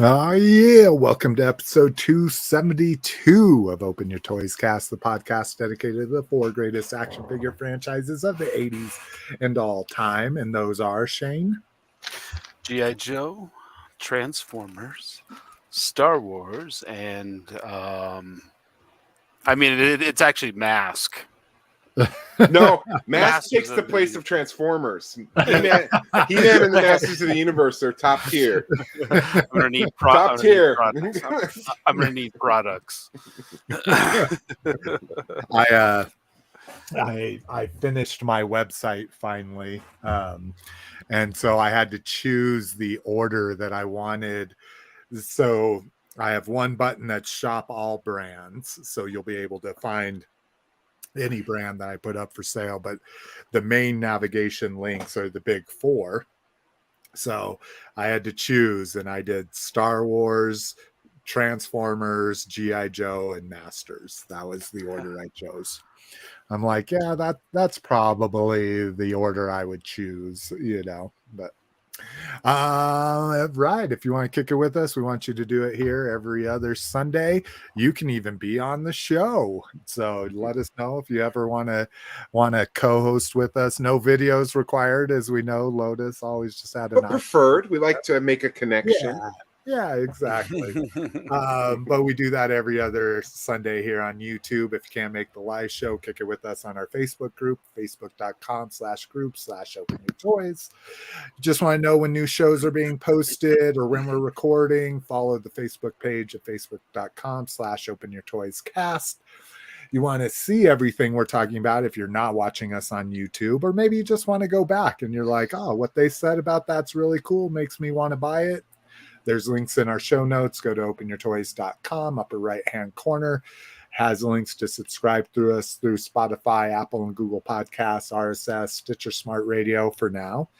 Oh, yeah. Welcome to episode 272 of Open Your Toys Cast, the podcast dedicated to the four greatest action figure franchises of the 80s and all time. And those are Shane, G.I. Joe, Transformers, Star Wars, and it's actually Mask. No, Mask Masters takes of the the place of Universe. Transformers. He-Man and the Masters of the Universe are top tier. I'm gonna need Top tier. I'm gonna need products. I finished my website finally. And so I had to choose the order that I wanted. So I have one button that's shop all brands. So you'll be able to find any brand that I put up for sale, but the main navigation links are the big four. So I had to choose, and I did Star Wars, Transformers, G.I. Joe, and Masters. That was the order I chose. I'm like, yeah, that's probably the order I would choose, but right. If you want to kick it with us, we want you to do it here every other Sunday. You can even be on the show. So let us know if you ever want to co-host with us. No videos required, as we know. Lotus always just had But preferred. We like to make a connection. Yeah, exactly. But we do that every other Sunday here on YouTube. If you can't make the live show, kick it with us on our Facebook group, facebook.com/group/openyourtoys. Just want to know when new shows are being posted or when we're recording, follow the Facebook page at facebook.com/openyourtoyscast. You want to see everything we're talking about if you're not watching us on YouTube, or maybe you just want to go back and you're like, oh, what they said about that's really cool, makes me want to buy it. There's links in our show notes. Go to openyourtoys.com, upper right-hand corner. Has links to subscribe through us through Spotify, Apple and Google Podcasts, RSS, Stitcher Smart Radio for now.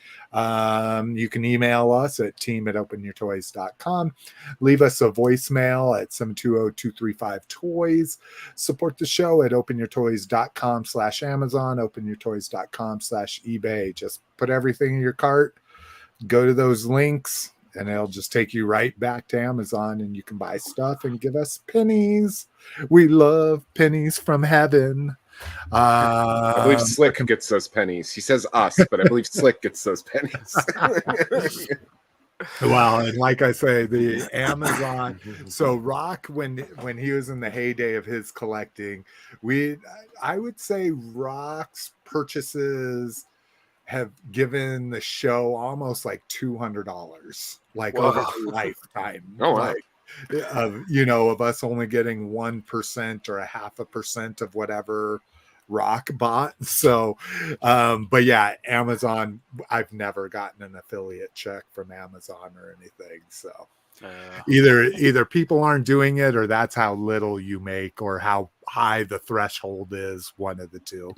You can email us at team@openyourtoys.com. Leave us a voicemail at 720-235-TOYS. Support the show at openyourtoys.com/Amazon, openyourtoys.com/eBay. Just put everything in your cart, go to those links, and it'll just take you right back to Amazon, and you can buy stuff and give us pennies. We love pennies from heaven. I believe Slick gets those pennies. He says us, but I believe Slick gets those pennies. Well, and like I say, the Amazon. So Rock, when he was in the heyday of his collecting, I would say Rock's purchases have given the show almost like $200, like over a lifetime. Oh, wow. Like, of us only getting 1% or 0.5% of whatever Rock bought. So, but yeah, Amazon, I've never gotten an affiliate check from Amazon or anything. So either people aren't doing it, or that's how little you make, or how high the threshold is. One of the two.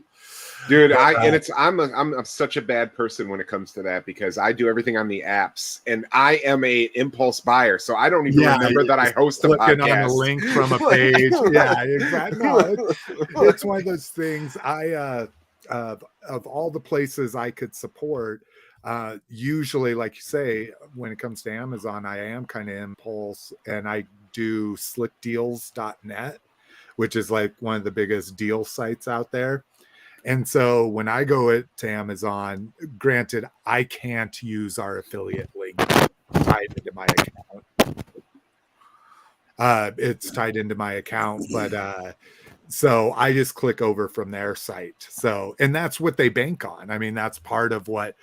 Dude, I'm such a bad person when it comes to that, because I do everything on the apps, and I am a impulse buyer, so I don't even remember that I host a podcast. On a link from a page. Yeah, exactly. No, it's one of those things. Of all the places I could support, usually, like you say, when it comes to Amazon, I am kind of impulse, and I do slickdeals.net, which is like one of the biggest deal sites out there. And so when I go to Amazon, granted, I can't use our affiliate link tied into my account. It's tied into my account, but so I just click over from their site. So, and that's what they bank on. I mean, that's part of what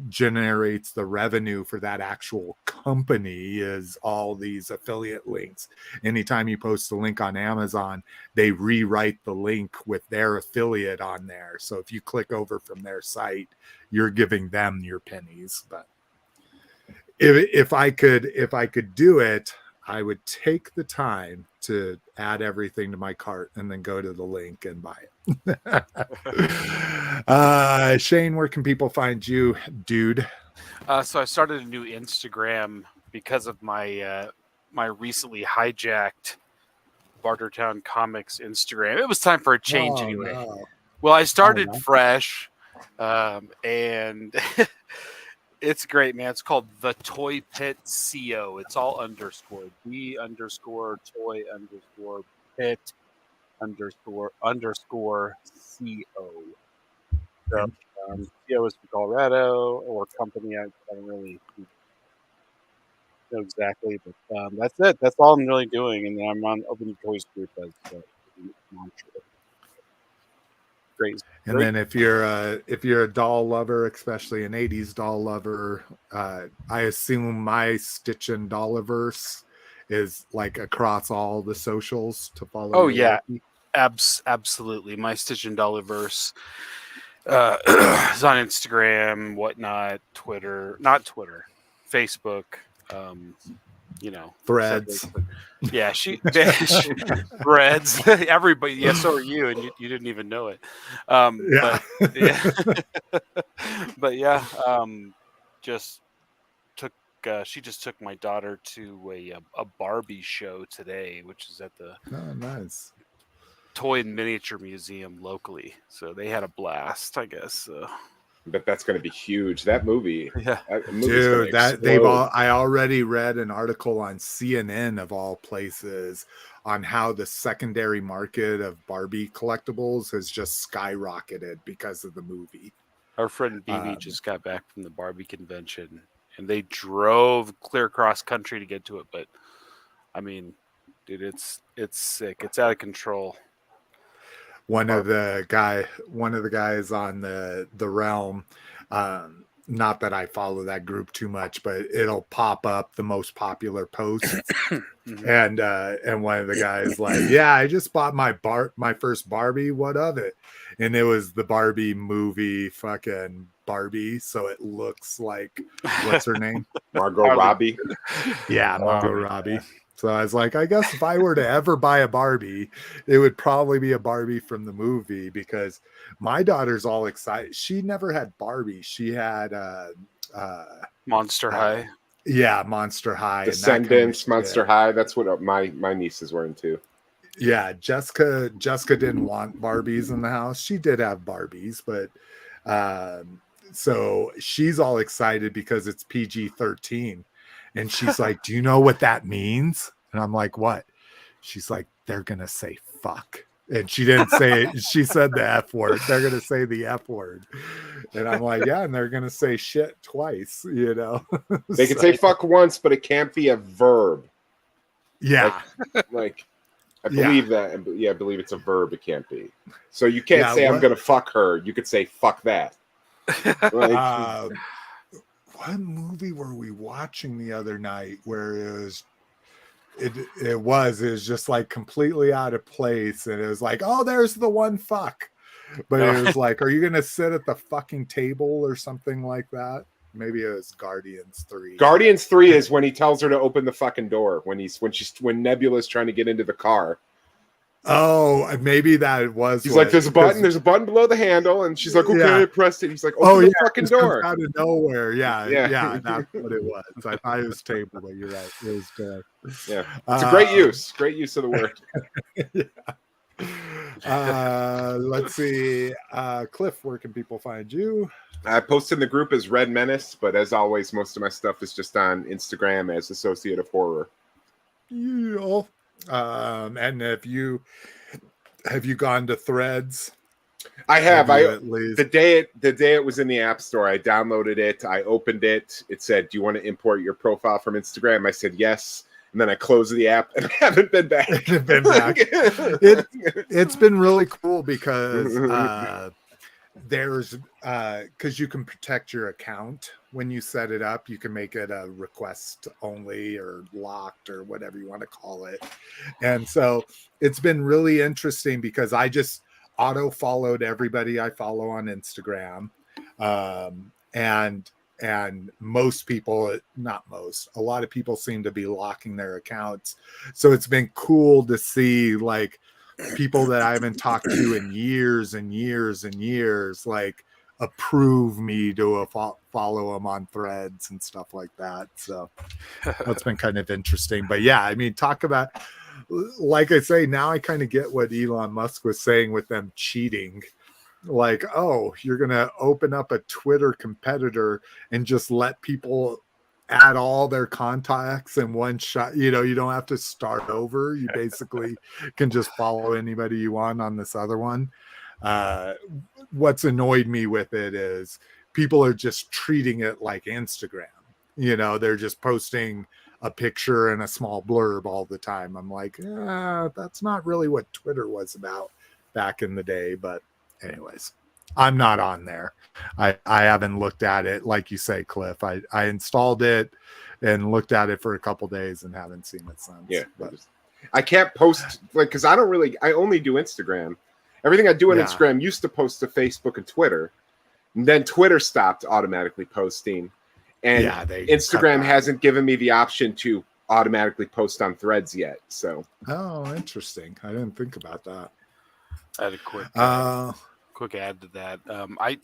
generates the revenue for that actual company, is all these affiliate links. Anytime you post a link on Amazon, they rewrite the link with their affiliate on there. So if you click over from their site, you're giving them your pennies. But if I could do it, I would take the time to add everything to my cart and then go to the link and buy it. Shane, where can people find you, dude? So I started a new Instagram because of my my recently hijacked Bartertown Comics Instagram. It was time for a change anyway. No. Well, I started fresh, and It's great, man. It's called the Toy Pit CO. It's all underscore the_Toy_Pit_CO. So, CO is from Colorado or company. I don't really know exactly, but that's it. That's all I'm really doing. And then I'm on Open Toys Group as mantra. Great. And then if you're a doll lover, especially an 80s doll lover, I assume my Stitch and Dolliverse is like across all the socials to follow. Oh yeah, absolutely. My Stitch and Dolliverse is on Instagram, whatnot, not Twitter, Facebook. Threads. Yeah, Threads. Everybody. Yeah, so are you, and you didn't even know it. But yeah, she just took my daughter to a Barbie show today, which is at the nice Toy and Miniature Museum locally. So they had a blast, I guess. But that's going to be huge. That movie, dude. I already read an article on CNN of all places on how the secondary market of Barbie collectibles has just skyrocketed because of the movie. Our friend BB just got back from the Barbie convention, and they drove clear across country to get to it. But I mean, dude, it's sick. It's out of control. One of the guys on the realm, not that I follow that group too much, but it'll pop up the most popular posts. And one of the guys like, yeah, I just bought my first Barbie. What of it? And it was the Barbie movie, fucking Barbie. So it looks like, what's her name? Margot Robbie. Yeah, Margot Robbie. So I was like, I guess if I were to ever buy a Barbie, it would probably be a Barbie from the movie, because my daughter's all excited. She never had Barbie. She had Monster High. Yeah, Monster High. Descendants, Monster High. That's what my nieces were into. Yeah, Jessica didn't want Barbies in the house. She did have Barbies, but so she's all excited because it's PG-13. And she's like, do you know what that means? And I'm like, what? She's like, they're going to say fuck. And she didn't say it. She said the F word. They're going to say the F word. And I'm like, yeah, and they're going to say shit twice, you know? They can say fuck once, but it can't be a verb. Yeah. Like I believe that. Yeah, I believe it's a verb. It can't be. So you can't say I'm going to fuck her. You could say fuck that. Like, what movie were we watching the other night where it was just like completely out of place, and it was like, oh, there's the one fuck, but it was like, are you gonna sit at the fucking table or something like that? Maybe it was Guardians 3. Guardians 3 is when he tells her to open the fucking door when Nebula's trying to get into the car. Oh, maybe that was. He's like, there's a button below the handle, and she's like, okay, I pressed it. He's like, open the fucking door. Out of nowhere. Yeah, that's what it was. I thought it was table, but you're right. It was good. Yeah, it's a great use of the word. Let's see. Cliff, where can people find you? I post in the group as Red Menace, but as always, most of my stuff is just on Instagram as Associate of Horror. Yeah. And have you gone to Threads? I have. The day it was in the App Store, I downloaded it. I opened it. It said, "Do you want to import your profile from Instagram?" I said yes, and then I closed the app, and I haven't been back. It's been really cool because there's because you can protect your account when you set it up. You can make it a request only or locked or whatever you want to call it. And so it's been really interesting because I just auto followed everybody I follow on Instagram. And most people, a lot of people seem to be locking their accounts. So it's been cool to see like people that I haven't talked to in years and years and years, like approve me to follow them on Threads and stuff like that. So that's been kind of interesting. But yeah, I mean, talk about, like I say, now I kind of get what Elon Musk was saying with them cheating. like, oh, you're gonna open up a Twitter competitor and just let people add all their contacts in one shot. You know, you don't have to start over. You basically can just follow anybody you want on this other one. Uh, what's annoyed me with it is people are just treating it like Instagram. You know, they're just posting a picture and a small blurb all the time. I'm like, that's not really what Twitter was about back in the day. But anyways, I'm not on there. I haven't looked at it. Like you say, Cliff, I installed it and looked at it for a couple days and haven't seen it since. Yeah. But I can't post, like, because I only do Instagram. Everything I do on Instagram used to post to Facebook and Twitter. And then Twitter stopped automatically posting. And Instagram hasn't given me the option to automatically post on Threads yet. So, oh, interesting. I didn't think about that. I had a quick add to that. I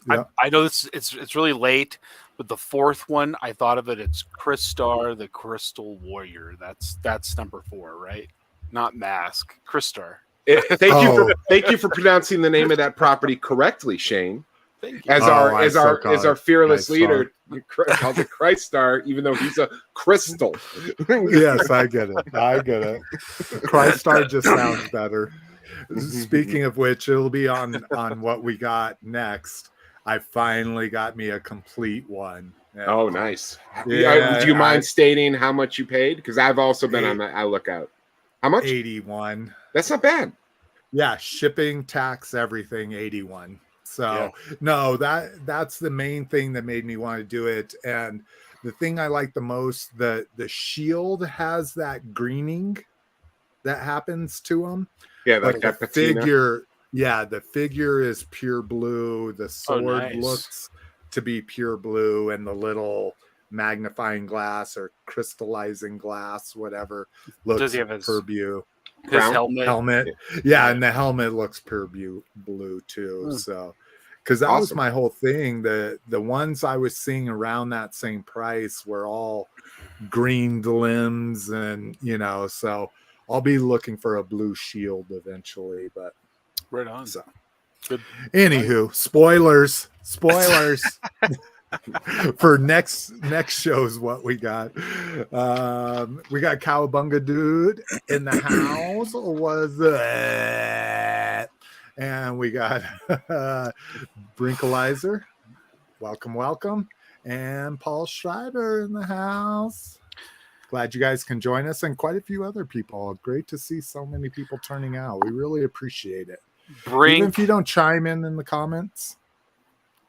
know it's really late, but the fourth one I thought of it. It's Crystar, the Crystal Warrior. That's number 4, right? Not Mask, Crystar. Thank you for pronouncing the name of that property correctly, Shane. As our fearless leader called it Christar, even though he's a crystal. Yes, I get it. Christar just sounds better. Speaking of which, it'll be on what we got next. I finally got me a complete one. Oh, nice. Yeah, do you mind stating how much you paid? Because I've also been on the lookout. How much? 81. That's not bad. Yeah, shipping, tax, everything, 81. So no, that's the main thing that made me want to do it. And the thing I like the most, the shield has that greening that happens to them. Yeah, like that the figure. Yeah, the figure is pure blue. The sword looks to be pure blue, and the little magnifying glass or crystallizing glass, whatever, looks pure blue. His helmet. Yeah, and the helmet looks pure blue too. So, because that was my whole thing. The ones I was seeing around that same price were all green limbs, and so I'll be looking for a blue shield eventually. But right on. So, good. Anywho, spoilers. For next shows, what we got? We got Cowabunga Dude in the house. Was it? And we got Brinkalizer. Welcome. And Paul Schreiber in the house. Glad you guys can join us, and quite a few other people. Great to see so many people turning out. We really appreciate it. Even if you don't chime in the comments,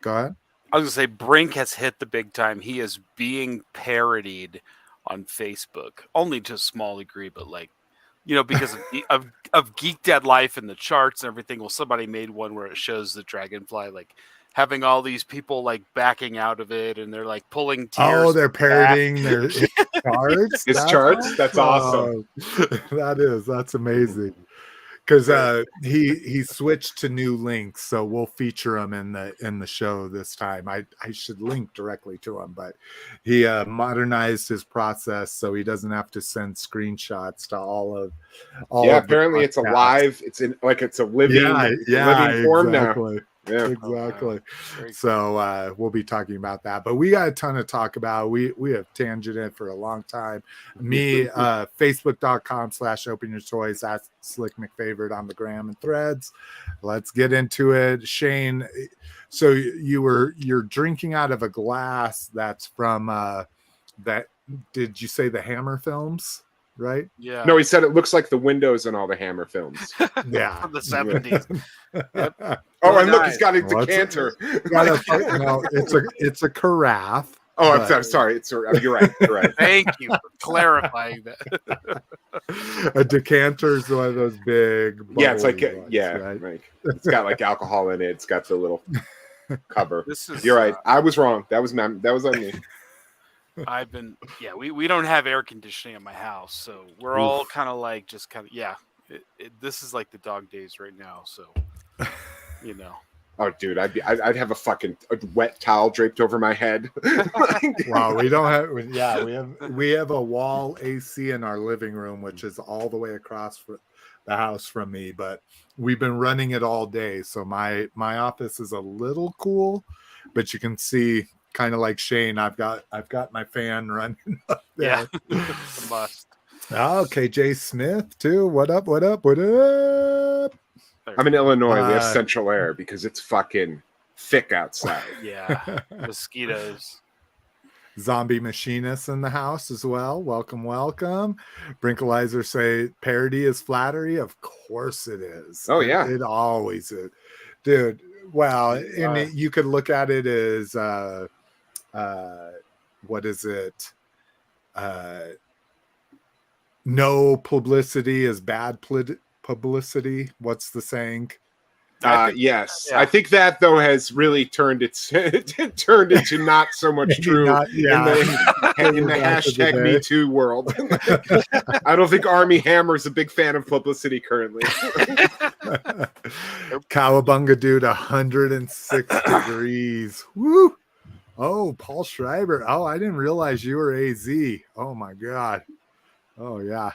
go ahead. I was going to say, Brink has hit the big time. He is being parodied on Facebook, only to a small degree, but because of Geek Dad Life and the charts and everything. Well, somebody made one where it shows the Dragonfly, having all these people, backing out of it, and they're, pulling tears. Oh, they're parodying their charts? His charts? That's awesome. That's amazing. Because he switched to new links, so we'll feature him in the show this time. I should link directly to him, but he modernized his process so he doesn't have to send screenshots to all of. Apparently it's a live. It's it's a living form now. Yeah, exactly. So we'll be talking about that, but we got a ton to talk about. We have tangented for a long time. Me, facebook.com/open your toys. That's Slick McFavorite on the gram and Threads. Let's get into it. Shane, so you're drinking out of a glass that's from that. Did you say the Hammer films? Right? Yeah. No, he said it looks like the windows in all the Hammer films. Yeah. From the 70s. Yep. Oh, and look, he's got a decanter. It's a carafe. Oh, I'm sorry. You're right. Thank you for clarifying that. A decanter is one of those big. Yeah, it's like right? It's got alcohol in it. It's got the little cover. You're right. I was wrong. That was on me. We don't have air conditioning in my house, so we're all kind of this is like the dog days right now, so Oh, dude, I'd have a wet towel draped over my head. Wow, we don't have. We have a wall AC in our living room, which is all the way across the house from me, but we've been running it all day. So my office is a little cool, but you can see, kind of like Shane, I've got my fan running up there. Yeah, it's a must. Okay, Jay Smith too. What up? What up? What up? I'm in Illinois. We have central air because it's fucking thick outside. Yeah, mosquitoes. Zombie Machinist in the house as well. Welcome, welcome. Brinkalizer say parody is flattery. Of course it is. Oh yeah, it always is, dude. Well, and you could look at it as what is it? No publicity is bad publicity. What's the saying? Yes, yeah. I think that though has really turned turned into not so much true in the hashtag Me Too world. I don't think Army Hammer's a big fan of publicity currently. Cowabunga dude, 106 degrees. Woo! Oh, Paul Schreiber. Oh, I didn't realize you were AZ. Oh my god. Oh yeah.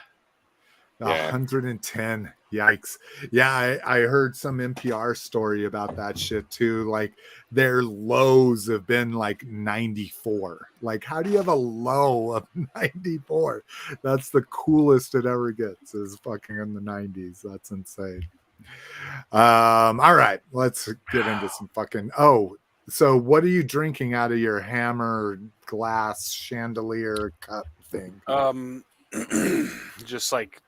110. Yikes. Yeah, I heard some NPR story about that shit too. Like their lows have been like 94. Like, how do you have a low of 94? That's the coolest it ever gets, is fucking in the 90s. That's insane. All right, let's get into some fucking so what are you drinking out of your hammer glass chandelier cup thing? Just like,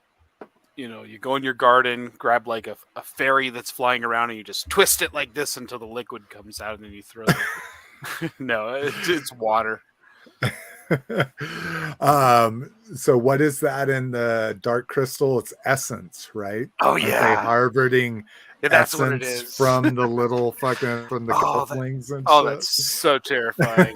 you go in your garden, grab like a fairy that's flying around, and you just twist it like this until the liquid comes out, and then you throw it. No, it's water. So what is that in the dark crystal? It's essence, right? Oh yeah, harboring that's essence what it is. from the little fucking from the couplings and shit. Shit. That's so terrifying.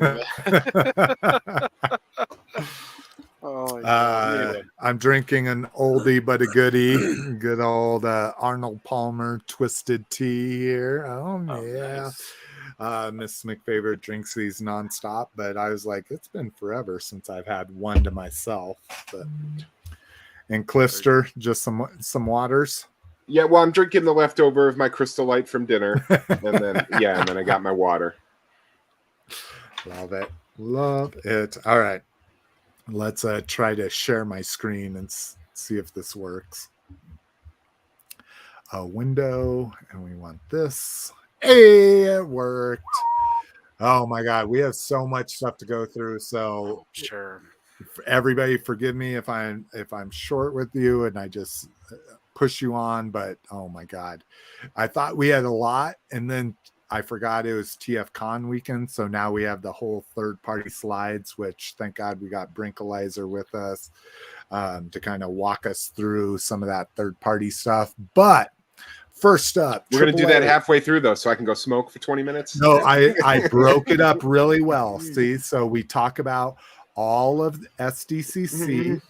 Oh, anyway. I'm drinking an oldie but a goodie. Good old Arnold Palmer twisted tea here. Oh yeah. Nice. Miss McFavorite drinks these nonstop, but I was like, it's been forever since I've had one to myself. But and Clifster, just some waters. Yeah, well, I'm drinking the leftover of my Crystal Light from dinner, and then I got my water. Love it, love it. All right. Let's try to share my screen and see if this works. A window, and we want this. Hey, it worked. Oh my god, we have so much stuff to go through. So sure, everybody, forgive me if I'm short with you and I just push you on. But oh my god, I thought we had a lot, and then I forgot it was TF Con weekend, so now we have the whole third-party slides, which thank God we got Brinkalizer with us to kind of walk us through some of that third-party stuff. But first up, we're going to do that halfway through, though, so I can go smoke for 20 minutes. No, I broke it up really well. See, so we talk about all of the SDCC.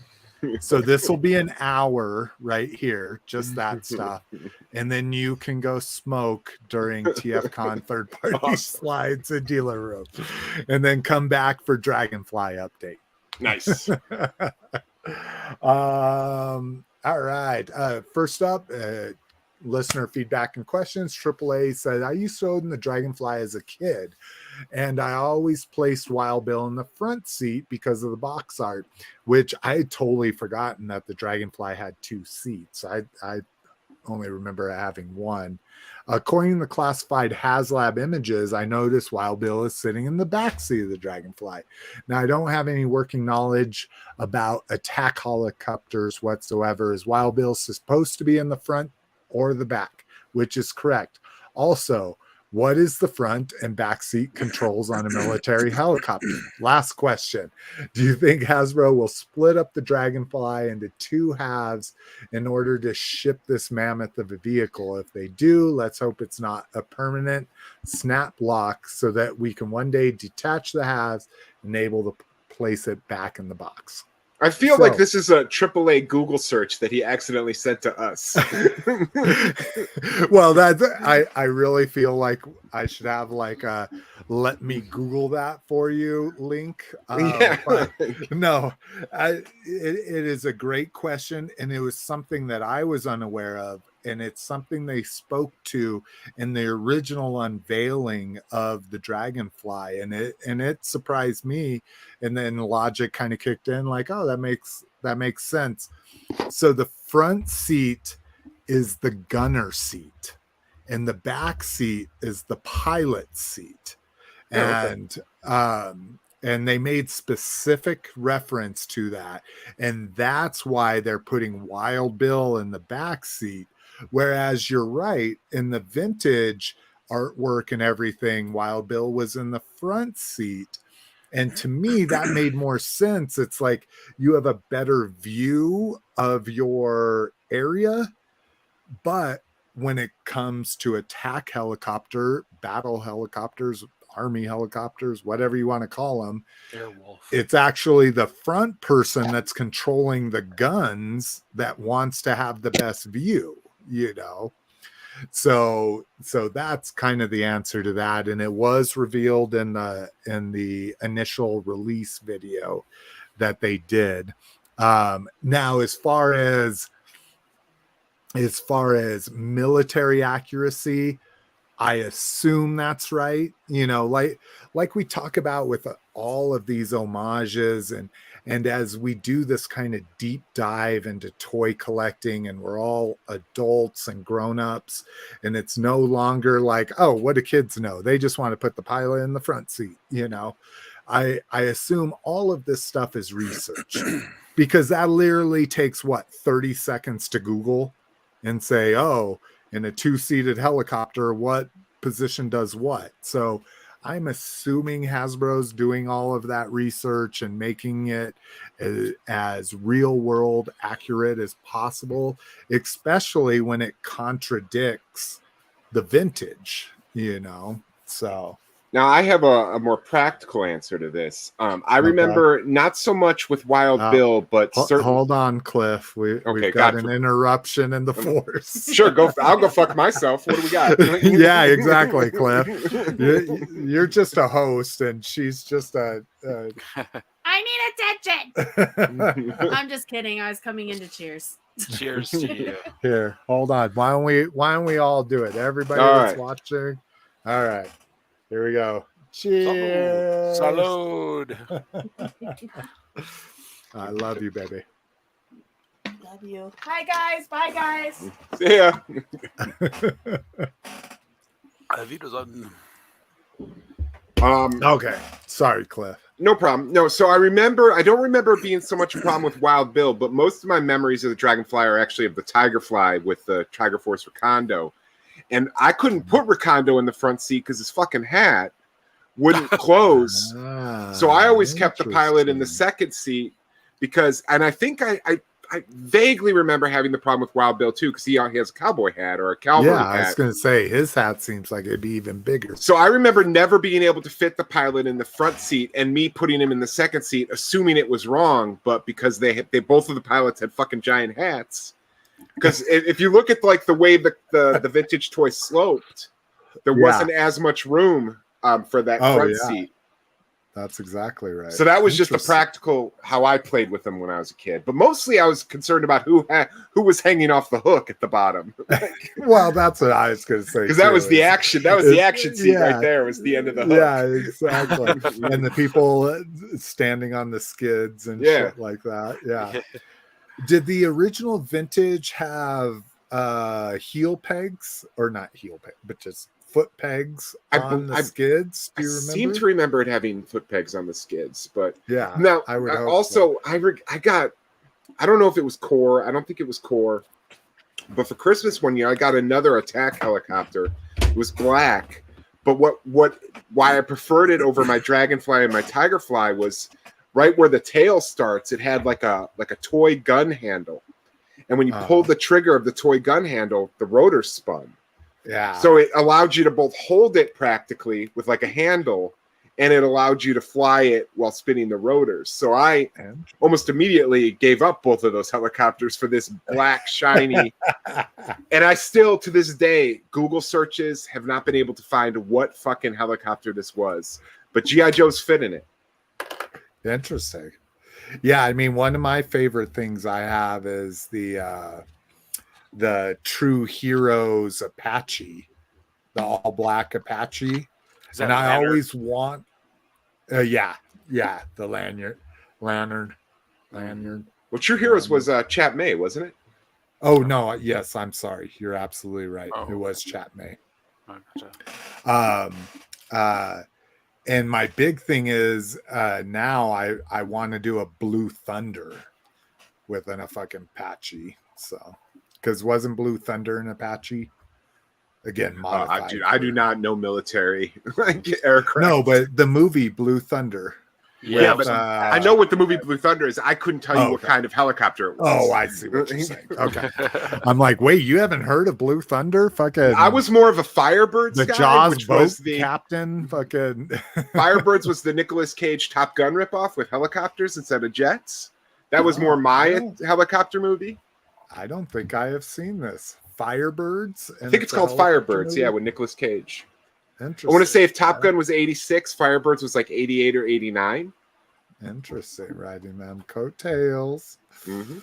So this will be an hour right here, just that stuff. And then you can go smoke during TFCon third-party slides and dealer room. And then come back for Dragonfly update. Nice. All right. First up, listener feedback and questions. AAA said, I used to own the Dragonfly as a kid, and I always placed Wild Bill in the front seat because of the box art, which I had totally forgotten that the Dragonfly had two seats. I only remember having one. According to the classified HasLab images, I noticed Wild Bill is sitting in the back seat of the Dragonfly. Now, I don't have any working knowledge about attack helicopters whatsoever. Is Wild Bill supposed to be in the front or the back, which is correct? Also, what is the front and back seat controls on a military helicopter? Last question. Do you think Hasbro will split up the Dragonfly into two halves in order to ship this mammoth of a vehicle? If they do, let's hope it's not a permanent snap lock so that we can one day detach the halves and able to place it back in the box. I feel like this is a AAA Google search that he accidentally sent to us. Well, I really feel like I should have like a let me Google that for you link. But no, it is a great question, and it was something that I was unaware of, and it's something they spoke to in the original unveiling of the Dragonfly, and it surprised me, and then logic kind of kicked in, like, oh, that makes sense. So the front seat is the gunner seat, and the back seat is the pilot seat. And and they made specific reference to that, and that's why they're putting Wild Bill in the back seat. Whereas you're right, in the vintage artwork and everything, Wild Bill was in the front seat. And to me, that made more sense. It's like you have a better view of your area, but when it comes to attack helicopter, battle helicopters, army helicopters, whatever you want to call them, Airwolf, it's actually the front person that's controlling the guns that wants to have the best view, you know. So that's kind of the answer to that, and it was revealed in the initial release video that they did. Now, as far as military accuracy, I assume that's right. You know, like we talk about with all of these homages, and as we do this kind of deep dive into toy collecting, and we're all adults and grown-ups, and it's no longer like, oh, what do kids know? They just want to put the pilot in the front seat, you know. I assume all of this stuff is research, because that literally takes 30 seconds to Google and say, oh, in a 2-seated helicopter, what position does what? So I'm assuming Hasbro's doing all of that research and making it as real world accurate as possible, especially when it contradicts the vintage, you know. So now I have a more practical answer to this. I remember not so much with Wild Bill, but hold on, Cliff. We've got an interruption in the force. Sure, I'll go fuck myself. What do we got? Yeah, exactly, Cliff. You're just a host, and she's just a. I need attention. I'm just kidding. I was coming into cheers. Cheers to you. Here, hold on. Why don't we all do it? Everybody that's watching. All right. Here we go. Cheers. Salud. I love you, baby. Love you. Hi, guys. Bye, guys. See ya. Okay. Sorry, Cliff. No problem. No, so I don't remember being so much a problem with Wild Bill, but most of my memories of the Dragonfly are actually of the Tigerfly with the Tiger Force Recondo. And I couldn't put Recondo in the front seat because his fucking hat wouldn't close. So I always kept the pilot in the second seat because, and I think I vaguely remember having the problem with Wild Bill too because he has a cowboy hat or a cavalry hat. I was going to say his hat seems like it'd be even bigger. So I remember never being able to fit the pilot in the front seat and me putting him in the second seat, assuming it was wrong, but because they both of the pilots had fucking giant hats. Because if you look at like the way the vintage toy sloped, there wasn't as much room for that front seat. That's exactly right. So that was just the practical how I played with them when I was a kid. But mostly I was concerned about who was hanging off the hook at the bottom. Well, that's what I was going to say. Because that was the action. That was the action seat right there. Was the end of the hook. Yeah, exactly. And the people standing on the skids and shit like that. Yeah. Did the original vintage have heel pegs, or not heel pegs, but just foot pegs on the skids? Do you remember? I seem to remember it having foot pegs on the skids, but yeah. Now I would also I got, I don't know if it was core. I don't think it was core, but for Christmas one year I got another attack helicopter. It was black, but why I preferred it over my Dragonfly and my Tigerfly was right where the tail starts, it had like a toy gun handle. And when you pulled the trigger of the toy gun handle, the rotor spun. Yeah. So it allowed you to both hold it practically with like a handle and it allowed you to fly it while spinning the rotors. So I almost immediately gave up both of those helicopters for this black shiny. And I still, to this day, Google searches have not been able to find what fucking helicopter this was. But G.I. Joe's fit in it. Interesting. Yeah, I mean, one of my favorite things I have is the True Heroes Apache, the all black Apache. And I always want, the lantern. Well, True Heroes was Chap May, wasn't it? Oh no, yes, I'm sorry. You're absolutely right. It was Chap May. And my big thing is now I want to do a Blue Thunder within a fucking Apache. So, because wasn't Blue Thunder an Apache? Again, modified. I do not know military aircraft. No, but the movie Blue Thunder. Yeah, but I know what the movie Blue Thunder is. I couldn't tell you what kind of helicopter it was. Oh, I see what you're saying. Okay. I'm like, wait, you haven't heard of Blue Thunder? Fucking I was more of a Firebirds the guy, Jaws which boat was the captain. Fucking Firebirds was the Nicolas Cage Top Gun ripoff with helicopters instead of jets. That was more my helicopter movie. I don't think I have seen this. Firebirds? I think it's called Firebirds, yeah, with Nicolas Cage. Interesting. I want to say if Top Gun was 86, Firebirds was like 88 or 89. Interesting. Riding them coattails. Mm-hmm.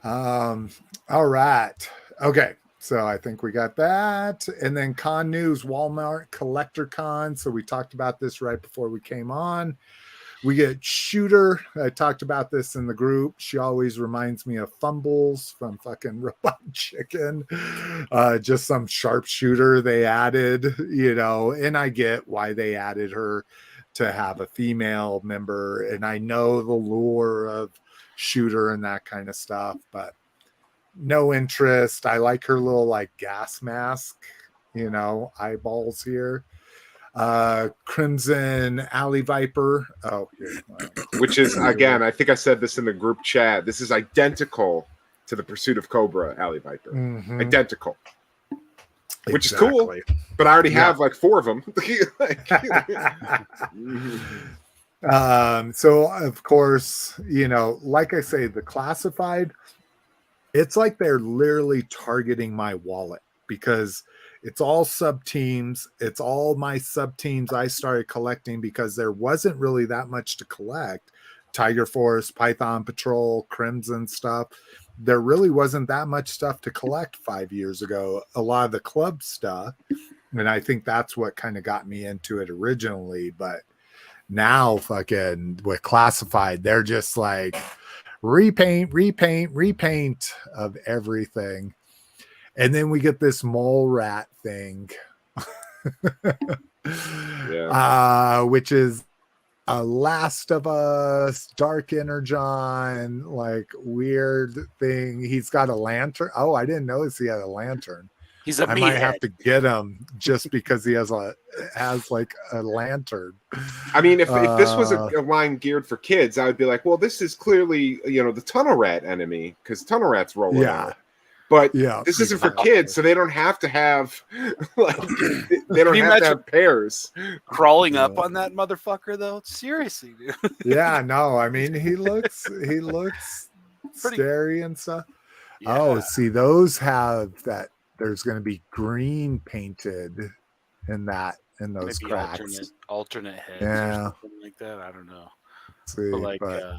All right. Okay. So I think we got that. And then con news, Walmart Collector Con. So we talked about this right before we came on. We get Shooter. I talked about this in the group. She always reminds me of Fumbles from fucking Robot Chicken. Just some sharpshooter they added, and I get why they added her to have a female member. And I know the lure of Shooter and that kind of stuff, but no interest. I like her little like gas mask, eyeballs here. Crimson Alley Viper. Oh, here. Which is, again, I think I said this in the group chat. This is identical to the Pursuit of Cobra Alley Viper. Mm-hmm. Identical. Which is cool. But I already have like 4 of them. So, of course, like I say, the classified, it's like they're literally targeting my wallet because it's all sub teams. It's all my sub teams I started collecting because there wasn't really that much to collect. Tiger Force, Python Patrol, Crimson stuff. There really wasn't that much stuff to collect 5 years ago. A lot of the club stuff. And I think that's what kind of got me into it originally. But now fucking with classified, they're just like repaint of everything. And then we get this mole rat thing, which is a Last of Us, Dark Energon, like weird thing. He's got a lantern. Oh, I didn't notice he had a lantern. He's a I might have to get him just because he has like a lantern. I mean, if this was a line geared for kids, I would be like, well, this is clearly the tunnel rat enemy because tunnel rats roll around. But this isn't for kids, so they don't have to have they don't have to have pairs. Crawling up on that motherfucker though? Seriously, dude. Yeah, no, I mean he looks scary and stuff. Yeah. Oh, see, those have that there's gonna be green painted in those maybe cracks. Alternate heads or something like that. I don't know. See, but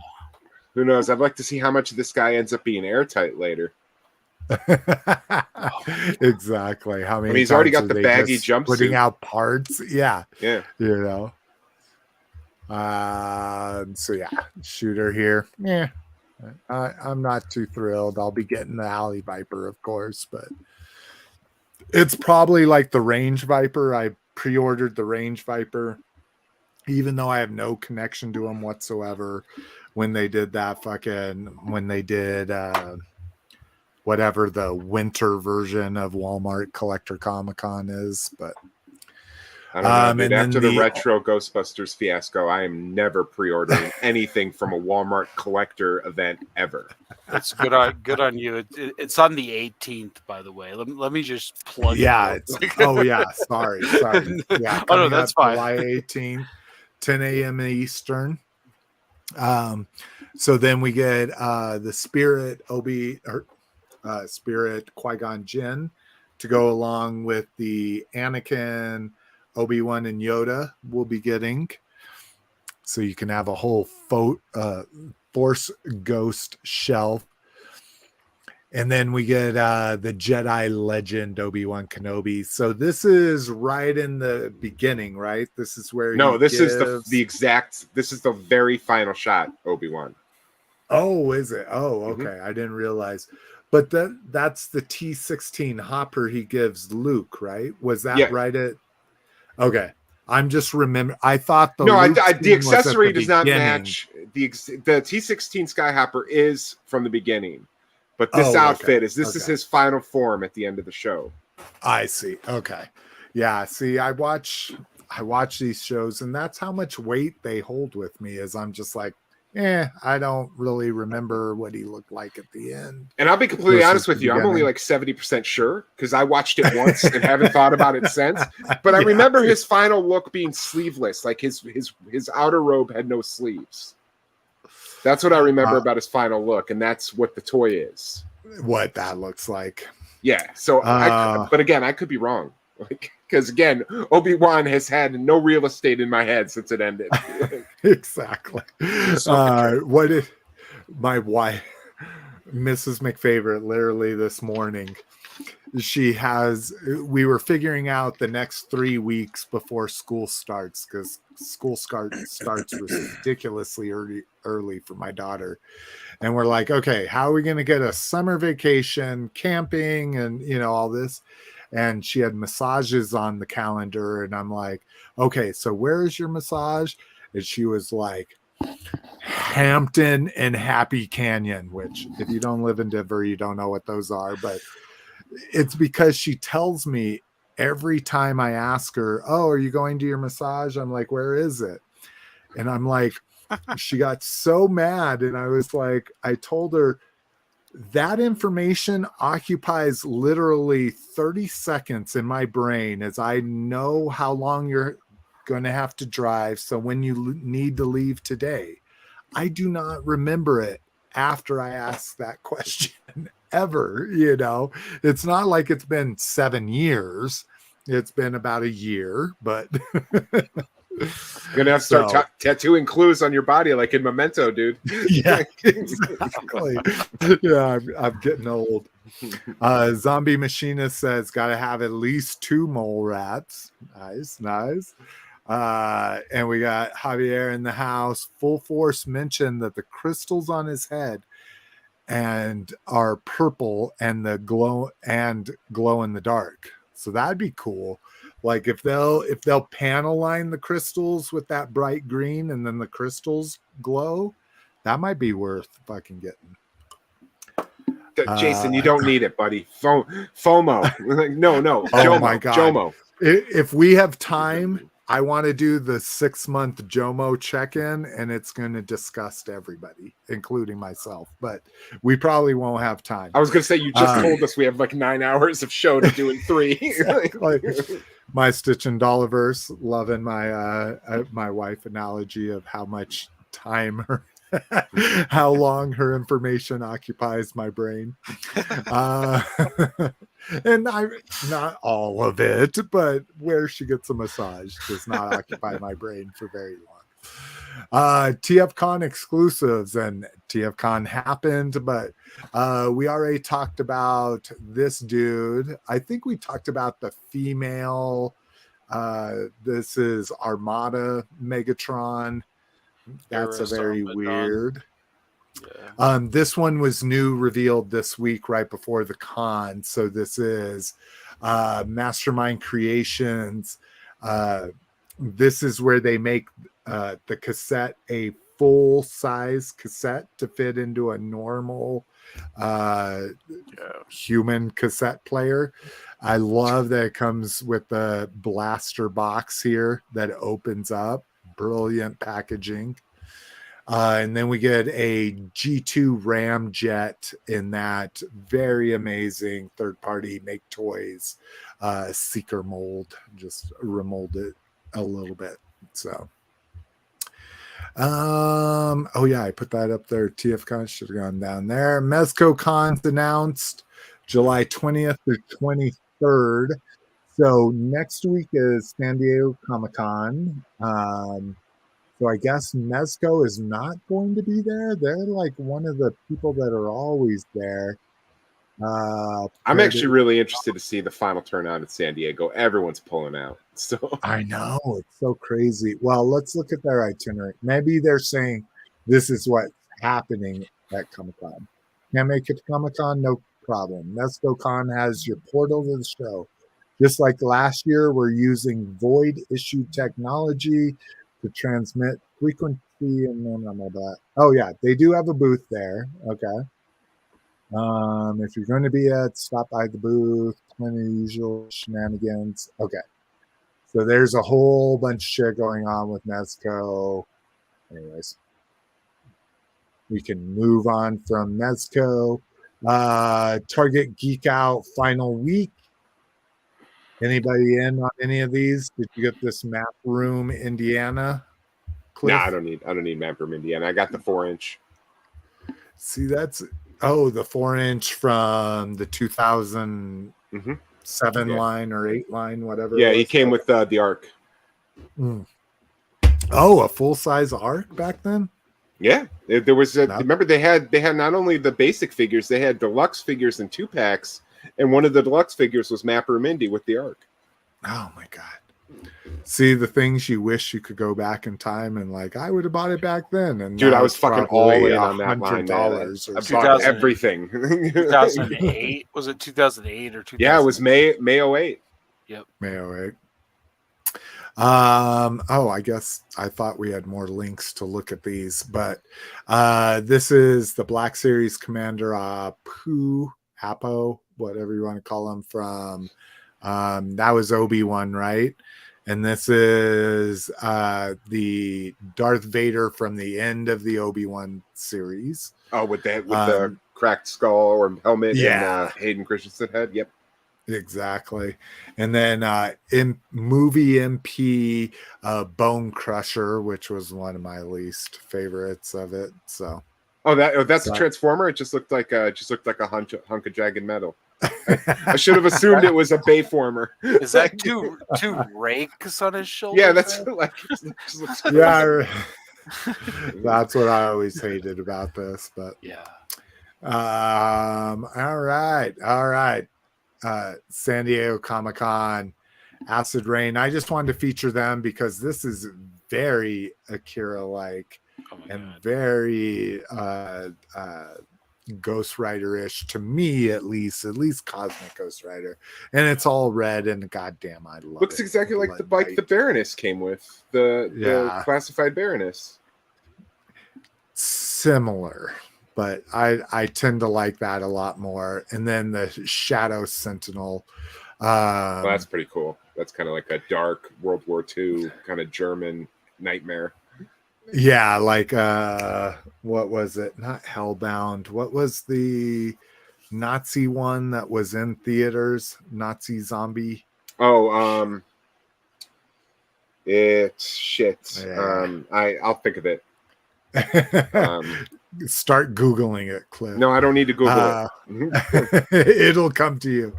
who knows? I'd like to see how much of this guy ends up being airtight later. Exactly. How many? I mean, he's already got the baggy jumpsuit. Putting out parts. Yeah. So Shooter here. Yeah. I'm not too thrilled. I'll be getting the Alley Viper, of course, but it's probably like the Range Viper. I pre-ordered the Range Viper, even though I have no connection to them whatsoever. When they did whatever the winter version of Walmart Collector Comic-Con is, but I don't know, dude. After the retro Ghostbusters fiasco, I am never pre-ordering anything from a Walmart collector event ever. That's good on you. It's on the 18th, by the way. Let me just plug. Yeah. Sorry. Yeah. Oh no, that's fine. July 18th. 10 a.m. Eastern. So then we get the Spirit Spirit Qui-Gon Jinn to go along with the Anakin, Obi-Wan, and Yoda we'll be getting. So you can have a whole Force Ghost shelf. And then we get the Jedi Legend Obi-Wan Kenobi. So this is right in the beginning, right? This is where this is the very final shot, Obi-Wan. Oh, is it? Oh, okay. I didn't realize. But that's the T-16 hopper he gives Luke, right? Was that right at... Okay. I'm just remember. I thought the the accessory does not match. The T-16 Skyhopper is from the beginning. But this outfit is his final form at the end of the show. I see. Okay. Yeah. See, I watch these shows, and that's how much weight they hold with me. Is I'm just like, I don't really remember what he looked like at the end. And I'll be completely honest with you. I'm only like 70% sure because I watched it once and haven't thought about it since. But I remember his final look being sleeveless, like his outer robe had no sleeves. That's what I remember about his final look, and that's what the toy is. What that looks like. Yeah. So, but again, I could be wrong. Because again, Obi-Wan has had no real estate in my head since it ended. Exactly. What did my wife, Mrs. McFavorite, literally this morning, we were figuring out the next 3 weeks before school starts, because school starts ridiculously early for my daughter. And we're like, okay, how are we going to get a summer vacation, camping, and all this? And she had massages on the calendar, and I'm like, okay, so where is your massage? And she was like, Hampton and Happy Canyon, which if you don't live in Denver, you don't know what those are, but it's because she tells me every time I ask her, oh, are you going to your massage? I'm like, where is it? And I'm like, she got so mad. And I was like, I told her that information occupies literally 30 seconds in my brain as I know how long you're going to have to drive. So when you need to leave today, I do not remember it after I ask that question ever. It's not like it's been 7 years. It's been about a year, but you're gonna have to start tattooing clues on your body like in Memento, dude. Yeah, exactly. Yeah, I'm getting old. Zombie Machinist says gotta have at least 2 mole rats. Nice. And we got Javier in the house. Full Force mentioned that the crystals on his head and are purple and the glow in the dark. So that'd be cool. Like if they'll panel line the crystals with that bright green and then the crystals glow, that might be worth fucking getting. Jason, you don't need it, buddy. FOMO. No. Oh my God. JOMO. If we have time, I want to do the 6-month JOMO check-in, and it's going to disgust everybody, including myself. But we probably won't have time. I was going to say, you just told us we have like 9 hours of show to do in 3. Exactly. My Stitch and Dollarverse, loving my wife analogy of how much time how long her information occupies my brain. And not all of it, but where she gets a massage does not occupy my brain for very long. TFCon exclusives, and TFCon happened, but we already talked about this dude. I think we talked about the female. This is Armada Megatron. That's a very weird. Yeah. This one was new, revealed this week right before the con. So this is Mastermind Creations. This is where they make the cassette a full size cassette to fit into a normal human cassette player. I love that it comes with the blaster box here that opens up. Brilliant packaging. And then we get a G2 Ramjet in that very amazing third-party Make Toys Seeker mold. Just remold it a little bit. So Oh yeah, I put that up there. TFCon should have gone down there. MezcoCon's announced July 20th through 23rd. So next week is San Diego Comic-Con. So I guess Mezco is not going to be there. They're like one of the people that are always there. I'm actually really interested to see the final turnout in San Diego. Everyone's pulling out. So I know, it's so crazy. Well, let's look at their itinerary. Maybe they're saying this is what's happening at Comic-Con. Can't make it to Comic-Con? No problem. MezcoCon has your portal to the show. Just like last year, we're using void issue technology to transmit frequency and blah, blah, blah. Oh yeah, they do have a booth there. Okay. If you're going to be at, stop by the booth. Plenty of usual shenanigans. Okay. So there's a whole bunch of shit going on with Mezco. Anyways, we can move on from Mezco. Target Geek Out final week. Anybody in on any of these? Did you get this Map Room Indiana? No, I don't need Map Room Indiana. I got the 4-inch. See, that's the 4-inch from the 2007 line or 8 line, whatever. Yeah, he came with the ARC. Oh, a full size ARC back then. Yeah, there was. Remember, they had not only the basic figures, they had deluxe figures in 2-packs, and one of the deluxe figures was Map Room Indy with the ARC. Oh my god! See the things you wish you could go back in time and like I would have bought it back then. And dude, I was fucking all in on that line. $100 I bought everything. 2008 was it 2008 or 2000? Yeah, it was May 08. Yep, May 08. I guess I thought we had more links to look at these, but this is the Black Series Commander Apo, whatever you want to call him, from that was Obi-Wan, right? And this is the Darth Vader from the end of the Obi-Wan series. Oh, with the cracked skull or helmet and Hayden Christensen head. Yep. Exactly. And then in movie MP Bone Crusher, which was one of my least favorites of it. So that's a Transformer. It just looked like a hunk of jagged metal. I should have assumed it was a Bayformer. Is that two rakes on his shoulder? Yeah, that's like yeah. That's what I always hated about this. But yeah. All right. San Diego Comic-Con, Acid Rain. I just wanted to feature them because this is very Akira-like and very Ghost Rider-ish to me, at least Cosmic Ghost Rider, and it's all red and goddamn, I love looks it. exactly like the bike the Baroness came with, the classified Baroness. Similar, but I tend to like that a lot more. And then the Shadow Sentinel. Well, that's pretty cool. That's kind of like a dark World War II kind of German nightmare. Yeah, like what was it? Not Hellbound. What was the Nazi one that was in theaters? Nazi zombie. Oh, it's shit. Yeah. I'll think of it. Start Googling it, Cliff. No, I don't need to Google it. It'll come to you.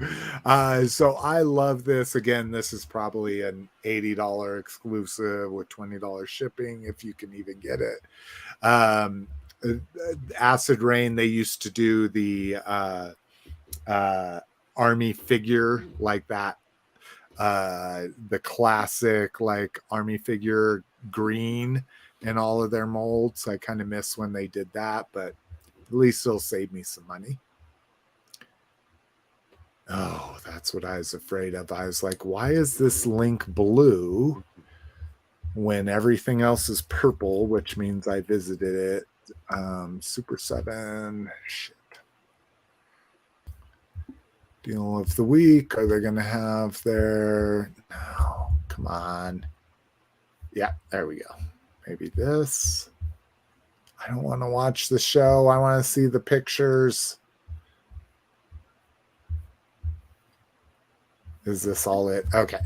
So I love this. Again, this is probably an $80 exclusive with $20 shipping, if you can even get it. Acid Rain, they used to do the army figure like that. The classic like army figure green in all of their molds. I kind of miss when they did that, but at least it'll save me some money. Oh, that's what I was afraid of. I was like, why is this link blue when everything else is purple, which means I visited it. Super 7. Shit. Deal of the week. Are they going to have their... No, come on. Yeah, there we go. Maybe this. I don't want to watch the show. I want to see the pictures. Is this all it? Okay.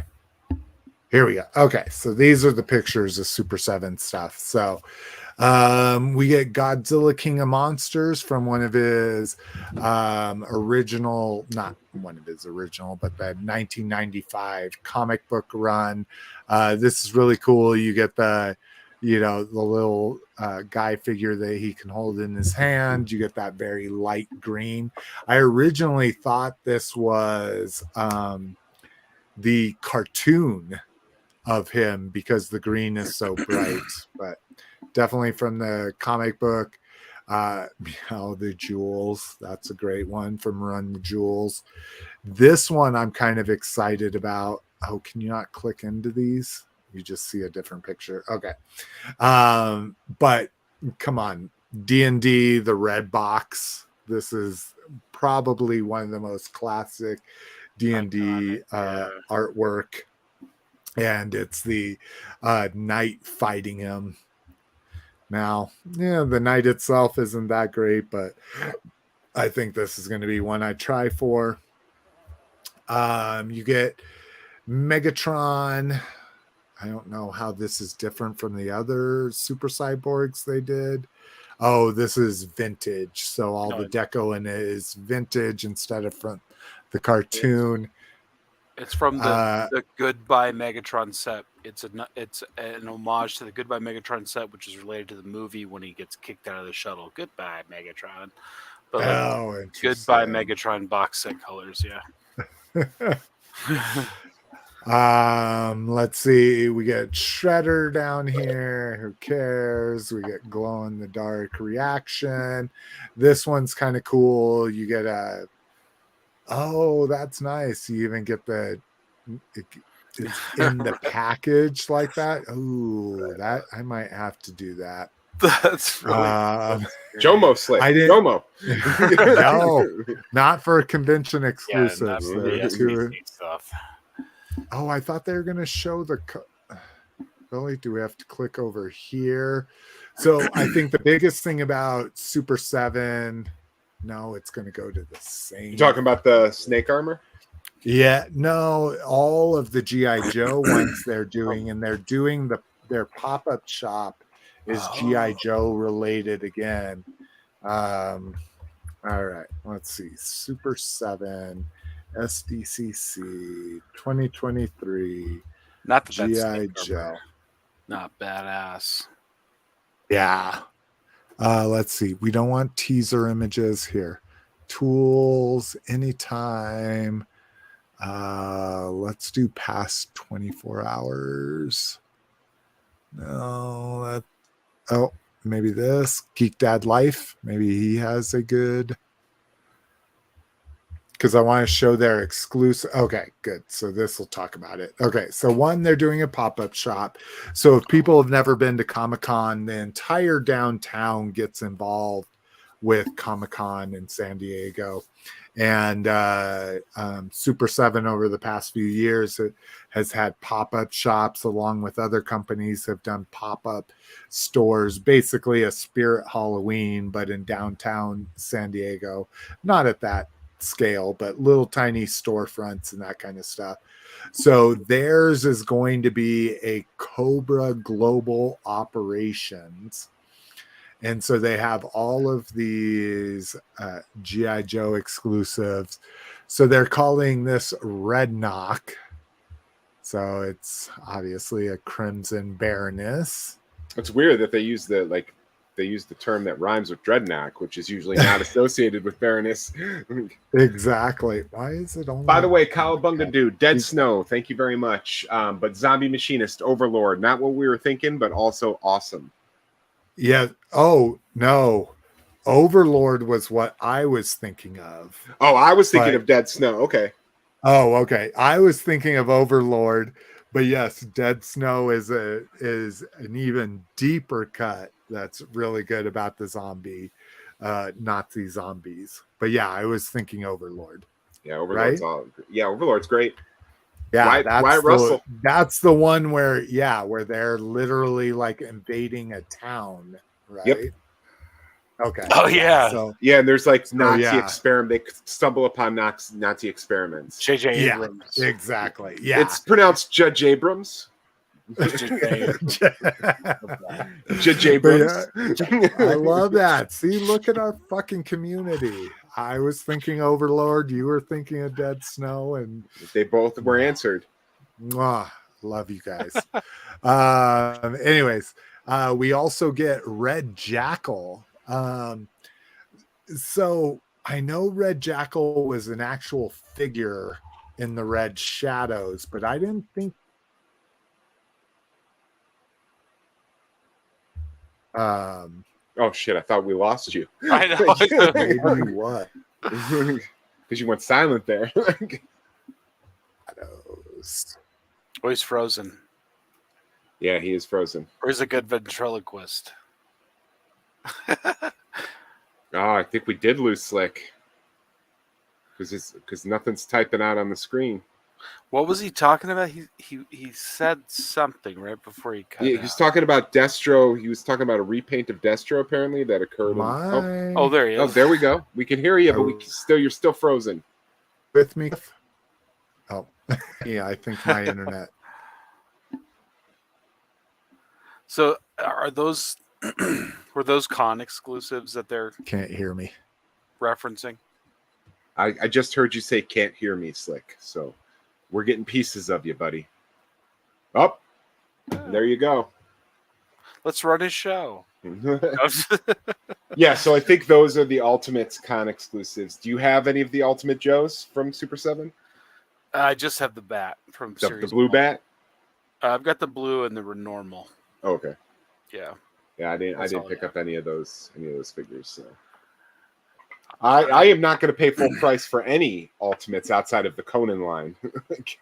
Here we go. Okay, so these are the pictures of Super 7 stuff. So we get Godzilla King of Monsters from one of his original, not one of his original, but the 1995 comic book run. This is really cool. You get the little guy figure that he can hold in his hand. You get that very light green. I originally thought this was the cartoon of him because the green is so bright, but definitely from the comic book. The Jewels, that's a great one from Run the Jewels. This one I'm kind of excited about. Oh, can you not click into these? You just see a different picture. Okay. But come on, D&D, the red box. This is probably one of the most classic D&D artwork. And it's the knight fighting him. Now, the knight itself isn't that great, but I think this is going to be one I try for. You get Megatron. I don't know how this is different from the other Super Cyborgs they did. Oh, this is vintage. So all the deco in it is vintage instead of from the cartoon. It's from the Goodbye Megatron set. It's an homage to the Goodbye Megatron set, which is related to the movie when he gets kicked out of the shuttle. Goodbye Megatron. But Goodbye Megatron box set colors, yeah. Let's see. We get Shredder down here. Who cares? We get glow in the dark reaction. This one's kind of cool. You get a. Oh, that's nice. You even get it's in the package like that. Oh, that I might have to do that. That's really Jomo slip. Jomo. No, not for convention exclusives. Stuff. Oh, I thought they were going to show the. Really, do we have to click over here? So I think the biggest thing about Super 7. No, it's going to go to the same. You talking about the snake armor? Yeah, no, all of the G.I. Joe ones they're doing, and they're doing their pop-up shop is G.I. Joe related again. All right, let's see. Super 7 SDCC 2023. Not the G.I. Joe. Not badass. Yeah. Let's see. We don't want teaser images here. Tools, anytime. Let's do past 24 hours. No, maybe this. Geek Dad Life. Maybe he has a good. Because I want to show their exclusive. Okay, good. So this will talk about it. Okay, so one, they're doing a pop-up shop. So if people have never been to Comic-Con, the entire downtown gets involved with Comic-Con in San Diego. And Super 7 over the past few years has had pop-up shops along with other companies have done pop-up stores, basically a Spirit Halloween, but in downtown San Diego. Not at that scale, but little tiny storefronts and that kind of stuff. So theirs is going to be a Cobra Global Operations. And so they have all of these G.I. Joe exclusives. So they're calling this Red Knock. So it's obviously a Crimson Baroness. It's weird that they use the term that rhymes with Dreadnought, which is usually not associated with Baroness. Exactly. Why is it only? By the way, Cowabunga Dude, Dead Snow, thank you very much. But Zombie Machinist, Overlord, not what we were thinking, but also awesome. Yeah. Oh, no. Overlord was what I was thinking of. Oh, I was thinking of Dead Snow. Okay. Oh, okay. I was thinking of Overlord, but yes, Dead Snow is an even deeper cut that's really good about the zombie Nazi zombies. But yeah, I was thinking Overlord. Yeah, Overlord's Overlord's great. Yeah, Wyatt Russell. That's the one where they're literally like invading a town, right? Yep. Okay. Oh yeah. So Yeah, and there's like Nazi yeah. experiment. They stumble upon Nazi experiments. J.J. yeah, Abrams. exactly. Yeah. It's pronounced Judge Abrams. Judge Abrams. I love that. See, look at our fucking community. I was thinking Overlord. You were thinking of Dead Snow, and They both were answered. mwah, love you guys. Anyways, we also get Red Jackal. So I know Red Jackal was an actual figure in the Red Shadows, but I didn't think Oh shit! I thought we lost you. I know. maybe what? Because you went silent there. Shadows. Oh, he's frozen. Yeah, he is frozen. Or he's a good ventriloquist. Oh, I think we did lose Slick. Because nothing's typing out on the screen. What was he talking about? He said something right before he cut. He was talking about Destro. He was talking about a repaint of Destro apparently that occurred. Oh, there he is. Oh, there we go. We can hear you, but you're still frozen. With me? Oh, yeah. I think my internet. So, are those were those con exclusives that they're Can't hear me. referencing? I just heard you say "can't hear me," Slick. So we're getting pieces of you, buddy. Oh, there you go. Let's run his show. Yeah, so I think those are the Ultimates con exclusives. Do you have any of the Ultimate Joes from Super 7? I just have the bat from The series blue 1. bat? I've got the blue and the normal. Oh, okay. Yeah. Yeah, I That's didn't all, pick yeah. up any of those figures. So I am not going to pay full price for any Ultimates outside of the Conan line.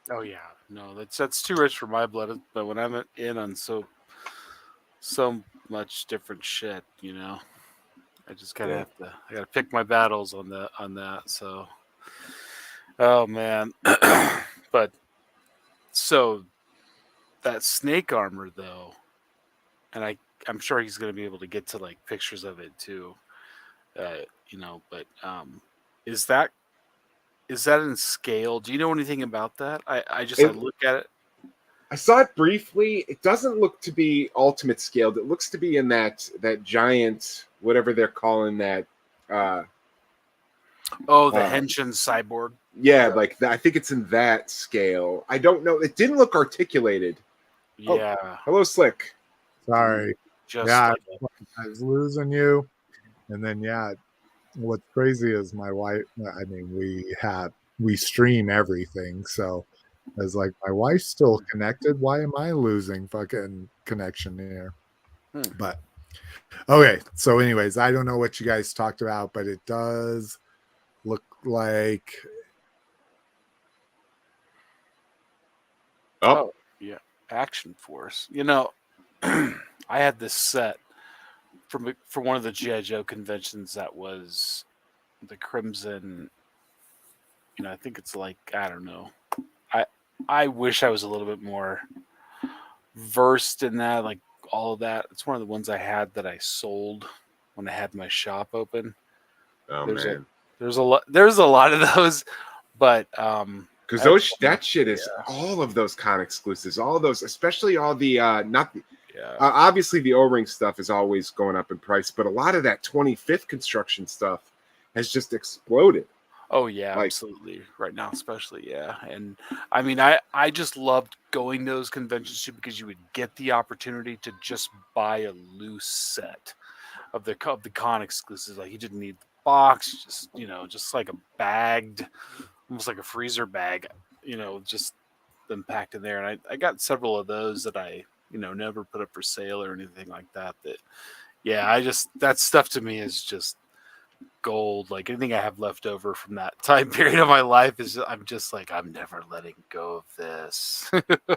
Oh yeah. No, that's too rich for my blood. But when I'm in on so much different shit, you know, I just kind of have to. I got to pick my battles on that. So, oh man. But so that snake armor though, and I'm sure he's going to be able to get to like pictures of it too. You know, but is that in scale? Do you know anything about that? I look at it. I saw it briefly. It doesn't look to be ultimate scaled. It looks to be in that giant, whatever they're calling that. The Henshin cyborg. Yeah, like that. I think it's in that scale. I don't know. It didn't look articulated. Yeah. Oh, hello, Slick. Sorry. Just yeah, like I was losing you. And then, yeah, what's crazy is my wife, I mean, we stream everything. So I was like, my wife's still connected. Why am I losing fucking connection here? But okay. So anyways, I don't know what you guys talked about, but it does look like. Oh, yeah. Action Force. You know, I had this set for one of the G.I. Joe conventions that was the Crimson. You know, I think it's like, I don't know. I wish I was a little bit more versed in that, like all of that. It's one of the ones I had that I sold when I had my shop open. Oh there's man, there's a lot of those, but because that shit is all of those con exclusives, all of those, especially all the obviously the O-ring stuff is always going up in price, but a lot of that 25th construction stuff has just exploded. Oh yeah, like, absolutely. Right now, especially, yeah. And I mean, I just loved going to those conventions too, because you would get the opportunity to just buy a loose set of the con exclusives. Like you didn't need the box, just like a bagged, almost like a freezer bag, just them packed in there. And I got several of those that I never put up for sale or anything like that. That stuff to me is just gold. Like anything I have left over from that time period of my life is I'm just like, I'm never letting go of this.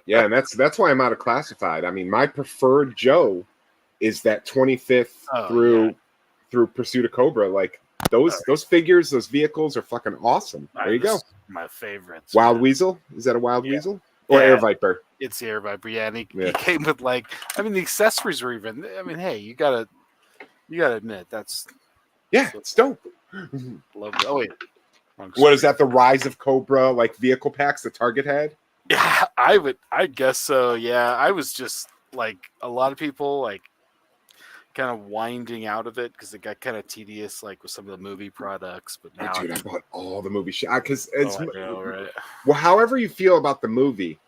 Yeah, and that's why I'm out of classified. I mean, my preferred Joe is that 25th through Pursuit of Cobra. Like those figures, those vehicles are fucking awesome. There you go. My favorites. Wild Weasel? Is that a Wild Weasel? Or Air Viper? It's the Air Viper, yeah. And he came with the accessories were even. I mean, hey, you gotta admit that's Yeah, So, it's dope. love it. Oh wait, what is that? The Rise of Cobra like vehicle packs that Target had? Yeah, I guess so. Yeah, I was just like a lot of people like kind of winding out of it because it got kind of tedious, like with some of the movie products. But now, Dude, I bought all the movie shit because it's I know, right? well, however you feel about the movie,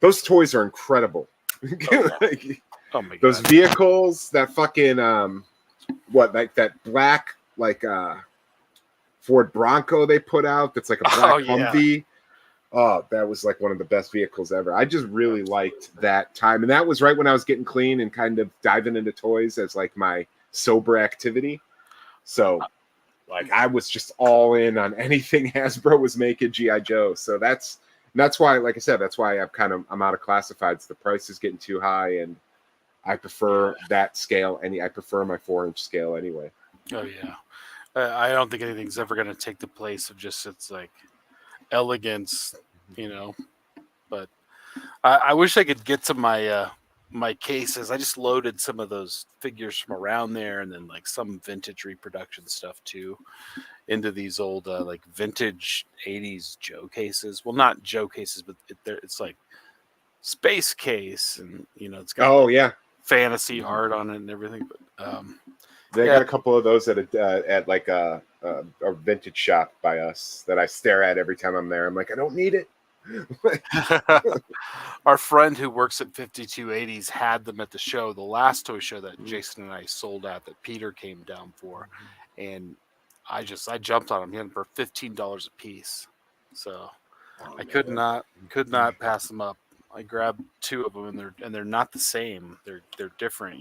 those toys are incredible. Oh, yeah. Oh my god, those vehicles, that fucking like that black Ford Bronco they put out that's like a black Humvee. Oh, that was like one of the best vehicles ever. I just really liked that time. And that was right when I was getting clean and kind of diving into toys as like my sober activity. So like I was just all in on anything Hasbro was making G.I. Joe. So that's why, like I said, that's why I'm out of classifieds. The price is getting too high and I prefer that scale. I prefer my 4-inch scale anyway. Oh yeah. I don't think anything's ever going to take the place of just its like elegance, but I wish I could get to my my cases. I just loaded some of those figures from around there and then like some vintage reproduction stuff too into these old like vintage 80s Joe cases. Well, not Joe cases, but it's like space case and it's got fantasy art on it and everything, but they got a couple of those at like a vintage shop by us that I stare at every time I'm there. I'm like, I don't need it. Our friend who works at 5280s had them at the show, the last toy show that Jason and I sold out that Peter came down for, and I jumped on them. He had them for $15 a piece, so I could not pass them up. I grabbed 2 of them, and they're not the same. They're different,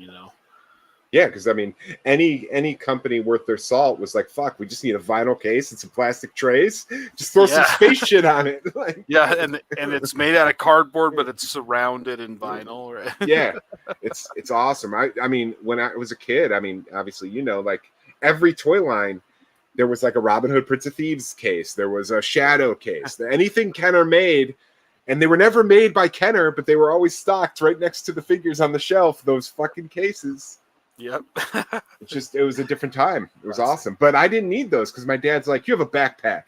Yeah, because I mean, any company worth their salt was like, "Fuck, we just need a vinyl case and some plastic trays. Just throw some space shit on it." Yeah, and it's made out of cardboard, but it's surrounded in vinyl. Right? Yeah, it's awesome. I mean, when I was a kid, I mean, obviously, like every toy line, there was like a Robin Hood Prince of Thieves case. There was a Shadow case. Anything Kenner made. And they were never made by Kenner, but they were always stocked right next to the figures on the shelf. Those fucking cases. Yep. It was a different time. It was awesome. But I didn't need those because my dad's like, you have a backpack.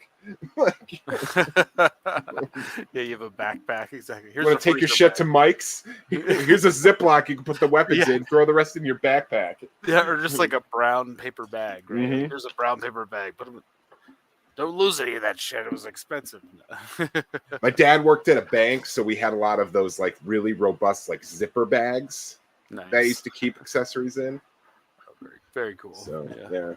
Yeah, you have a backpack. Exactly. You want to take your shit to Mike's? Here's a Ziploc you can put the weapons in. Throw the rest in your backpack. Yeah, or just like a brown paper bag, right? Mm-hmm. Here's a brown paper bag. Don't lose any of that shit. It was expensive. My dad worked at a bank, so we had a lot of those like really robust like zipper bags that I used to keep accessories in. Oh, very, very cool. So yeah.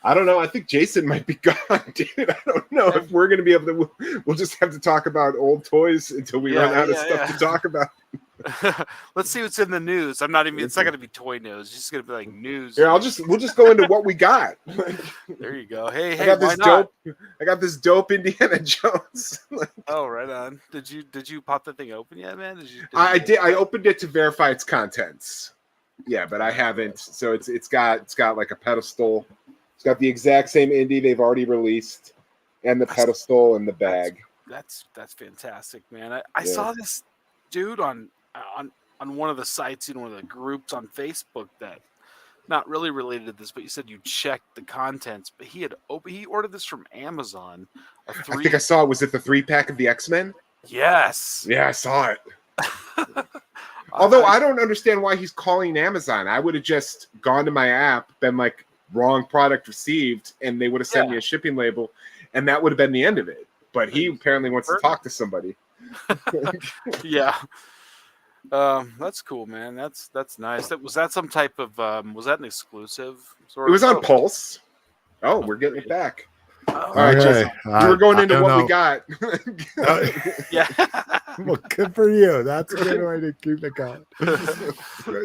I don't know. I think Jason might be gone, dude. I don't know if we're going to be able to. We'll just have to talk about old toys until we run out of stuff to talk about. Let's see what's in the news. It's not going to be toy news. It's just going to be like news. Yeah, we'll just go into what we got. There you go. Hey, I got this dope Indiana Jones. Oh, right on. Did you pop that thing open yet, man? I did. I opened it to verify its contents. Yeah, but I haven't. So it's got like a pedestal. It's got the exact same Indy they've already released, and the pedestal and the bag. That's fantastic, man. I saw this dude on one of the sites, one of the groups on Facebook that not really related to this, but you said you checked the contents, but he ordered this from Amazon. I think I saw it. Was it the 3-pack of the X-Men? Yes. Yeah, I saw it. Although I don't understand why he's calling Amazon. I would have just gone to my app, been like, wrong product received, and they would have sent me a shipping label, and that would have been the end of it. But he apparently wants to talk to somebody. Yeah. That's cool, man. That's nice. Was that some type of was that an exclusive? It was on Pulse. Oh, we're getting it back. All right, Jason. We were going into what we got. Yeah. Well, good for you. That's a good way to keep it going.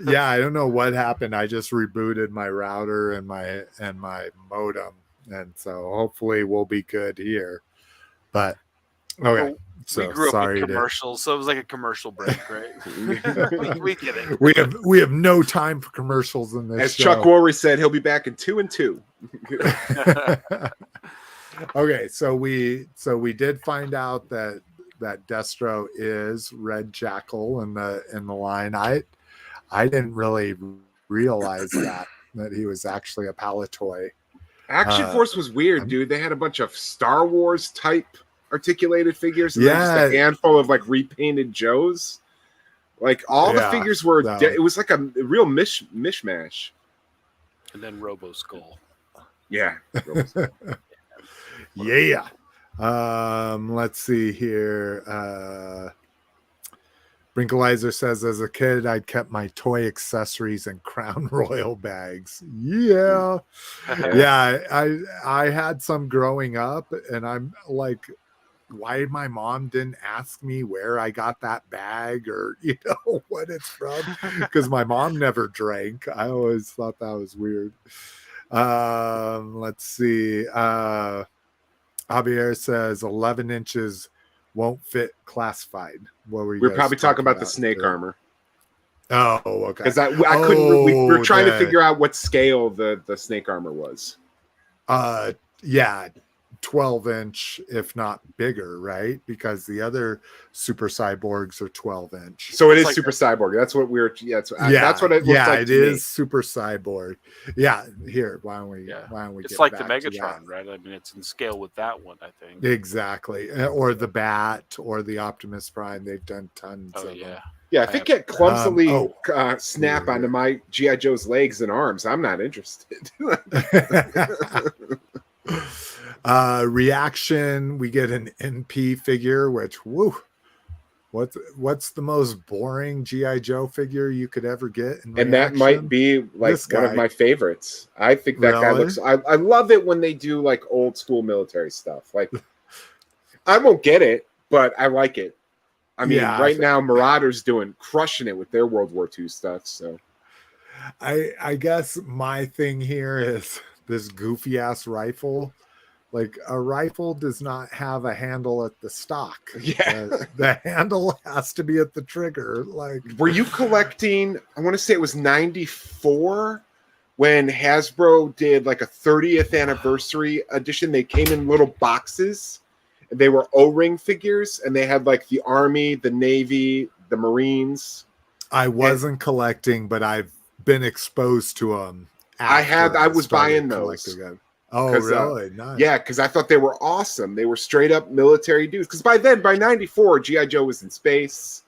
Yeah, I don't know what happened. I just rebooted my router and my modem, and so hopefully we'll be good here. But okay. So we grew sorry up with commercials, so it was like a commercial break, right? we get it. We have no time for commercials in this. As show. Chuck Woolery said, he'll be back in 2 and 2. Okay, so we did find out that Destro is Red Jackal in the line. I didn't really realize that he was actually a Palatoy. Action Force was weird, dude. They had a bunch of Star Wars type articulated figures, and then just a handful of like repainted Joes. Like all the figures were. It was like a real mishmash. And then Robo Skull. Yeah. Yeah. Let's see here. Brinkalizer says, as a kid, I'd kept my toy accessories in Crown Royal bags. Yeah. I had some growing up, and I'm like, why my mom didn't ask me where I got that bag or, what it's from, because my mom never drank. I always thought that was weird. Let's see. Javier says 11 inches won't fit classified. What were you We're probably talking about the snake armor. Oh, okay. Because I couldn't. We were trying to figure out what scale the snake armor was. Yeah, 12-inch, if not bigger, right? Because the other super cyborgs are 12-inch. So it is like super cyborg. That's what we're. That's what it looks like. It is super cyborg. Yeah. Here, why don't we? It's like the Megatron, right? I mean, it's in scale with that one, I think. Exactly, or the Bat, or the Optimus Prime. They've done tons of them. Yeah, if it can clumsily snap onto my G.I. Joe's legs and arms, I'm not interested. Reaction, we get an NP figure, which what's the most boring G.I. Joe figure you could ever get in and that might be like one of my favorites. I think that guy looks I love it when they do like old school military stuff. Like I won't get it, but I like it. I mean, now Marauder's crushing it with their World War II stuff. So I guess my thing here is this goofy ass rifle. Like a rifle does not have a handle at the stock. Yeah, the handle has to be at the trigger. Like, were you collecting? I want to say it was '94 when Hasbro did like a 30th anniversary edition. They came in little boxes, and they were O-ring figures, and they had like the Army, the Navy, the Marines. I wasn't collecting, but I've been exposed to them. I was buying those. Oh, really? Nice. Yeah, because I thought they were awesome. They were straight up military dudes. Because by '94, G.I. Joe was in space.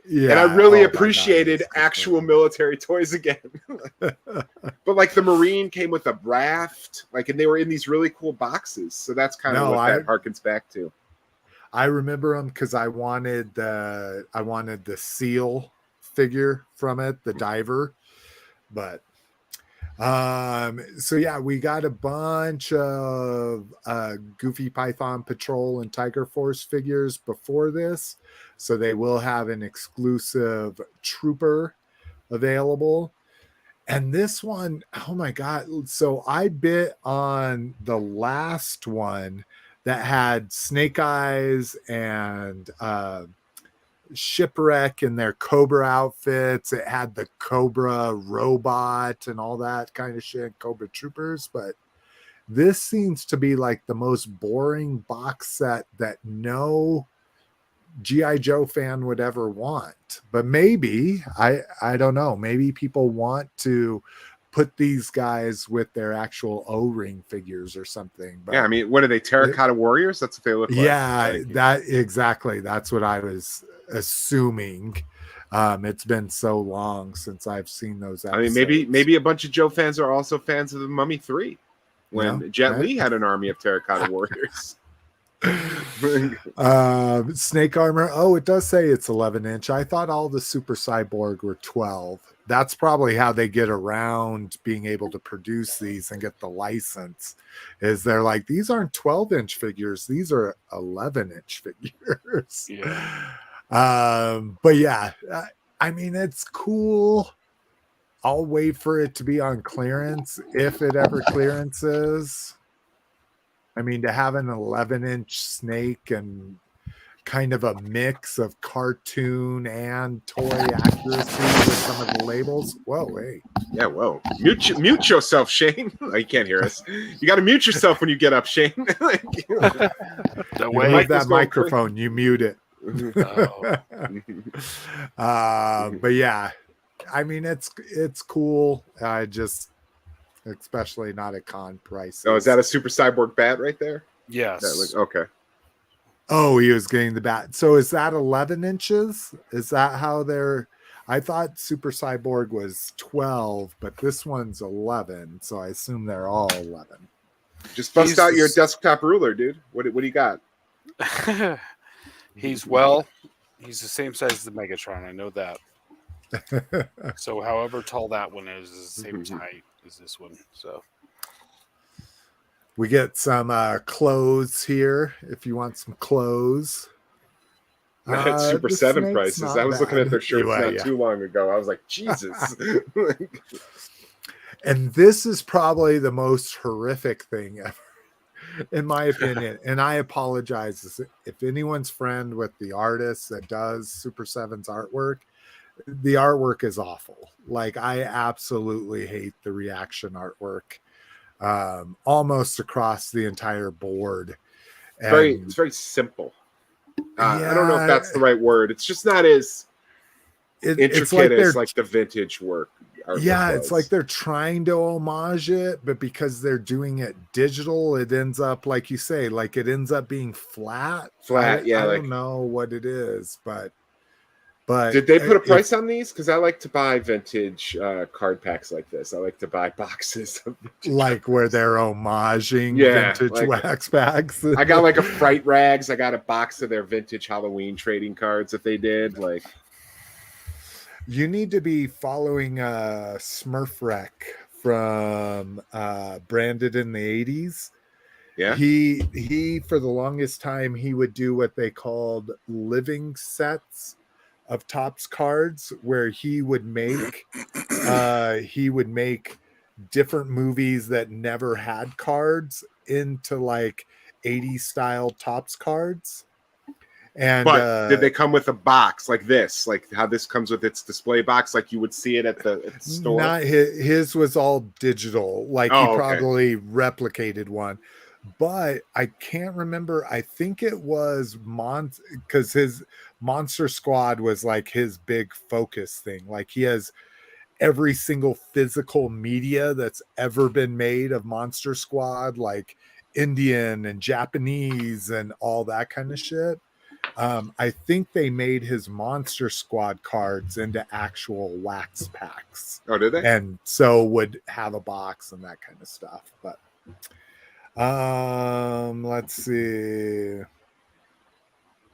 Yeah, and I really appreciated actual military toys again. But like the Marine came with a raft, and they were in these really cool boxes. So that's kind of what that harkens back to. I remember them because I wanted the SEAL figure from it, the diver, but. So yeah, we got a bunch of Goofy Python Patrol and Tiger Force figures before this, so they will have an exclusive trooper available. And this one, oh my god, so I bit on the last one that had Snake Eyes and Shipwreck in their Cobra outfits. It had the Cobra robot and all that kind of shit, Cobra Troopers. But this seems to be like the most boring box set that no G.I. Joe fan would ever want. But maybe, I don't know, maybe people want to put these guys with their actual O-ring figures or something. But yeah, I mean, what are they, Terracotta Warriors? That's what they look like. Yeah, exactly. That's what I was assuming. It's been so long since I've seen those episodes. I mean, maybe a bunch of Joe fans are also fans of the Mummy 3 when Jet Li had an army of Terracotta Warriors. Snake armor. Oh, it does say it's 11-inch. I thought all the Super Cyborg were 12. That's probably how they get around being able to produce these and get the license. Is they're like, these aren't 12-inch figures; these are 11-inch figures. Yeah. But yeah, I mean, it's cool. I'll wait for it to be on clearance if it ever clearances. I mean, to have an 11-inch snake and kind of a mix of cartoon and toy accuracy with some of the labels. Whoa, hey. Yeah, whoa. Mute yourself, Shane. You can't hear us. You got to mute yourself when you get up, Shane. You move that microphone, you mute it. But yeah, I mean, it's cool. especially not at con prices. Oh, is that a Super Cyborg bat right there? Yes. Okay. Oh, he was getting the bat. So is that 11 inches? Is that how they're? I thought Super Cyborg was 12, but this one's 11. So I assume they're all 11. Just bust out your desktop ruler, dude. What do you got? He's the same size as the Megatron. I know that. So however tall that one is the same height as this one. So we get some clothes here if you want some clothes. Not Super 7 prices. I was looking at their shirts not too long ago. I was like, Jesus. And this is probably the most horrific thing ever, in my opinion. And I apologize if anyone's friend with the artist that does Super 7's artwork. The artwork is awful. Like, I absolutely hate the reaction artwork, almost across the entire board. It's very simple. I don't know if that's the right word. It's just not as intricate as like the vintage work. It's like they're trying to homage it, but because they're doing it digital, it ends up, like you say, like it ends up being flat. I don't know what it is, but did they put a price on these? Because I like to buy vintage card packs like this. I like to buy boxes of like where they're homaging vintage wax packs. I got like a Fright Rags. I got a box of their vintage Halloween trading cards that they did. Like, you need to be following Smurf Wreck from Branded in the 80s. Yeah. He for the longest time he would do what they called living sets of Topps cards, where he would make different movies that never had cards into like 80s style Topps cards. And but did they come with a box like this, like how this comes with its display box, like you would see it at the store? Not his was all digital, like he probably replicated one, but I can't remember. I think it was because his Monster Squad was like his big focus thing. Like he has every single physical media that's ever been made of Monster Squad, like Indian and Japanese and all that kind of shit. I think they made his Monster Squad cards into actual wax packs. Oh, did they? And so would have a box and that kind of stuff. But let's see.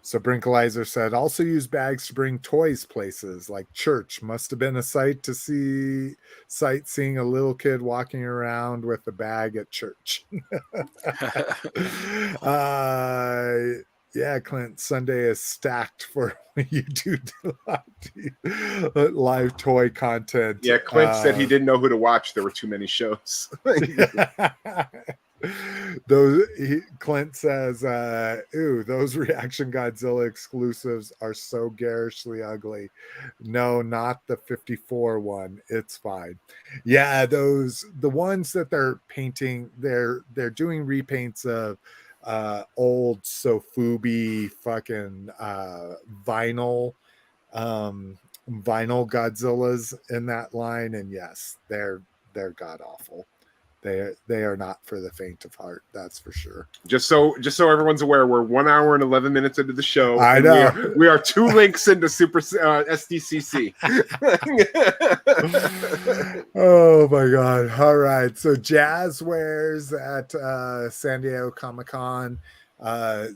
So Brinkalizer said, also use bags to bring toys places like church. Must have been a sight to see, seeing a little kid walking around with a bag at church. Yeah, Clint, Sunday is stacked for when you do live toy content. Yeah, Clint said he didn't know who to watch. There were too many shows. Clint says, ooh, those Reaction Godzilla exclusives are so garishly ugly. No, not the 54 one. It's fine. Yeah, the ones that they're painting, they're doing repaints of old Sofubi fucking vinyl Godzillas in that line, and yes, they're god awful. They are not for the faint of heart, that's for sure. Just so everyone's aware, we're 1 hour and 11 minutes into the show. I know we are 2 links into Super SDCC. Oh my god! All right, so Jazz wears at San Diego Comic-Con.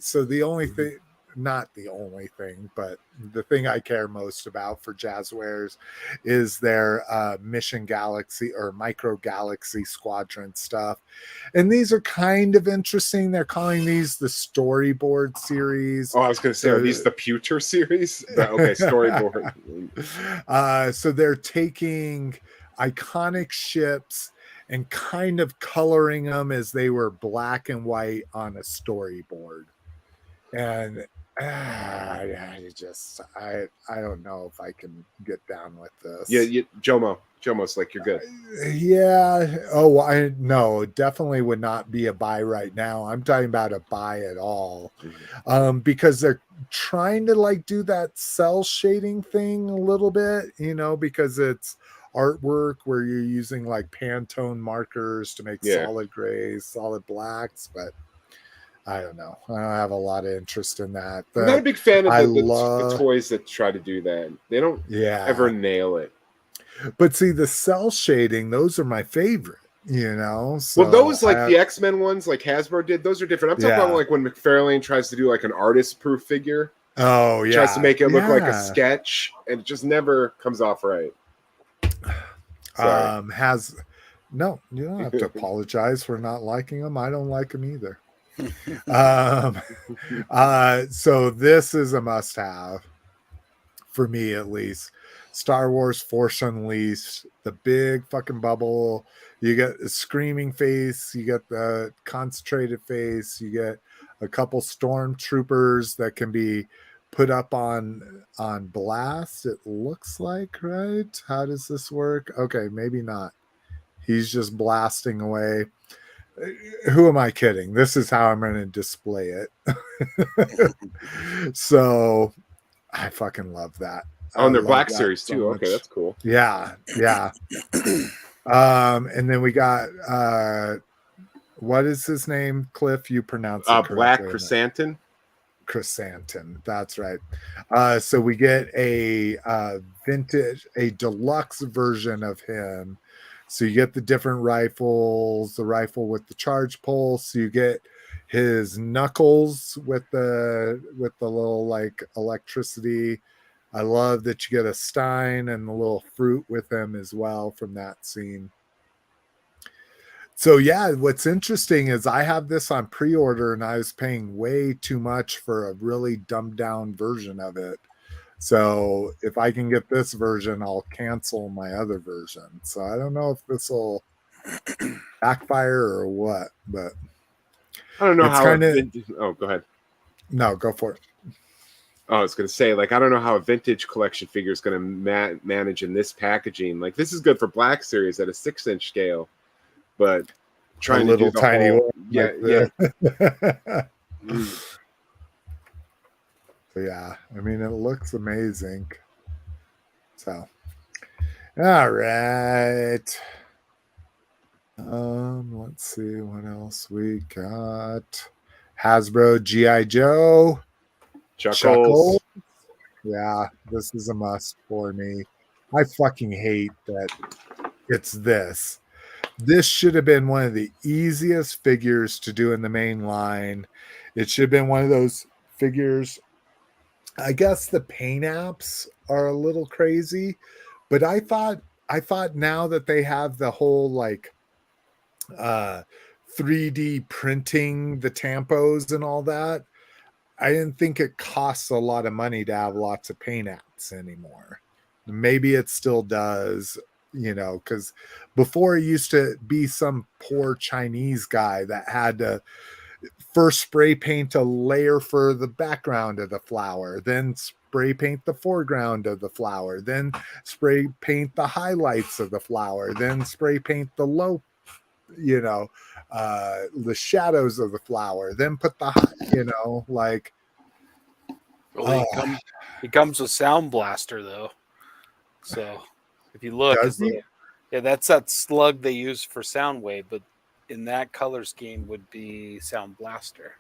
So the only thing, not the only thing, but the thing I care most about for Jazzwares is their Mission Galaxy or Micro Galaxy Squadron stuff. And these are kind of interesting. They're calling these the storyboard series. Oh, I was going to say, are these the Pewter series? Okay, storyboard. So they're taking iconic ships and kind of coloring them as they were black and white on a storyboard. And I don't know if I can get down with this. Yeah, Jomo's like, you're good. Yeah. Oh, I no, definitely would not be a buy right now. I'm talking about a buy at all. Because they're trying to like do that cell shading thing a little bit, because it's artwork where you're using like Pantone markers to make solid grays, solid blacks, but I don't know. I don't have a lot of interest in that. I'm not a big fan of the toys that try to do that. They don't ever nail it. But see, the cell shading, those are my favorite, you know? So well, those like the X-Men ones like Hasbro did, those are different. I'm talking about like when McFarlane tries to do like an artist-proof figure. Oh, yeah. Tries to make it look like a sketch, and it just never comes off right. No, you don't have to apologize for not liking them. I don't like them either. So this is a must-have for me, at least. Star Wars Force Unleashed, the big fucking bubble. You get a screaming face, you get the concentrated face, you get a couple stormtroopers that can be put up on blast, it looks like, right? How does this work? Okay, maybe not. He's just blasting away. Who am I kidding? This is how I'm going to display it. So I fucking love that. Oh, and they're Black Series too. Okay, that's cool. Yeah. And then we got what is his name? Cliff, you pronounce it correctly. Black Chrysanthemum. Chrysanthemum, that's right. So we get a vintage, a deluxe version of him. So you get the different rifles, the rifle with the charge pulse. You get his knuckles with the little like electricity. I love that you get a Stein and the little fruit with him as well from that scene. So yeah, what's interesting is I have this on pre-order and I was paying way too much for a really dumbed down version of it. So if I can get this version, I'll cancel my other version. So I don't know if this will backfire or what, but I don't know how. Oh, go ahead. No, go for it. Oh, I was going to say, like, I don't know how a vintage collection figure is going to manage in this packaging. Like, this is good for Black Series at a 6-inch scale, but trying to do the tiny whole, So yeah, I mean, it looks amazing. So, all right. Let's see what else we got. Hasbro G.I. Joe. Chuckles. Yeah, this is a must for me. I fucking hate that it's this. This should have been one of the easiest figures to do in the main line. It should have been one of those figures. I guess the paint apps are a little crazy, but I thought now that they have the whole like 3D printing the tampos and all that, I didn't think it costs a lot of money to have lots of paint apps anymore. Maybe it still does, you know, because before it used to be some poor Chinese guy that had to first spray paint a layer for the background of the flower, then spray paint the foreground of the flower, then spray paint the highlights of the flower, then spray paint the low, you know, the shadows of the flower, then put the, you know, like. Well, he comes with Sound Blaster though, so if you look, that's that slug they use for Soundwave, but in that color scheme would be Sound Blaster.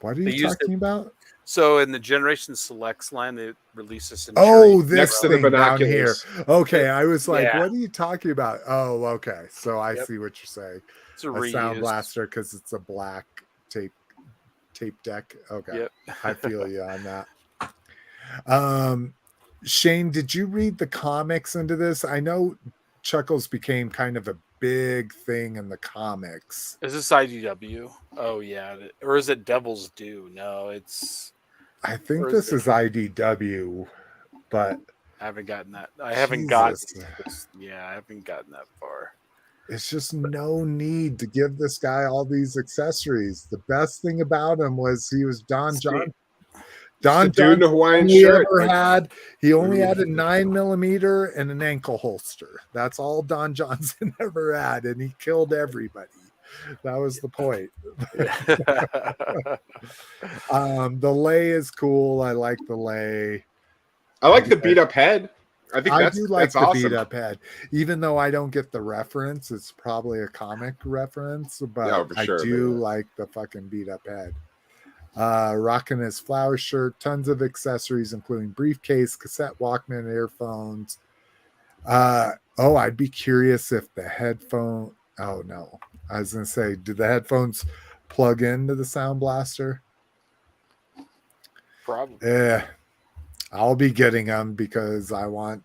What are you talking about? So in the Generation Selects line, they release this. This next to the binoculars. Okay, I was like, what are you talking about? Oh, okay. So I see what you're saying. It's a Sound Blaster because it's a black tape deck. Okay, I feel you on that. Shane, did you read the comics into this? I know Chuckles became kind of a big thing in the comics. Is this IDW? Oh yeah, or is it Devil's Due? No, it's. I think this is IDW, but I haven't gotten that. I haven't gotten that far. It's just no need to give this guy all these accessories. The best thing about him was he was Don John. Don John in a Hawaiian shirt. He only had a 9mm and an ankle holster. That's all Don Johnson ever had, and he killed everybody. That was the point. The lay is cool. I like the lay. I like the beat up head. I think I do like that's the awesome. beat up head, even though I don't get the reference. It's probably a comic reference, but I do like the fucking beat up head. Rocking his flower shirt, tons of accessories, including briefcase, cassette, Walkman, earphones. I'd be curious if the headphone. Oh no, I was gonna say, do the headphones plug into the Sound Blaster? Probably. Yeah, I'll be getting them because I want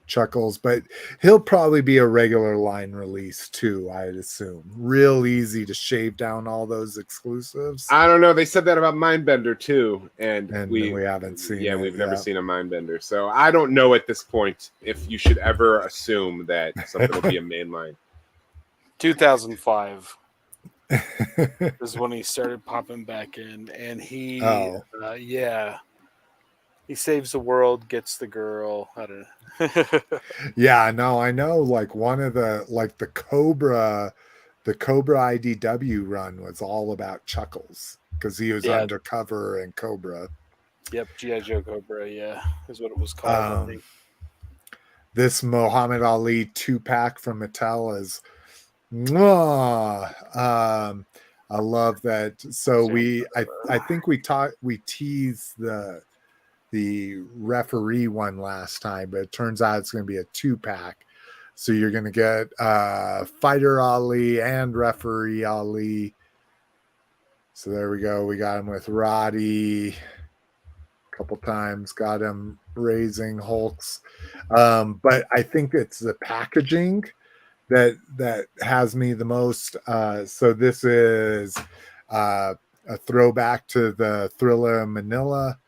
Chuckles, but he'll probably be a regular line release too, I'd assume. Real easy to shave down all those exclusives. I don't know. They said that about Mindbender too, and we haven't seen. Yeah, we've never seen a Mindbender, so I don't know at this point if you should ever assume that something will be a mainline. 2005 is when he started popping back in, and he, he saves the world, gets the girl. I don't know. Yeah, no, I know. Like one of the Cobra IDW run was all about Chuckles because he was undercover in Cobra. Yep, G.I. Joe Cobra, is what it was called. I think. This Muhammad Ali 2-pack from Mattel is I love that. So I think we teased the referee one last time, but it turns out it's going to be a 2-pack. So you're going to get Fighter Ali and Referee Ali. So there we go. We got him with Roddy a couple times. Got him raising Hulks. But I think it's the packaging that has me the most. So this is a throwback to the Thriller Manila.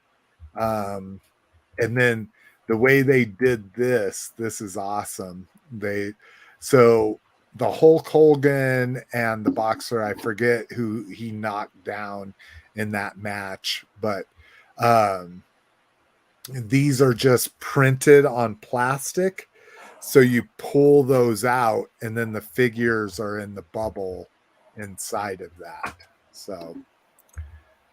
And then the way they did this is awesome. So the Hulk Hogan and the boxer, I forget who he knocked down in that match, but these are just printed on plastic. So you pull those out and then the figures are in the bubble inside of that. So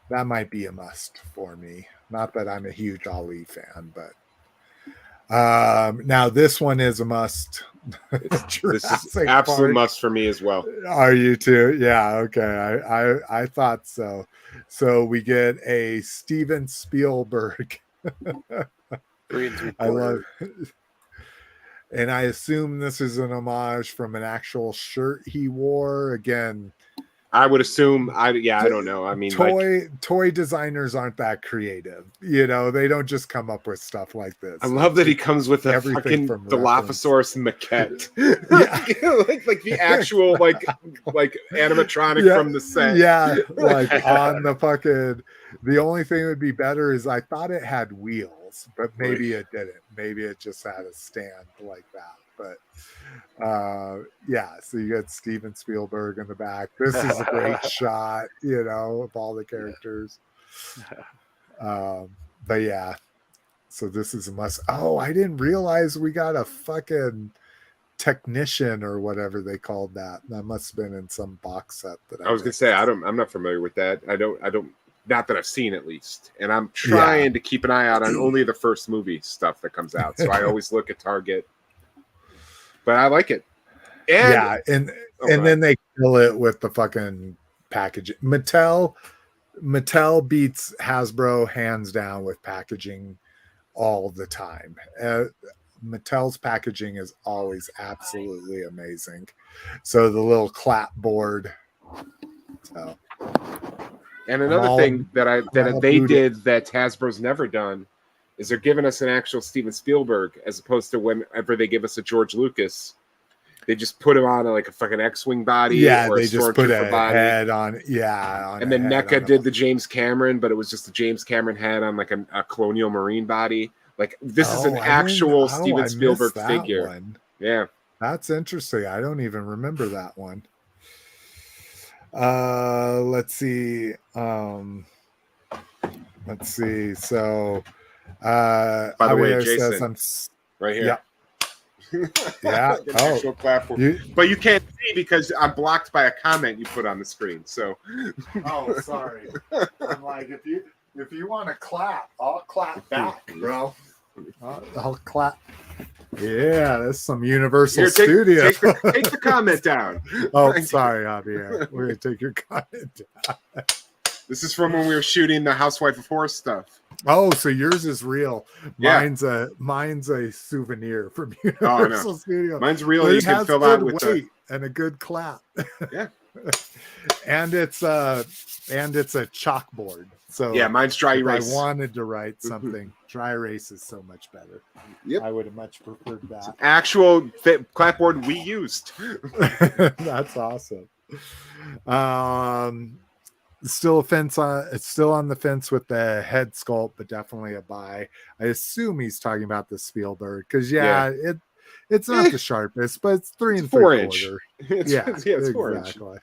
that might be a must for me. Not that I'm a huge Ali fan, but now this one is a must. This is absolute must for me as well. Are you too? Yeah, okay. I thought so. So we get a Steven Spielberg. 3 3/4. I love it. And I assume this is an homage from an actual shirt he wore. Again, I would assume. I don't know. I mean, toy designers aren't that creative. You know, they don't just come up with stuff like this. I love that he comes with a fucking Dilophosaurus maquette, like the actual like animatronic from the set. Yeah, like on the fucking. The only thing that would be better is I thought it had wheels, but maybe it didn't. Maybe it just had a stand like that. But so you got Steven Spielberg in the back. This is a great shot, you know, of all the characters. But yeah, so this is a must. Oh, I didn't realize we got a fucking technician or whatever they called that. That must have been in some box set that I was gonna say I'm not familiar with that. I don't not that I've seen at least. And I'm trying to keep an eye out on only the first movie stuff that comes out. So I always look at Target. But I like it. And then they kill it with the fucking packaging. Mattel beats Hasbro hands down with packaging all the time. Mattel's packaging is always absolutely amazing. So the little clapboard. So. And another thing that they did that Hasbro's never done is they're giving us an actual Steven Spielberg as opposed to whenever they give us a George Lucas, they just put him on like a fucking X-wing body. Yeah, or they just put a body. head on. Yeah, and then NECA did the James Cameron, but it was just the James Cameron head on like a Colonial Marine body. Like this is an actual Steven Spielberg figure. One. Yeah, that's interesting. I don't even remember that one. Let's see. So by the way, Jason says right here. Yeah. Yeah. But you can't see because I'm blocked by a comment you put on the screen. So sorry. I'm like, if you want to clap, I'll clap back, bro. I'll clap. Yeah, that's some Universal Here, Studio. take the comment down. Oh, sorry, Javier. We're gonna take your comment down. This is from when we were shooting the Housewife of Horror stuff. Oh, so yours is real. Yeah. Mine's a souvenir from Oh, Universal no. Studio. Mine's real. But You it can has fill good out with weight and a good clap. Yeah. and it's a chalkboard. So yeah, mine's dry if erase. I wanted to write something, dry erase is so much better. Yep. I would have much preferred that. Actual clapboard we used. That's awesome. Still it's still on the fence with the head sculpt, but definitely a buy. I assume he's talking about the Spielberg because it's not the sharpest, but it's 3 3/4. It's 4 inch. Exactly.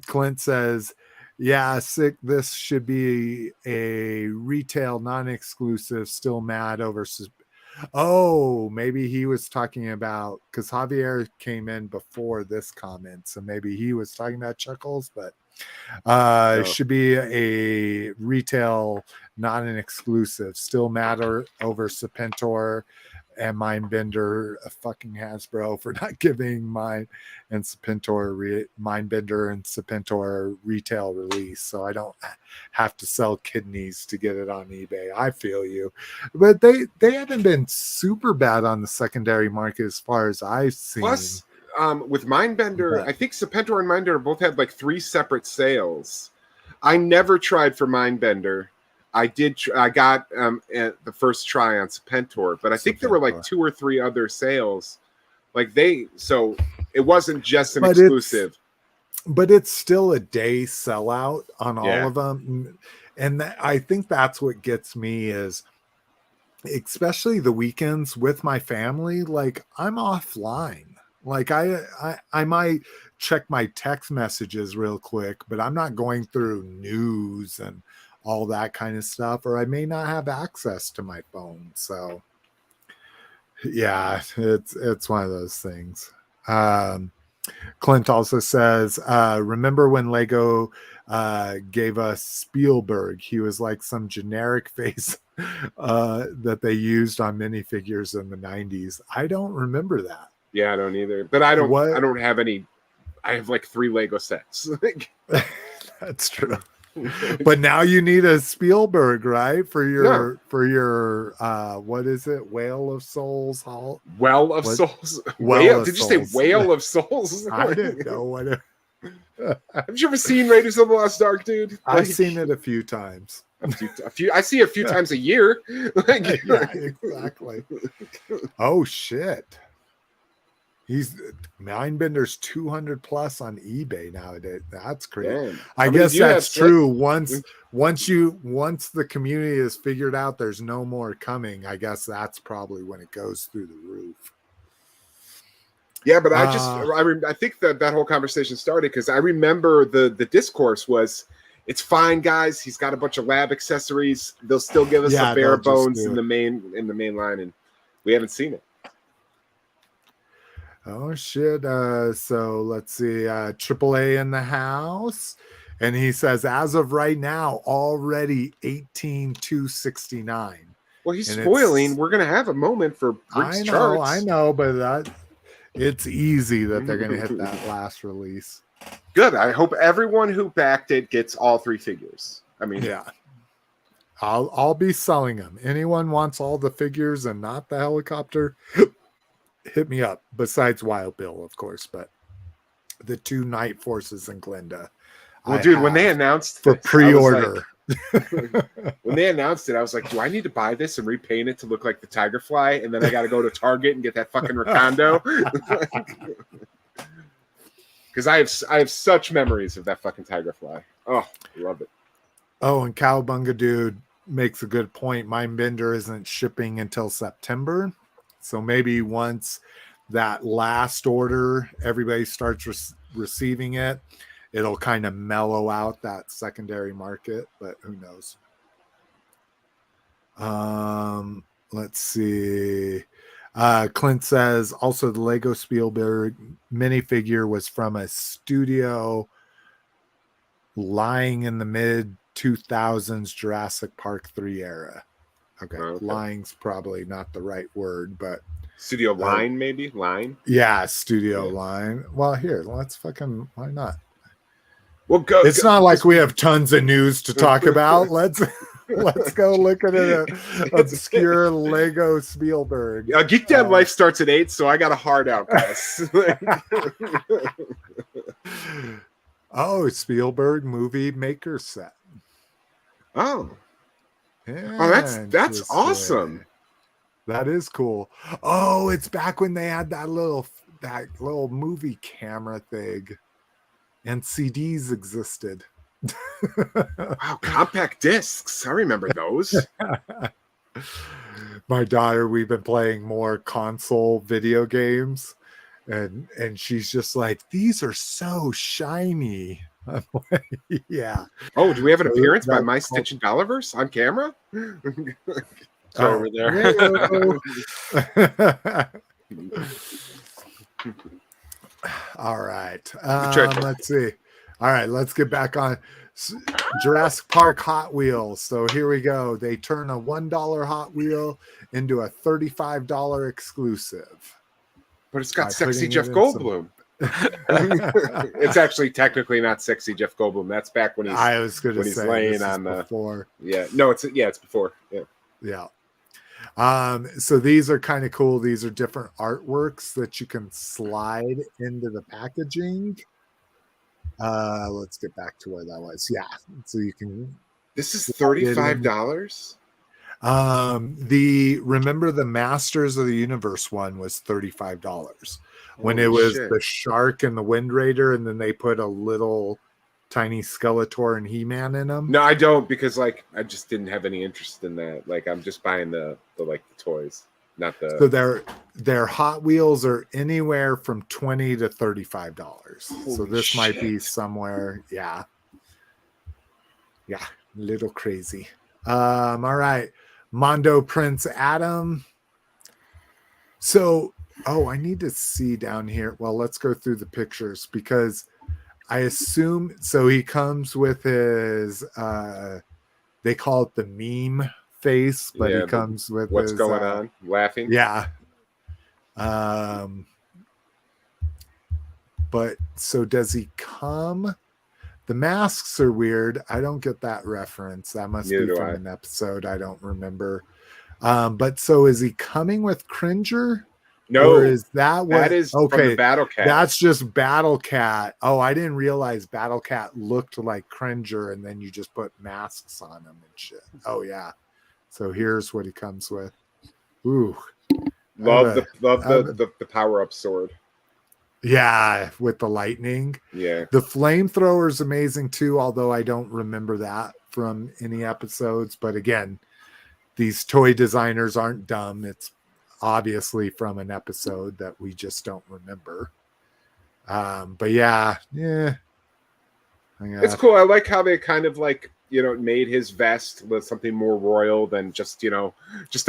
Clint says, yeah, sick. This should be a retail non-exclusive. Still mad over. Oh, maybe he was talking about, because Javier came in before this comment, so maybe he was talking about Chuckles, but it should be a retail, not an exclusive. Still matter over Serpentor and Mindbender, a fucking Hasbro for not giving mine and Serpentor Mindbender and Serpentor retail release, so I don't have to sell kidneys to get it on eBay. I feel you, but they haven't been super bad on the secondary market as far as I've seen. Plus, with Mindbender, I think Serpentor and Mindbender both had like 3 separate sales. I never tried for Mindbender. I did. I got the first try on Serpentor, but I think there were like 2 or 3 other sales. So it wasn't just an exclusive. But it's still a day sellout on all of them, and I think that's what gets me is, especially the weekends with my family. Like I'm offline. Like I might check my text messages real quick, but I'm not going through news and all that kind of stuff, or I may not have access to my phone. So yeah, it's one of those things. Clint also says, remember when Lego gave us Spielberg? He was like some generic face that they used on minifigures in the 90s. I don't remember that. Yeah, I don't either. But I don't have any. I have like 3 Lego sets. That's true. But now you need a Spielberg, right? For your what is it? Whale of Souls? Well of Souls? Did you say Whale of Souls? I didn't know what it... Have you ever seen Raiders of the Lost Ark, dude? I've seen it a few times. A few. I see it a few times a year. Yeah, exactly. Oh shit. Mindbender's 200 plus on eBay nowadays. That's crazy. Damn. I guess that's true. Once the community is figured out there's no more coming, I guess that's probably when it goes through the roof. Yeah, but I think that whole conversation started because I remember the discourse was, it's fine, guys. He's got a bunch of lab accessories. They'll still give us the bare bones in the main line, and we haven't seen it. Oh shit. So let's see. AAA in the house. And he says, as of right now, already 18,269. Well, he's spoiling. We're gonna have a moment for Rick's charts. I know, but it's easy that they're gonna hit that last release. Good. I hope everyone who backed it gets all 3 figures. I mean, yeah. I'll be selling them. Anyone wants all the figures and not the helicopter? Hit me up. Besides Wild Bill, of course, but the 2 Night Forces and Glinda. Well, dude, when they announced for pre-order, when they announced it, I was like, do I need to buy this and repaint it to look like the Tigerfly? And then I got to go to Target and get that fucking Rakondo. Because I have such memories of that fucking Tigerfly. Oh, I love it. Oh, and Cowabunga Dude makes a good point. Mindbender isn't shipping until September. So maybe once that last order, everybody starts receiving it, it'll kind of mellow out that secondary market, but who knows? Let's see. Clint says, also the Lego Spielberg minifigure was from a studio lying in the mid-2000s Jurassic Park 3 era. Okay. Okay. Lying's probably not the right word, but Studio Line, maybe? Line? yeah, Studio Line. Well, here, why not? Well, go. It's not like we have tons of news to talk about. Let's go look at an obscure Lego Spielberg. Geek Dad Life starts at 8, so I got a hard out, Chris. Oh, Spielberg movie maker set. Oh. Yeah, Oh, that's awesome. That is cool. Oh, it's back when they had that little movie camera thing, and CDs existed. Wow, compact discs. I remember those. My daughter, we've been playing more console video games, and she's just like, these are so shiny. I'm like, yeah. Oh, do we have an appearance by that's My Stitch and Dollarverse on camera? It's over there. All right. Let's see. All right, let's get back on Jurassic Park Hot Wheels. So here we go. They turn a $1 Hot Wheel into a $35 exclusive. But it's got sexy Jeff Goldblum. It's actually technically not sexy Jeff Goldblum. That's back when he's he's laying on the before. Yeah. No, it's before. Yeah. Yeah. So these are kind of cool. These are different artworks that you can slide into the packaging. Let's get back to where that was. Yeah. So you can. This is $35. Remember the Masters of the Universe one was $35 when it was the shark and the Wind Raider, and then they put a little tiny Skeletor and He-Man in them. No, I don't, because I just didn't have any interest in that. I'm just buying the toys, not the. So their Hot Wheels are anywhere from $20 to $35. So this might be somewhere, yeah, a little crazy. All right, Mondo Prince Adam. So, I need to see down here. Well, let's go through the pictures because I assume so. He comes with his they call it the meme face, but he comes with what's going on, laughing. Yeah. But so does he come? The masks are weird. I don't get that reference. That must be from an episode I don't remember. But so is he coming with Cringer? No, or is that what? That is from the Battle Cat. That's just Battle Cat. Oh, I didn't realize Battle Cat looked like Cringer, and then you just put masks on him and shit. Oh yeah. So here's what he comes with. Ooh, love the power up sword. Yeah, with the lightning. Yeah, the flamethrower is amazing too. Although I don't remember that from any episodes. But again, these toy designers aren't dumb. It's obviously from an episode that we just don't remember. But yeah. It's cool. I like how they kind of made his vest with something more royal than just a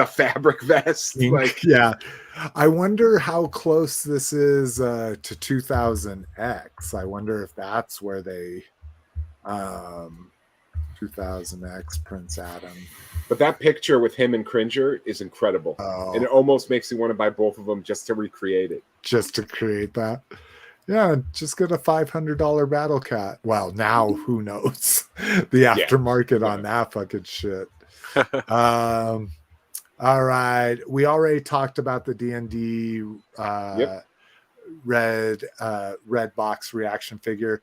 fabric vest. Yeah. I wonder how close this is to 2000X. I wonder if that's where they 2000X Prince Adam. But that picture with him and Cringer is incredible. And it almost makes me want to buy both of them just to recreate it. Just to create that. Yeah, just get a $500 Battle Cat. Well, now who knows? The aftermarket on that fucking shit. All right. We already talked about the D&D red box reaction figure.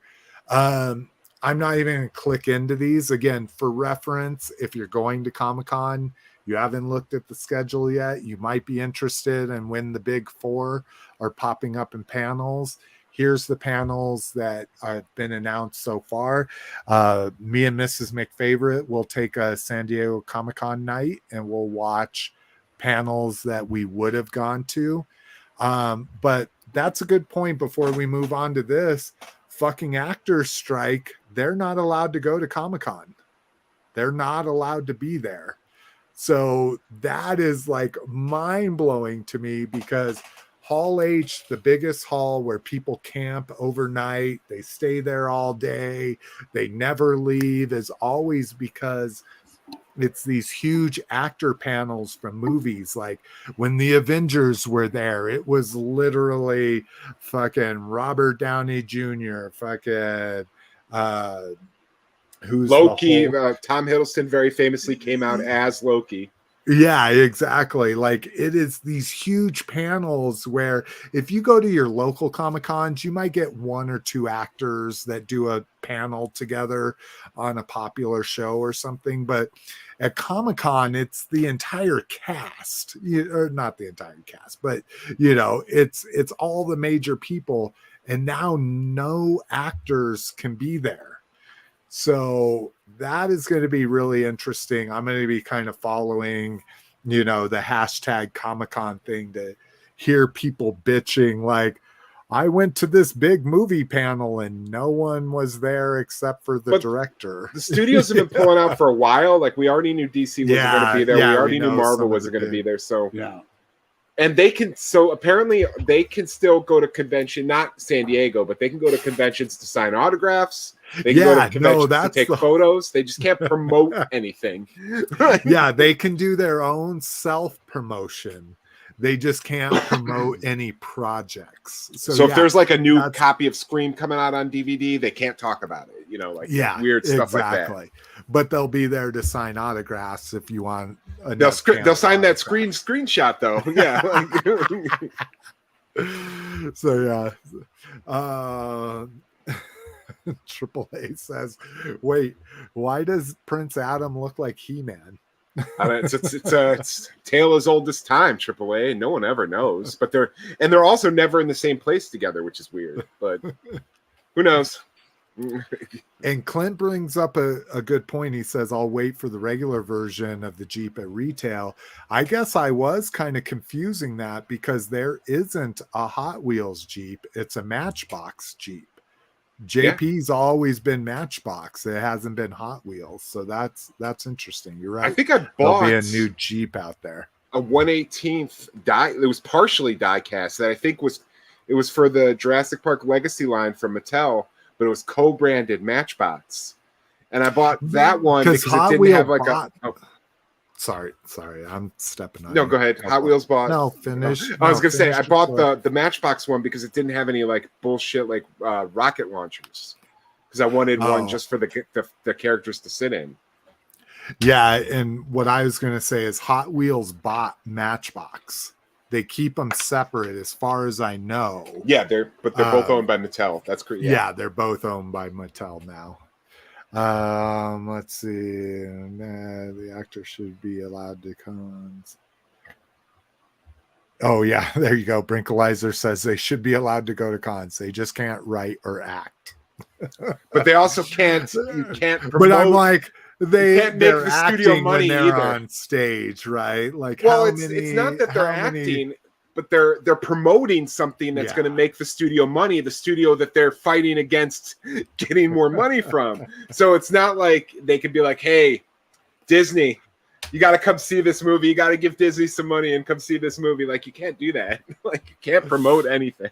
I'm not even going to click into these. Again, for reference, if you're going to Comic-Con, you haven't looked at the schedule yet, you might be interested in when the big four are popping up in panels. Here's the panels that have been announced so far. Me and Mrs. McFavorite will take a San Diego Comic-Con night and we'll watch panels that we would have gone to. But that's a good point before we move on to this. Fucking actors strike. They're not allowed to go to Comic-Con. They're not allowed to be there. So that is mind-blowing to me because Hall H, the biggest hall where people camp overnight, they stay there all day, they never leave, is always because it's these huge actor panels from movies. Like when the Avengers were there, it was literally fucking Robert Downey Jr., fucking who's Loki. Tom Hiddleston very famously came out as Loki. Yeah, exactly. Like it is these huge panels where if you go to your local Comic Cons, you might get one or two actors that do a panel together on a popular show or something. But at Comic Con, it's the entire cast, or not the entire cast, but it's all the major people. And now no actors can be there. So that is going to be really interesting. I'm going to be kind of following, the hashtag Comic-Con thing to hear people bitching like, I went to this big movie panel and no one was there except for the director. The studios have been pulling out for a while. Like we already knew DC wasn't going to be there. We already knew Marvel wasn't going to be there. So yeah. And apparently they can still go to convention, not San Diego, but they can go to conventions to sign autographs. They can go to conventions to take photos. They just can't promote anything. Yeah, they can do their own self-promotion. They just can't promote any projects. So if there's like a new copy of Scream coming out on DVD, they can't talk about it. Weird stuff like that. But they'll be there to sign autographs if you want. They'll sign that screenshot though. Yeah. So yeah. Triple A says, "Wait, why does Prince Adam look like He-Man?" It's tale as old as time. Triple A, no one ever knows. But they're also never in the same place together, which is weird. But who knows? And Clint brings up a good point. He says, I'll wait for the regular version of the Jeep at retail. I guess I was kind of confusing that because there isn't a Hot Wheels Jeep. It's a Matchbox Jeep. JP's always been Matchbox. It hasn't been Hot Wheels. So that's interesting. You're right. I think I bought There'll be a new Jeep out there. A 1/18th die. It was partially die cast that I think it was for the Jurassic Park Legacy line from Mattel. But it was co-branded Matchbox, and I bought that one because it didn't have like a. Oh. Sorry, I'm stepping on. No, go ahead. Hot Wheels bought. No, finish. I was gonna say I bought the Matchbox one because it didn't have any like bullshit like rocket launchers. Because I wanted one just for the characters to sit in. Yeah, and what I was gonna say is Hot Wheels bought Matchbox. They keep them separate as far as I know. Yeah, they're both owned by Mattel. That's correct. Yeah, they're both owned by Mattel now. Let's see. The actor should be allowed to cons. Oh, yeah, there you go. Brinkalizer says they should be allowed to go to cons. They just can't write or act. But they also can't. You can't promote. But I'm like, they're make the studio money when they're either on stage, right? Like, it's not that they're acting, but they're promoting something that's going to make the studio money. The studio that they're fighting against getting more money from. So it's not like they could be like, "Hey, Disney, you got to come see this movie. You got to give Disney some money and come see this movie." Like, you can't do that. Like, you can't promote anything.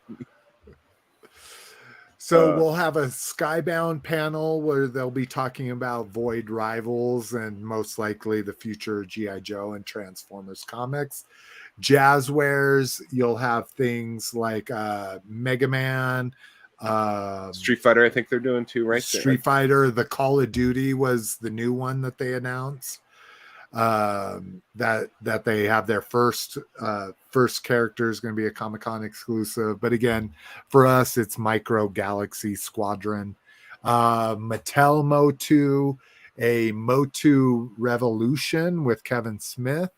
So we'll have a Skybound panel where they'll be talking about Void Rivals and most likely the future G.I. Joe and Transformers comics. Jazzwares, you'll have things like Mega Man. Street Fighter, I think they're doing too, right? Street Fighter. The Call of Duty was the new one that they announced. That they have their first character is going to be a Comic-Con exclusive, but again, for us it's Micro Galaxy Squadron. Mattel Motu, a Motu Revolution with Kevin Smith,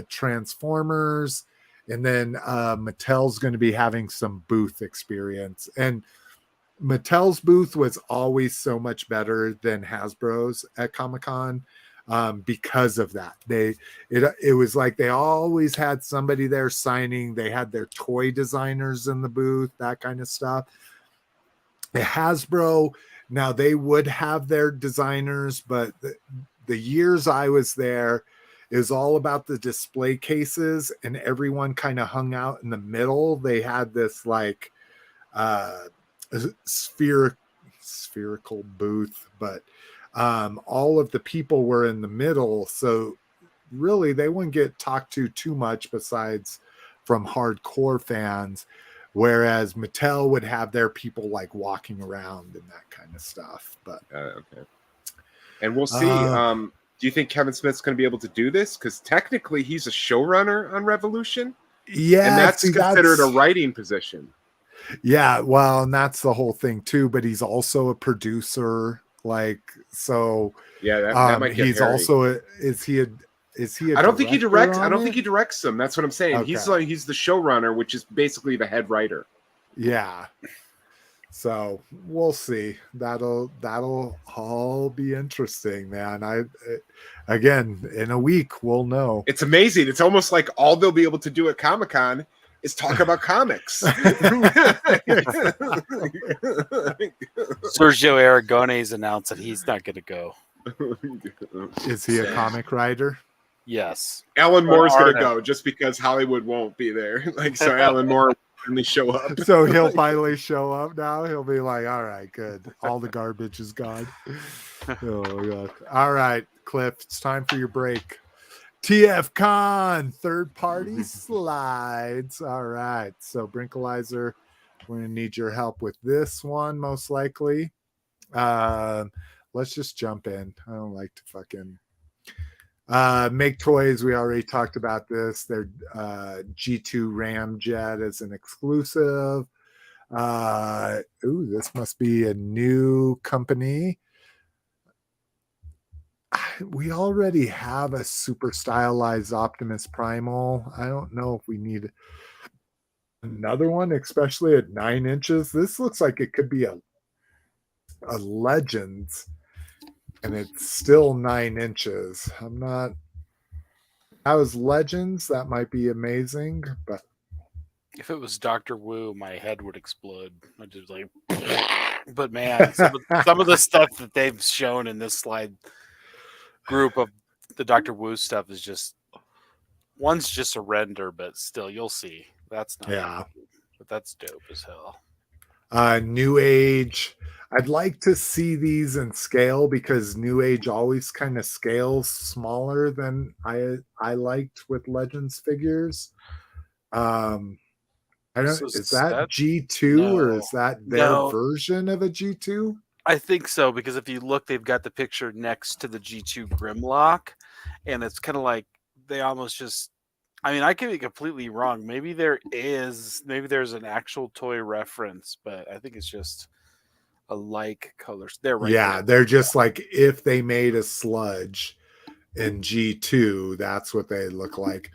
Transformers, and then Mattel's going to be having some booth experience. And Mattel's booth was always so much better than Hasbro's at Comic-Con. Because of that, it was like they always had somebody there signing. They had their toy designers in the booth, that kind of stuff. Hasbro, now they would have their designers, but the years I was there, it was all about the display cases, and everyone kind of hung out in the middle. They had this like spherical booth, but all of the people were in the middle, so really they wouldn't get talked to too much besides from hardcore fans, whereas Mattel would have their people like walking around and that kind of stuff. But okay, and we'll see. Do you think Kevin Smith's going to be able to do this? Because technically he's a showrunner on Revolution. Yeah, and that's considered a writing position. Yeah, well, and that's the whole thing too. But he's also a producer, like, so. Yeah, that might get he's hairy. also is he a I don't think he directs. I don't think he directs them. That's what I'm saying. Okay. He's the showrunner, which is basically the head writer. Yeah. So we'll see. That'll all be interesting, man. Again, in a week we'll know. It's amazing. It's almost like all they'll be able to do at Comic-Con is talk about comics. Sergio Aragones announced that he's not going to go. Is he a comic writer? Yes. Alan Moore's going to go just because Hollywood won't be there. So Alan Moore will finally show up. So he'll finally show up now. He'll be like, all right, good. All the garbage is gone. Oh, God. All right, Cliff, it's time for your break. TF Con, third-party slides. All right. So, Brinkalizer, we're going to need your help with this one, most likely. Let's just jump in. I don't like to fucking make toys. We already talked about this. Their G2 Ramjet is an exclusive. This must be a new company. We already have a super stylized Optimus Primal. I don't know if we need another one, especially at 9 inches. This looks like it could be a Legends, and it's still 9 inches. I'm not. That was Legends. That might be amazing, but if it was Dr. Wu, my head would explode. I just like, but man, some of the stuff that they've shown in this slide group of the Dr. Wu stuff is just, one's just a render, but still, you'll see. That's not, yeah, but that's dope as hell. New Age. I'd like to see these in scale because New Age always kind of scales smaller than I liked with Legends figures. I don't. So is that G2 or is that their version of a G2? I think so, because if you look, they've got the picture next to the G2 Grimlock, and it's kind of like they almost just. I mean, I could be completely wrong. Maybe there's an actual toy reference, but I think it's just a like colors. They're right. Yeah, they're just like if they made a sludge in G2, that's what they look like.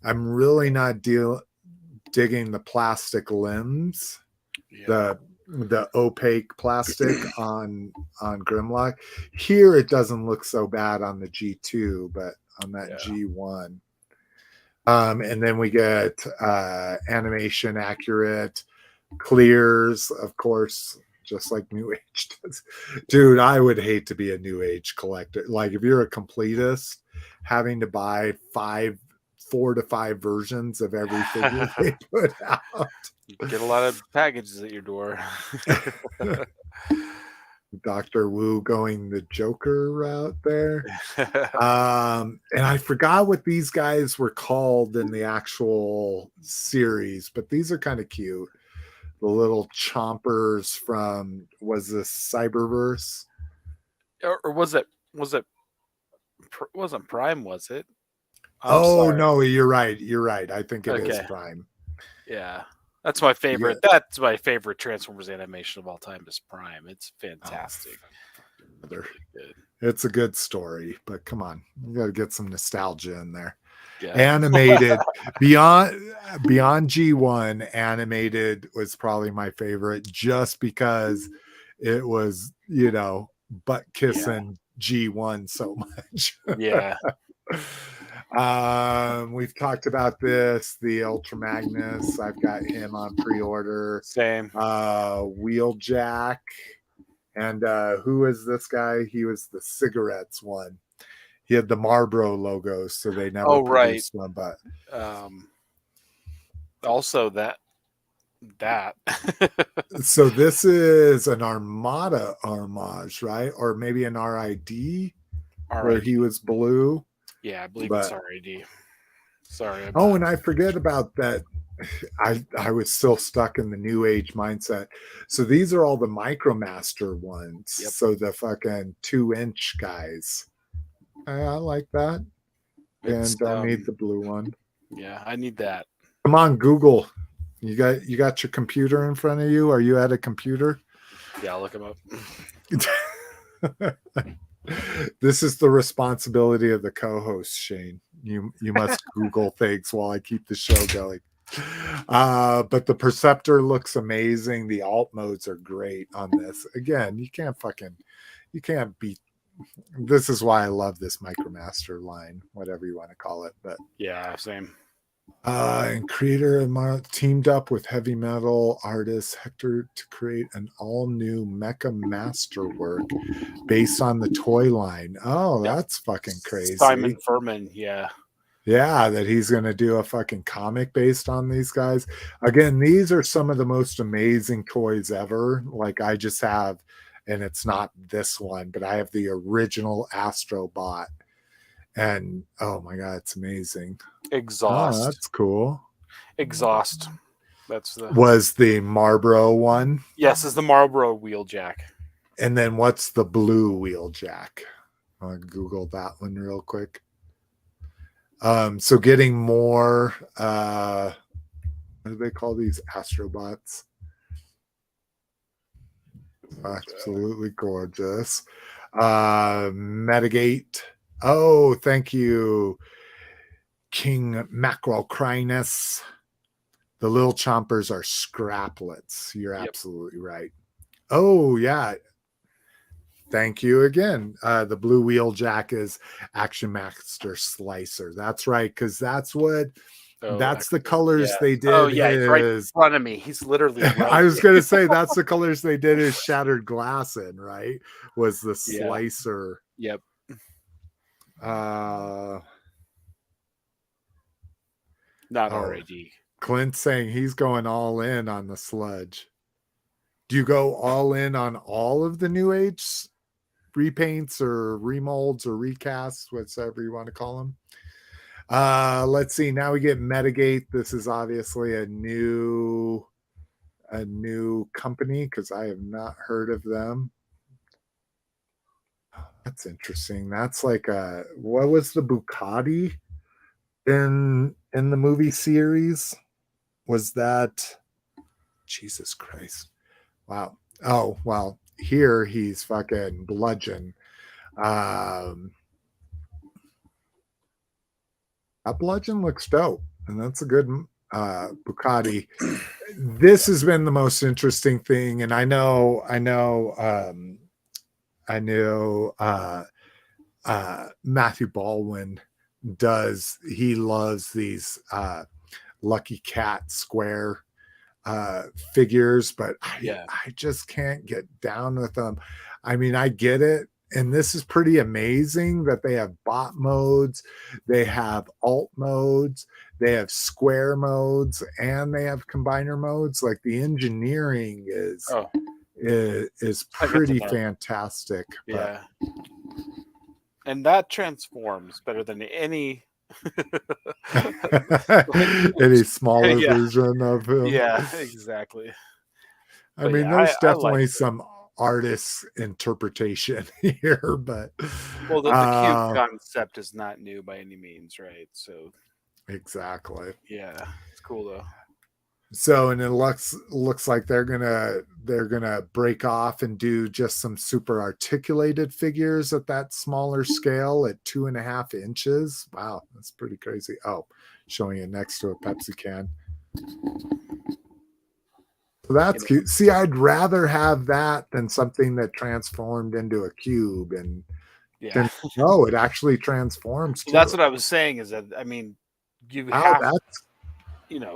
I'm really not digging the plastic limbs, the opaque plastic on Grimlock. Here it doesn't look so bad on the G2, but on that G1. And then we get animation accurate clears, of course, just like New Age does. Dude, I would hate to be a New Age collector. Like if you're a completist, having to buy 4 to 5 versions of every figure they put out. You get a lot of packages at your door. Dr. Wu going the Joker route there. And I forgot what these guys were called in the actual series, but these are kind of cute. The little chompers from, was this Cyberverse? Or wasn't Prime, was it? Sorry. No, you're right. I think it is Prime. Yeah. That's my favorite. Yeah. That's my favorite Transformers animation of all time is Prime. It's fantastic. Really good. It's a good story, but come on, you got to get some nostalgia in there. Yeah. Animated beyond G1, animated was probably my favorite just because it was, butt kissing G1 so much. Yeah. We've talked about this, the Ultra Magnus. I've got him on pre-order. Same. Wheeljack. And who is this guy? He was the cigarettes one. He had the Marlboro logo, so they never produced one. But also that that. So this is an Armada homage, right? Or maybe an RID where he was blue. Yeah, I believe But- it's RID. Sorry. and I forget about that. I was still stuck in the new age mindset. So these are all the Micromaster ones. Yep. So the fucking 2-inch guys. I like that. And don't need the blue one. Yeah, I need that. Come on, Google. You got your computer in front of you? Are you at a computer? Yeah, I'll look him up. This is the responsibility of the co-host, Shane. You must Google things while I keep the show going. But the Perceptor looks amazing. The alt modes are great on this. Again, you can't beat. This is why I love this Micromaster line, whatever you want to call it. But Yeah, same. and creator teamed up with heavy metal artist Hector to create an all-new mecha masterwork based on the toy line. Oh, that's fucking crazy. Simon Furman, yeah. Yeah, that he's going to do a fucking comic based on these guys. Again, these are some of the most amazing toys ever. Like I just have, and it's not this one, but I have the original Astrobot. And oh my God, it's amazing. Exhaust. Oh, that's cool. Exhaust. That's Was the Marlboro one. Yes, is the Marlboro Wheeljack. And then what's the blue Wheeljack? I'll Google that one real quick. So getting more what do they call these Astrobots? Absolutely gorgeous. Metagate. Oh, thank you, King Macrocrinus. The little chompers are scraplets. You're absolutely right. Oh, yeah. Thank you again. The blue Wheeljack is Action Master Slicer. That's right, because that's what that's the colors they did. Oh, yeah, he's right in front of me. He's literally right I was gonna say that's the colors they did his Shattered Glass in, right? Was the Slicer. Yep. Not RAD. Clint's saying he's going all in on the sludge. Do you go all in on all of the New Age repaints or remolds or recasts, whatever you want to call them? Let's see. Now we get Metagate. This is obviously a new company because I have not heard of them. That's interesting. That's like what was the Bucati in the movie series? Was that Jesus Christ? Wow. Oh, well, here he's fucking bludgeon. That bludgeon looks dope, and that's a good Bucati. This has been the most interesting thing, and I know Matthew Baldwin he loves these Lucky Cat square figures, but I just can't get down with them. I mean, I get it, and this is pretty amazing that they have bot modes, they have alt modes, they have square modes, and they have combiner modes. Like the engineering is pretty fantastic. Yeah. And that transforms better than any smaller version of him. Yeah, exactly. I mean, there's definitely some artist's interpretation here, but well, the cube concept is not new by any means, right? So exactly. Yeah, it's cool though. So, and it looks like they're gonna break off and do just some super articulated figures at that smaller scale at 2.5 inches. Wow, that's pretty crazy. Oh, showing it next to a Pepsi can. So that's cute. See, I'd rather have that than something that transformed into a cube. And no, it actually transforms. Well, that's what I was saying. Is that I mean, you have.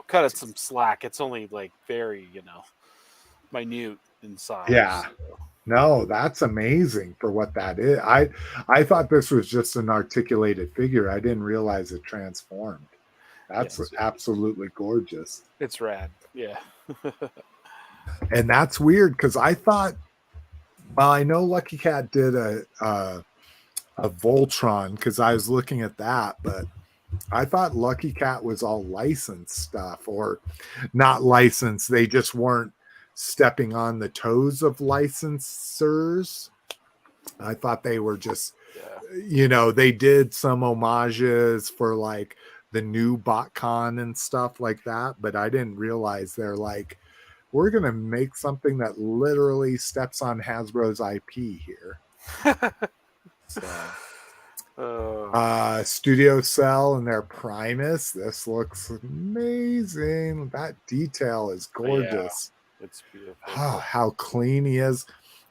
Cut it some slack. It's only like very, minute in size. Yeah. So. No, that's amazing for what that is. I thought this was just an articulated figure. I didn't realize it transformed. That's absolutely gorgeous. It's rad. Yeah. And that's weird because I thought, well, I know Lucky Cat did a Voltron because I was looking at that, but I thought Lucky Cat was all licensed stuff, or not licensed. They just weren't stepping on the toes of licensors. I thought they were just, they did some homages for like the new BotCon and stuff like that, but I didn't realize they're like, we're going to make something that literally steps on Hasbro's IP here. So, Studio Cell and their Primus. This looks amazing. That detail is gorgeous. Yeah, it's beautiful. Oh, how clean he is.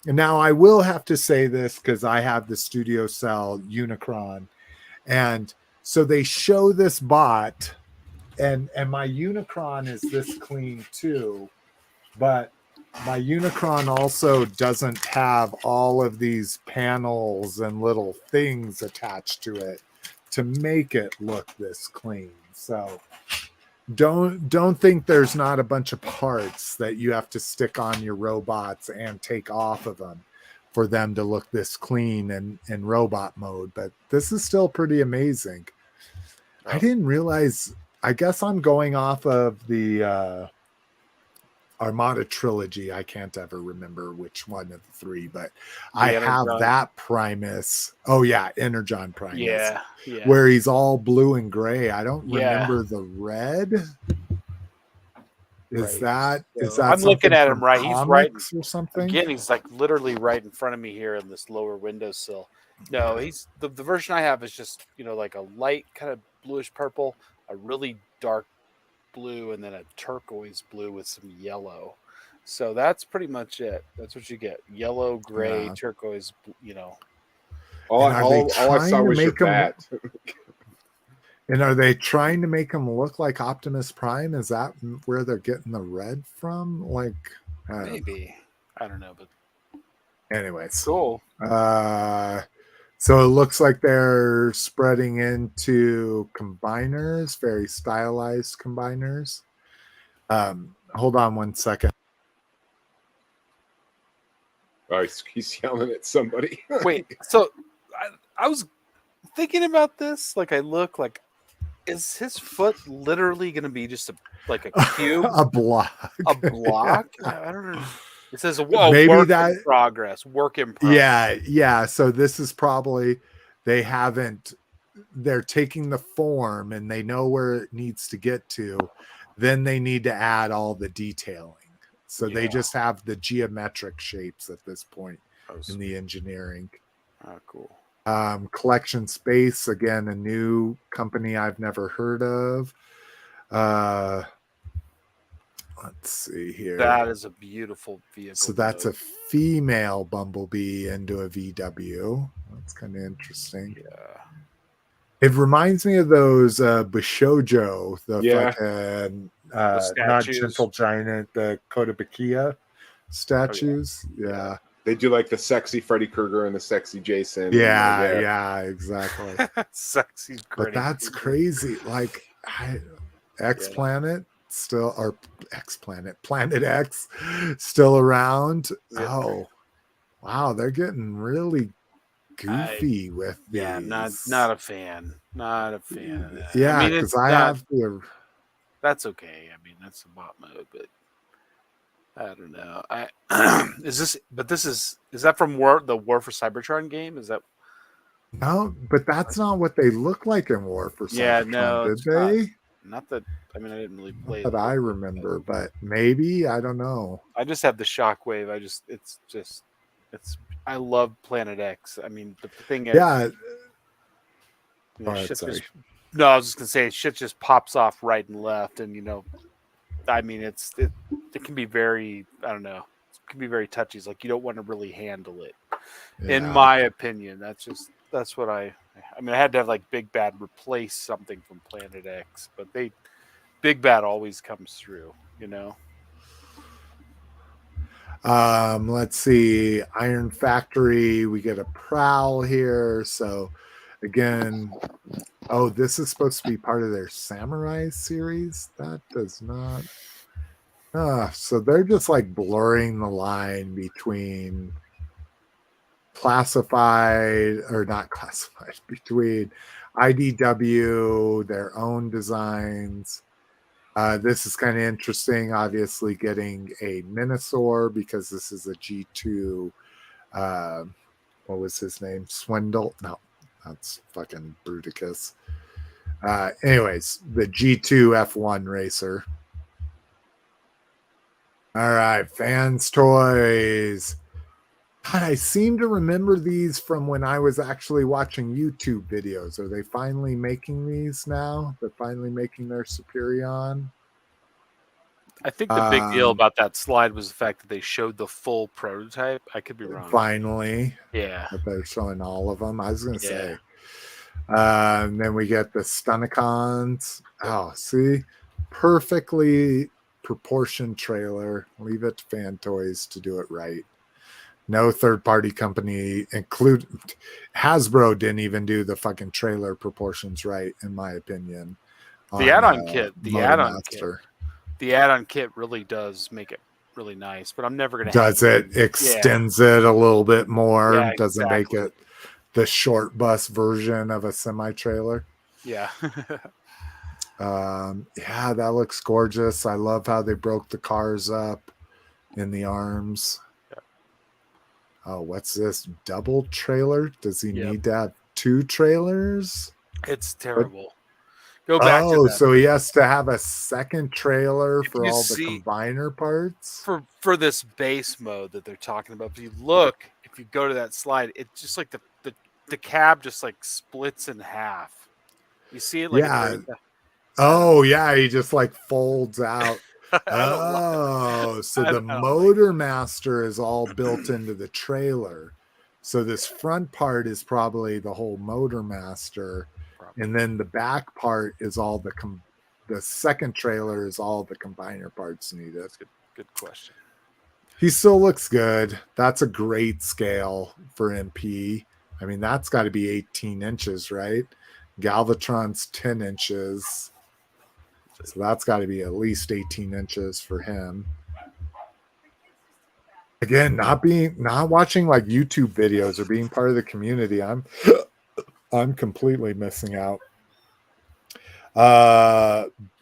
And now I will have to say this because I have the Studio Cell Unicron. And so they show this bot, and my Unicron is this clean too. But my Unicron also doesn't have all of these panels and little things attached to it to make it look this clean. So don't think there's not a bunch of parts that you have to stick on your robots and take off of them for them to look this clean in robot mode. But this is still pretty amazing. I didn't realize, I guess I'm going off of the Armada trilogy. I can't ever remember which one of the three, but I have that Primus. Oh yeah, Energon Primus. Yeah. Where he's all blue and gray. I don't remember the red. Is that I'm looking at him right? He's right or something. Again, he's like literally right in front of me here in this lower windowsill. No, he's the version I have is just like a light kind of bluish purple, a really dark blue, and then a turquoise blue with some yellow. So that's pretty much it. That's what you get: yellow, gray, turquoise. All I saw was your bat. And are they trying to make him look like Optimus Prime? Is that where they're getting the red from? Like, maybe. I don't know, but anyways, cool. So it looks like they're spreading into combiners, very stylized combiners. Hold on one second. Oh, he's yelling at somebody. Wait, so I was thinking about this. Like, I look like, is his foot literally going to be just a cube? A block. A block? I don't know. It says, maybe work in progress. Work in progress. Yeah. So this is probably, they're taking the form and they know where it needs to get to. Then they need to add all the detailing. So they just have the geometric shapes at this point in the engineering. Oh, cool. Collection Space, again, a new company I've never heard of. Let's see here. That is a beautiful vehicle. So that's a female Bumblebee into a VW. That's kind of interesting. Yeah. It reminds me of those Bishojo, not Gentle Giant, the Kotobukiya statues. Oh, yeah. They do like the sexy Freddy Krueger and the sexy Jason. Yeah, exactly. Sexy But that's crazy. Like X-Planet still, or X-Planet, Planet X still around. Yeah. Oh, wow. They're getting really goofy with these. Yeah, not a fan. Not a fan of that. Yeah, because I have the... That's okay. I mean, that's a bot mode, but I don't know. Is that from the War for Cybertron game? Is that? No, but that's not what they look like in War for Cybertron. Yeah, no, did they? Not that. I mean, I didn't really play it. But I remember, but maybe I don't know. I just have the Shockwave. I love Planet X. I mean, the thing is, yeah. I was just gonna say shit just pops off right and left, and I mean, it can be very, I don't know, it can be very touchy. It's like you don't want to really handle it, in my opinion. That's what I mean, I had to have like Big Bad replace something from Planet X, but Big Bad always comes through, Let's see, Iron Factory, we get a Prowl here. So again, this is supposed to be part of their Samurai series. That does not. So they're just like blurring the line between classified or not classified, between IDW, their own designs. This is kind of interesting, obviously getting a Minosaur because this is a G2. What was his name? Swindle? No, that's fucking Bruticus. Anyways, the G2 F1 racer. All right, fans toys. God, I seem to remember these from when I was actually watching YouTube videos. Are they finally making these now? They're finally making their Superion. I think the big deal about that slide was the fact that they showed the full prototype. I could be wrong. Finally. Yeah. But they're showing all of them. I was going to say. And then we get the Stunicons. Oh, see? Perfectly proportioned trailer. Leave it to Fan Toys to do it right. No third-party company, include Hasbro, didn't even do the fucking trailer proportions right, in my opinion. The add-on kit, the add-on kit really does make it really nice, but I'm never gonna. Does it extends it a little bit more? Yeah, doesn't make it the short bus version of a semi-trailer. Yeah. Yeah, that looks gorgeous. I love how they broke the cars up in the arms. Oh, what's this? Double trailer? Does he need to have 2 trailers? It's terrible. Go back to that. So he has to have a second trailer for all the combiner parts? For this base mode that they're talking about. If you go to that slide, it's just like the cab just like splits in half. You see it like he just like folds out. So the Motor Master is all built into the trailer. So this front part is probably the whole Motor Master, and then the back part is all the second trailer is all the combiner parts needed. That's good question. He still looks good. That's a great scale for MP. I mean, that's got to be 18 inches, right? Galvatron's 10 inches. So that's got to be at least 18 inches for him. Again, not watching like YouTube videos or being part of the community. I'm completely missing out.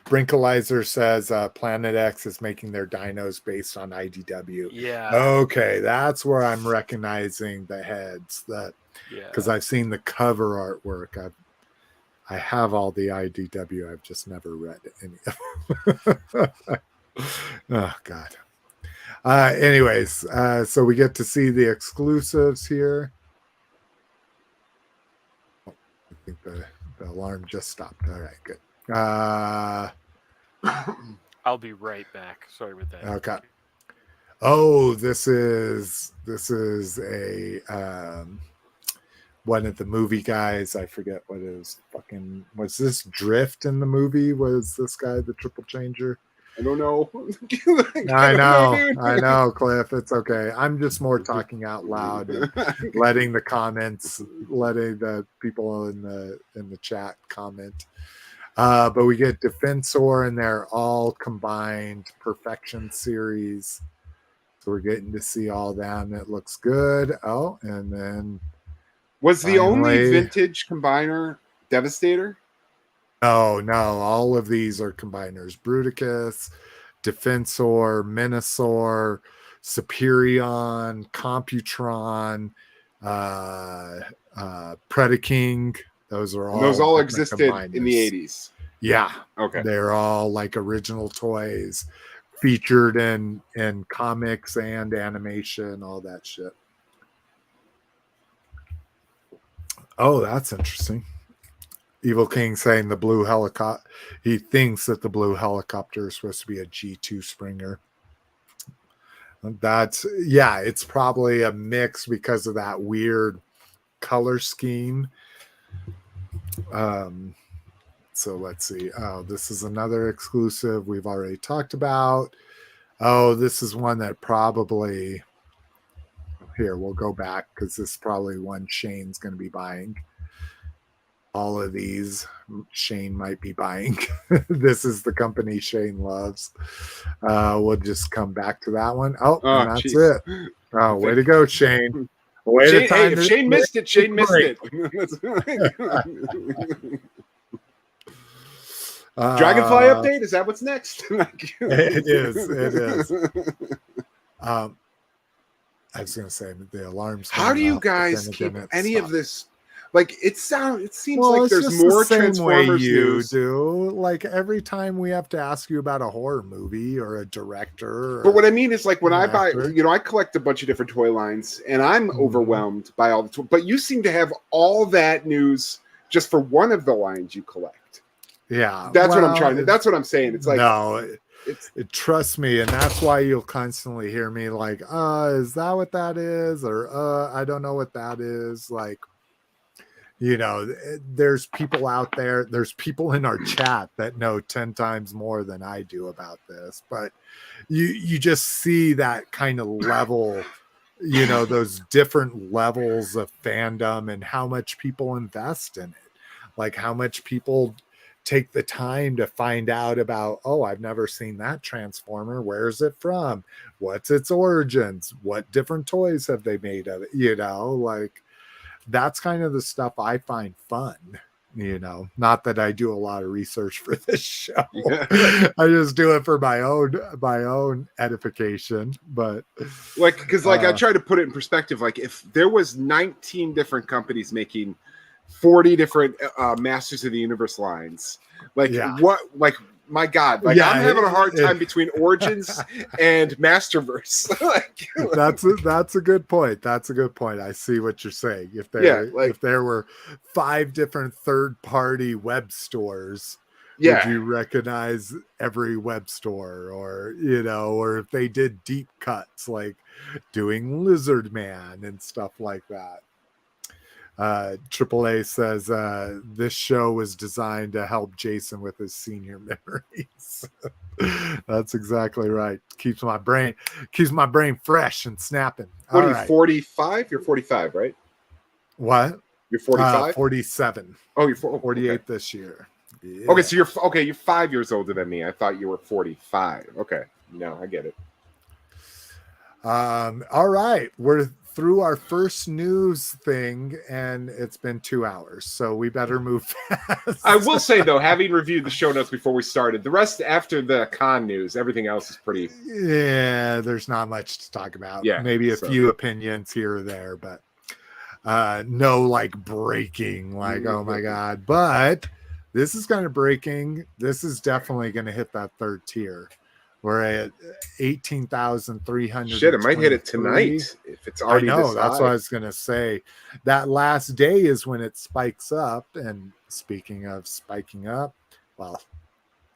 Brinkalizer says Planet X is making their dinos based on IDW. Yeah. Okay, that's where I'm recognizing the heads. Because I've seen the cover artwork. I have all the IDW. I've just never read any of them. Oh, God. Anyways, so we get to see the exclusives here. Oh, I think the alarm just stopped. All right, good. I'll be right back. Sorry about that. Okay. Oh, this is a one of the movie guys. I forget what it was. Was this Drift in the movie? Was this guy the triple changer? I don't know. I know, Cliff. It's okay. I'm just more talking out loud and letting the people in the chat comment. But we get Defensor, and they're all combined Perfection series. So we're getting to see all them. It looks good. Oh, and then was the only vintage combiner Devastator? No, all of these are combiners. Bruticus, Defensor, Minosaur, Superion, Computron, Predaking. Those all existed combiners in the 80s. Yeah. Okay. They're all like original toys featured in comics and animation, all that shit. Oh, that's interesting. Evil King saying the blue helicopter. He thinks that the blue helicopter is supposed to be a G2 Springer. It's probably a mix because of that weird color scheme. So let's see. Oh, this is another exclusive we've already talked about. Oh, this is one that probably here we'll go back because this is probably one Shane's going to be buying. all of these Shane might be buying. This is the company Shane loves. We'll just come back to that one. Oh, and that's geez. it. Oh, way to go, Shane. Shane, hey, if Shane missed it, Shane missed it. Dragonfly update? Is that what's next? It is. I was going to say the alarms. How do you guys keep any of this? Like it seems like it's there's just more the same Transformers way you news. do. Like every time we have to ask you about a horror movie or a director. But what I mean is, like when I buy, I collect a bunch of different toy lines, and I'm overwhelmed by all the. But you seem to have all that news just for one of the lines you collect. Yeah, that's what I'm trying to. That's what I'm saying. It's like trust me, and that's why you'll constantly hear me like, is that what that is? Or I don't know what that is. Like, you know, there's people out there, there's people in our chat that know 10 times more than I do about this, but you just see that kind of level, you know, those different levels of fandom and how much people invest in it, like how much people take the time to find out about, oh, I've never seen that Transformer. Where's it from? What's its origins? What different toys have they made of it? You know, like that's kind of the stuff I find fun, you know, not that I do a lot of research for this show. Yeah. I just do it for my own edification. But like, because like I try to put it in perspective, like if there was 19 different companies making 40 different Masters of the Universe lines, like what, like my God, like I'm having a hard time between Origins and Masterverse. Like, that's a good point. That's a good point. I see what you're saying. If there were 5 different third-party web stores, would you recognize every web store? Or, you know, or if they did deep cuts like doing Lizard Man and stuff like that. AAA says this show was designed to help Jason with his senior memories. That's exactly right. Keeps my brain fresh and snapping. What are you, 45? You're 45, right? What? You're 45? 47. Oh, you're 48 this year. Yeah. Okay, so you're 5 years older than me. I thought you were 45. Okay. No, I get it. All right. We're through our first news thing, and it's been 2 hours, so we better move fast. I will say, though, having reviewed the show notes before we started, the rest after the con news, everything else is pretty... Yeah, there's not much to talk about. Yeah, maybe a few opinions here or there, but no, like, breaking, like, oh, my God. But this is kind of breaking. This is definitely going to hit that third tier. We're at 18,300. Shit, it might hit it tonight if it's already. I know, that's what I was gonna say. That last day is when it spikes up. And speaking of spiking up, well,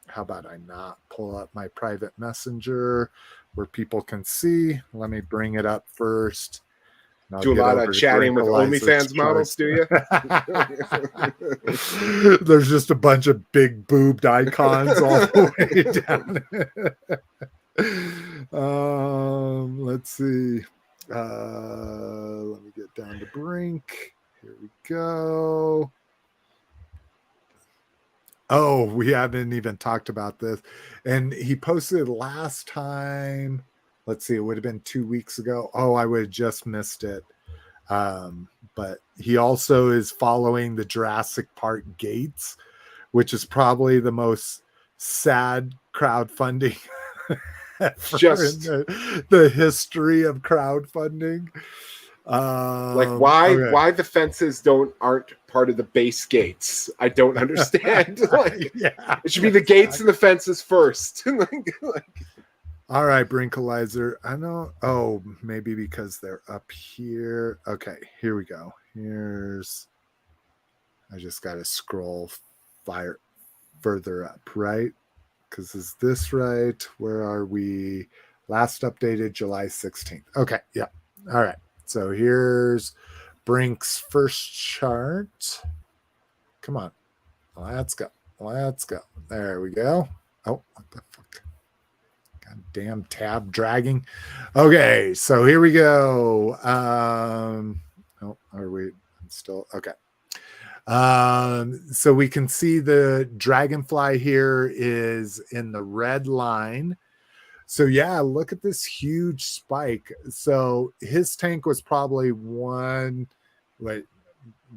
how about I not pull up my private messenger where people can see? Let me bring it up first. Do a lot of chatting with OnlyFans models, do you? There's just a bunch of big boobed icons all the way down. Let's see. Let me get down to Brink. Here we go. Oh, we haven't even talked about this. And he posted last time. Let's see, it would have been 2 weeks ago. Oh, I would have just missed it. But he also is following the Jurassic Park gates, which is probably the most sad crowdfunding just in the history of crowdfunding. Like why the fences aren't part of the base gates? I don't understand. Like, it should be the gates and the fences first. All right, Brinkalizer. I know. Oh, maybe because they're up here. Okay, here we go. I just got to scroll further up, right? Because is this right? Where are we? Last updated July 16th. Okay, yeah. All right. So here's Brink's first chart. Come on. Let's go. There we go. Oh, what the fuck? God damn tab dragging. Okay, so here we go. Oh, are we? I'm still okay. So we can see the Dragonfly here is in the red line. So yeah, look at this huge spike. So his tank was probably one, wait,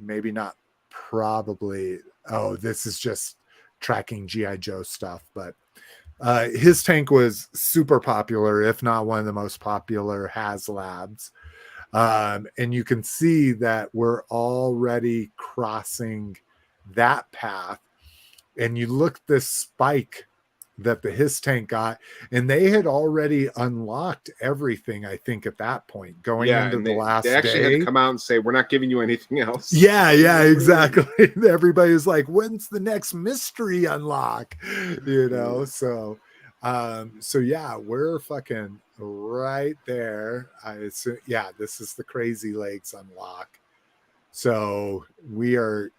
maybe not probably. Oh, this is just tracking GI Joe stuff, but his tank was super popular, if not one of the most popular HasLabs. And you can see that we're already crossing that path. And you look at this spike that the his tank got, and they had already unlocked everything, I think, at that point, going into the last day. They actually had to come out and say, we're not giving you anything else. Yeah, exactly. Everybody's like, when's the next mystery unlock? You know, so yeah, we're fucking right there. Yeah, this is the Crazy Legs unlock. So we are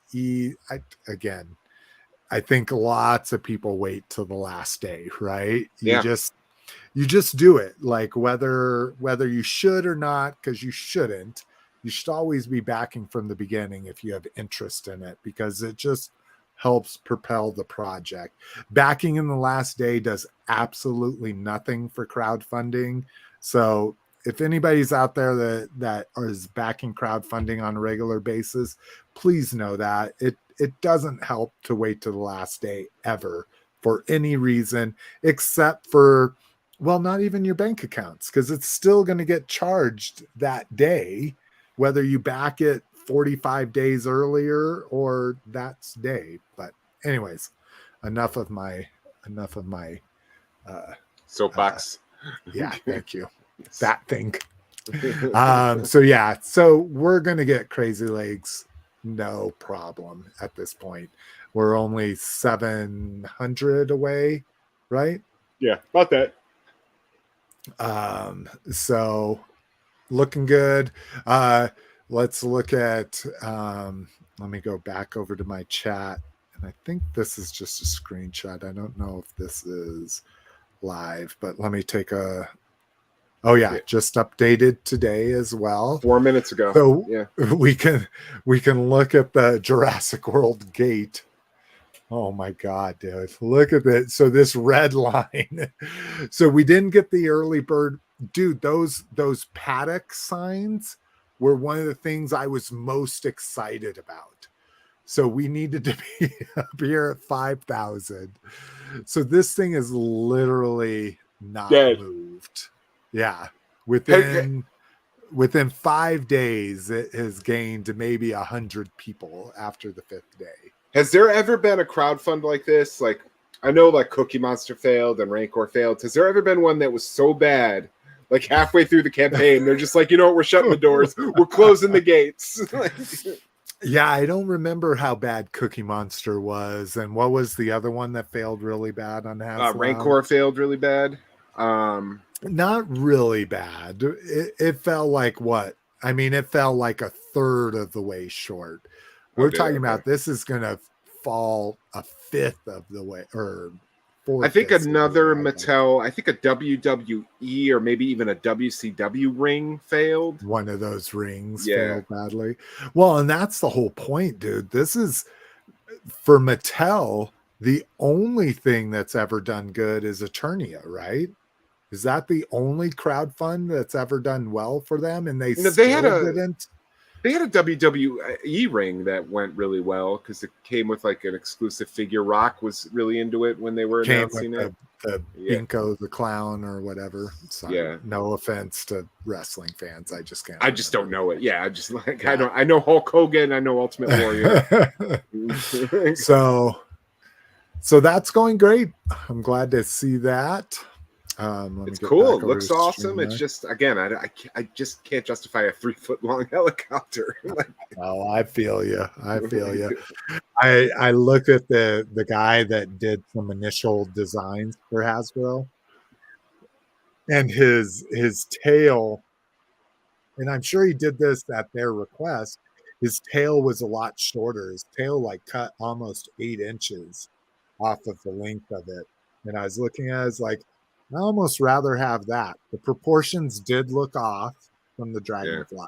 again, I think lots of people wait till the last day, right? You just do it, like whether you should or not, because you shouldn't. You should always be backing from the beginning if you have interest in it, because it just helps propel the project. Backing in the last day does absolutely nothing for crowdfunding. So if anybody's out there that is backing crowdfunding on a regular basis, please know that it doesn't help to wait to the last day ever for any reason, except for, well, not even your bank accounts, because it's still going to get charged that day, whether you back it 45 days earlier or that day. But anyways, enough of my soapbox. Yeah, thank you. That thing. So we're gonna get Crazy Legs, no problem at this point. We're only 700 away, right? Yeah, about that. So looking good. Let's look at let me go back over to my chat, and I think this is just a screenshot. I don't know if this is live, but let me take a just updated today as well. 4 minutes ago. So yeah, we can look at the Jurassic World gate. Oh my God, dude. Look at that. So this red line. So we didn't get the early bird. Dude, those paddock signs were one of the things I was most excited about. So we needed to be up here at 5,000. So this thing is literally not moved. Yeah. Within 5 days, it has gained maybe 100 people after the 5th day. Has there ever been a crowdfund like this? Like, I know like Cookie Monster failed and Rancor failed. Has there ever been one that was so bad, like halfway through the campaign, they're just like, you know what, we're shutting the doors. We're closing the gates. Yeah, I don't remember how bad Cookie Monster was. And what was the other one that failed really bad on HasLab? Rancor failed really bad. Not really bad. It fell like what? I mean, it fell like a third of the way short. We're talking about this is going to fall a fifth of the way, or I think another Mattel, I think a WWE or maybe even a WCW ring failed. One of those rings failed badly. Well, and that's the whole point, dude. This is, for Mattel, the only thing that's ever done good is Eternia, right? Is that the only crowdfund that's ever done well for them? And they didn't. They had a WWE ring that went really well because it came with like an exclusive figure. Rock was really into it when they were announcing it. The Binko the Clown or whatever. Sorry, no offense to wrestling fans. I just can't. I just don't know it. Yeah, I just like I know Hulk Hogan. I know Ultimate Warrior. So that's going great. I'm glad to see that. It's cool. It looks awesome. It's just, again, I just can't justify a 3-foot long helicopter. Oh, I feel you. I looked at the guy that did some initial designs for Hasbro, and his tail, and I'm sure he did this at their request. His tail was a lot shorter. His tail like cut almost 8 inches off of the length of it. And I was looking at it, I was like, I almost rather have that. The proportions did look off from the Dragonfly.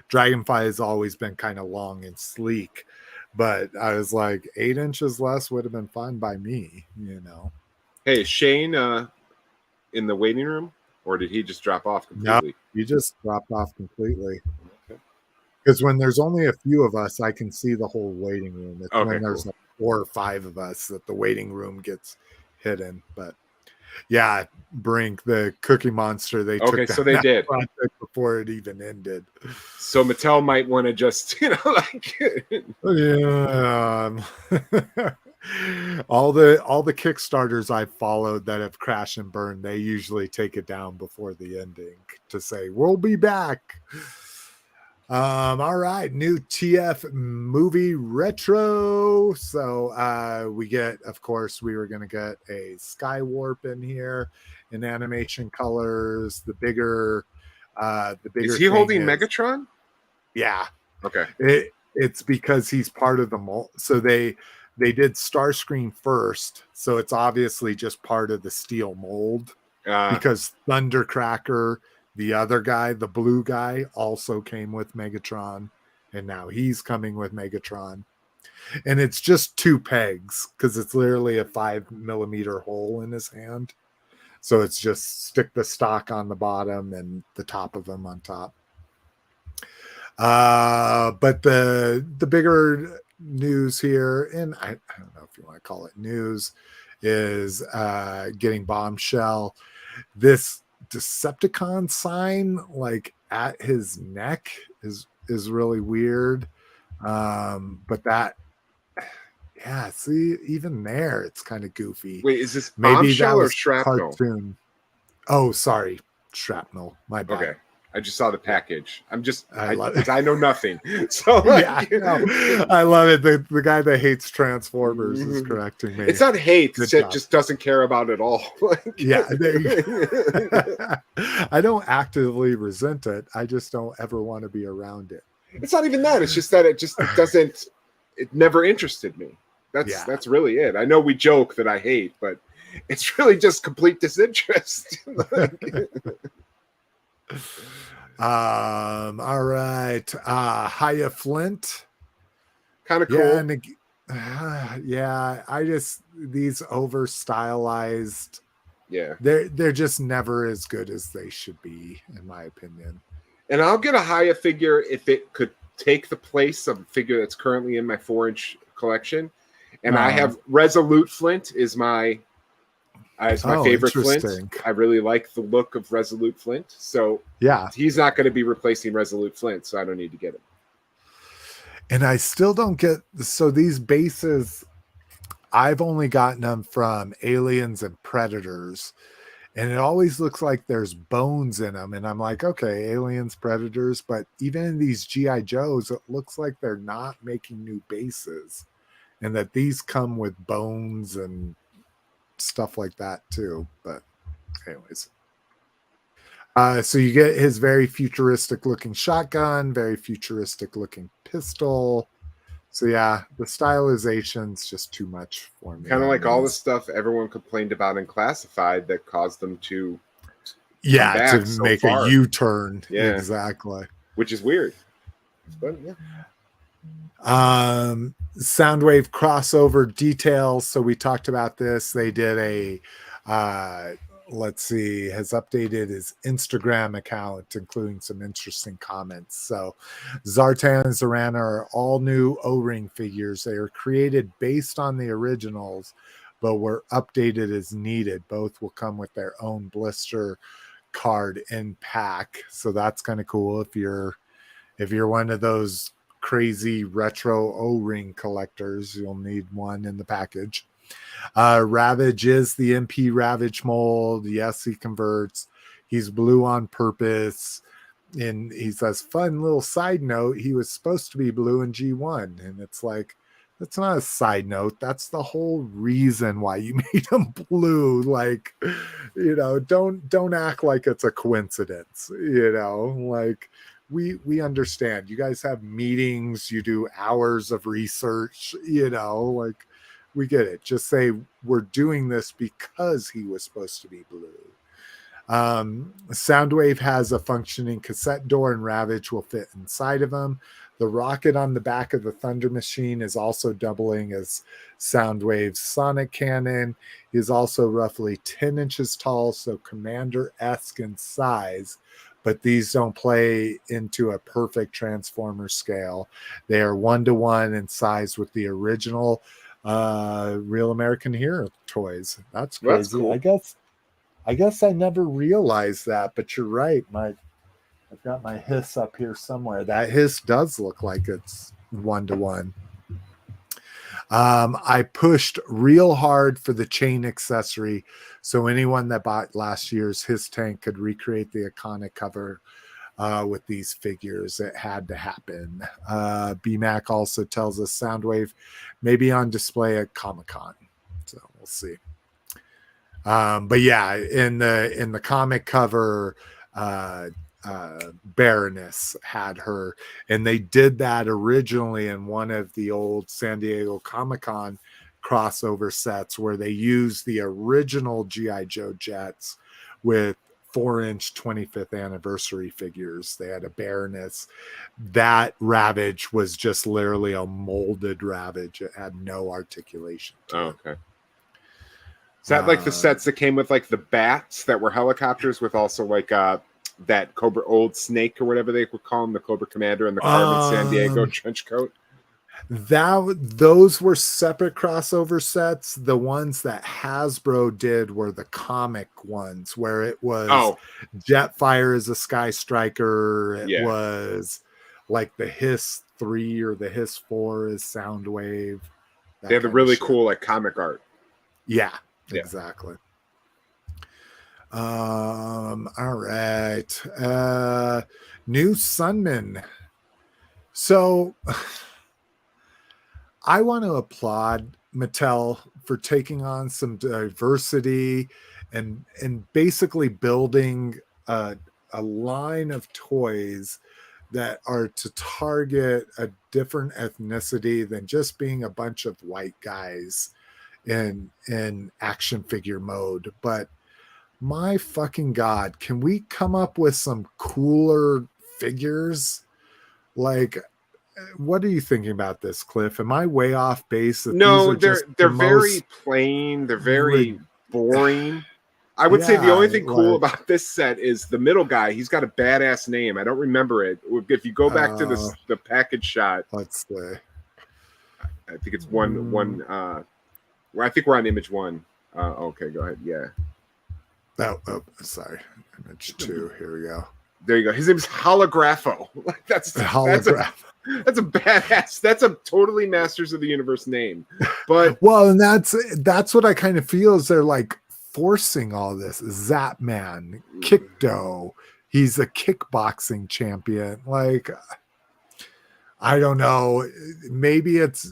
Dragonfly has always been kind of long and sleek. But I was like, 8 inches less would have been fine by me, you know. Hey, is Shane in the waiting room, or did he just drop off No, completely? you just dropped off completely. Okay. Because when there's only a few of us, I can see the whole waiting room. It's Okay, when there's cool. like 4 or 5 of us that the waiting room gets hidden. But yeah, Brink, the Cookie Monster, they Okay, took so they that did. project before it even ended. So Mattel might want to just, like Yeah. all the Kickstarters I've followed that have crashed and burned, they usually take it down before the ending to say we'll be back. All right, new TF movie retro. So we get, of course, we were gonna get a Sky Warp in here in animation colors. The bigger is he thing holding is, Megatron? yeah, Okay. it's because he's part of the mold. So they did Starscream first, so it's obviously just part of the steel mold. Because Thundercracker, the other guy, the blue guy, also came with Megatron, and now he's coming with Megatron. And it's just 2 pegs because it's literally a 5mm hole in his hand. So it's just stick the stock on the bottom and the top of him on top. But the bigger news here, and I don't know if you want to call it news, is getting Bombshell. This Decepticon sign like at his neck is really weird. But that, yeah, see, even there it's kind of goofy. Wait, is this Maybe that Bombshell or was Shrapnel? cartoon. Oh, sorry, Shrapnel. My bad. Okay. I just saw the package. I'm just I I know nothing. So yeah, no, I love it. The guy that hates Transformers is correcting me. It's not hate, Good it job. just doesn't care about it all. Yeah, I don't actively resent it. I just don't ever want to be around it. It's not even that. It's just that it doesn't. It never interested me. That's really it. I know we joke that I hate, but it's really just complete disinterest. All right. Haya Flint. Kind of cool. Yeah, and yeah, I just, these over stylized, yeah, they're just never as good as they should be, in my opinion. And I'll get a Haya figure if it could take the place of a figure that's currently in my 4-inch collection. And I have Resolute Flint is my favorite Flint. I really like the look of Resolute Flint. So yeah, he's not going to be replacing Resolute Flint, so I don't need to get him. And I still don't get, so these bases, I've only gotten them from Aliens and Predators, and it always looks like there's bones in them. And I'm like, okay, Aliens, Predators, but even in these G.I. Joes, it looks like they're not making new bases, and that these come with bones and stuff like that too. But anyways. So you get his very futuristic looking shotgun, very futuristic looking pistol. So yeah, the stylization's just too much for me. Kind of like all the stuff everyone complained about in Classified that caused them to make a U-turn. Yeah, exactly. Which is weird. But yeah. Soundwave crossover details. So we talked about this. They did a let's see, has updated his Instagram account, including some interesting comments. So Zartan and Zorana are all new O-ring figures. They are created based on the originals, but were updated as needed. Both will come with their own blister card in pack. So that's kind of cool if you're one of those crazy retro O-ring collectors, you'll need one in the package. Ravage is the MP Ravage mold. Yes, he converts. He's blue on purpose. And he says, fun little side note, he was supposed to be blue in G1. And it's like, that's not a side note. That's the whole reason why you made him blue. Like, don't act like it's a coincidence. Like, we understand. You guys have meetings, you do hours of research, like, we get it. Just say we're doing this because he was supposed to be blue. Soundwave has a functioning cassette door, and Ravage will fit inside of him. The rocket on the back of the Thunder Machine is also doubling as Soundwave's sonic cannon. He is also roughly 10 inches tall, so Commander-esque in size, but these don't play into a perfect Transformer scale. They are 1-to-1 in size with the original Real American Hero toys. That's crazy. That's cool. I guess I never realized that, but you're right. I've got my hiss up here somewhere. That hiss does look like it's 1-to-1. I pushed real hard for the chain accessory, so anyone that bought last year's Hiss Tank could recreate the iconic cover with these figures. It had to happen. BMAC also tells us Soundwave may be on display at Comic-Con, so we'll see. But yeah, in the comic cover, Baroness had her, and they did that originally in one of the old San Diego Comic-Con crossover sets where they used the original G.I. Joe jets with 4-inch 25th anniversary figures. They had a Baroness. That Ravage was just literally a molded Ravage. It had no articulation to it. Okay. Is that like the sets that came with like the bats that were helicopters with also like that Cobra old Snake or whatever they would call him, the Cobra Commander and the Carmen San Diego trench coat? Those were separate crossover sets. The ones that Hasbro did were the comic ones where it was Jetfire as a Sky Striker. It was like the Hiss 3 or the Hiss 4 is Soundwave. They had the really cool like comic art. Yeah. Exactly. All right. New Sunman. So I want to applaud Mattel for taking on some diversity and basically building a line of toys that are to target a different ethnicity than just being a bunch of white guys in action figure mode. But my fucking God, can we come up with some cooler figures? Like, what are you thinking about this, Cliff? Am I way off base? No, they're very plain. They're very boring. I would say the only thing cool about this set is the middle guy. He's got a badass name. I don't remember it. If you go back to the package shot, let's see. I think it's one. I think we're on image 1. Okay, go ahead. Yeah. Oh, sorry. Image 2. Here we go. There you go. His name's Holographo. That's a badass. That's a totally Masters of the Universe name. But well, and that's what I kind of feel is they're like forcing all this. Zapman, Kickdo. He's a kickboxing champion. Like, I don't know. Maybe it's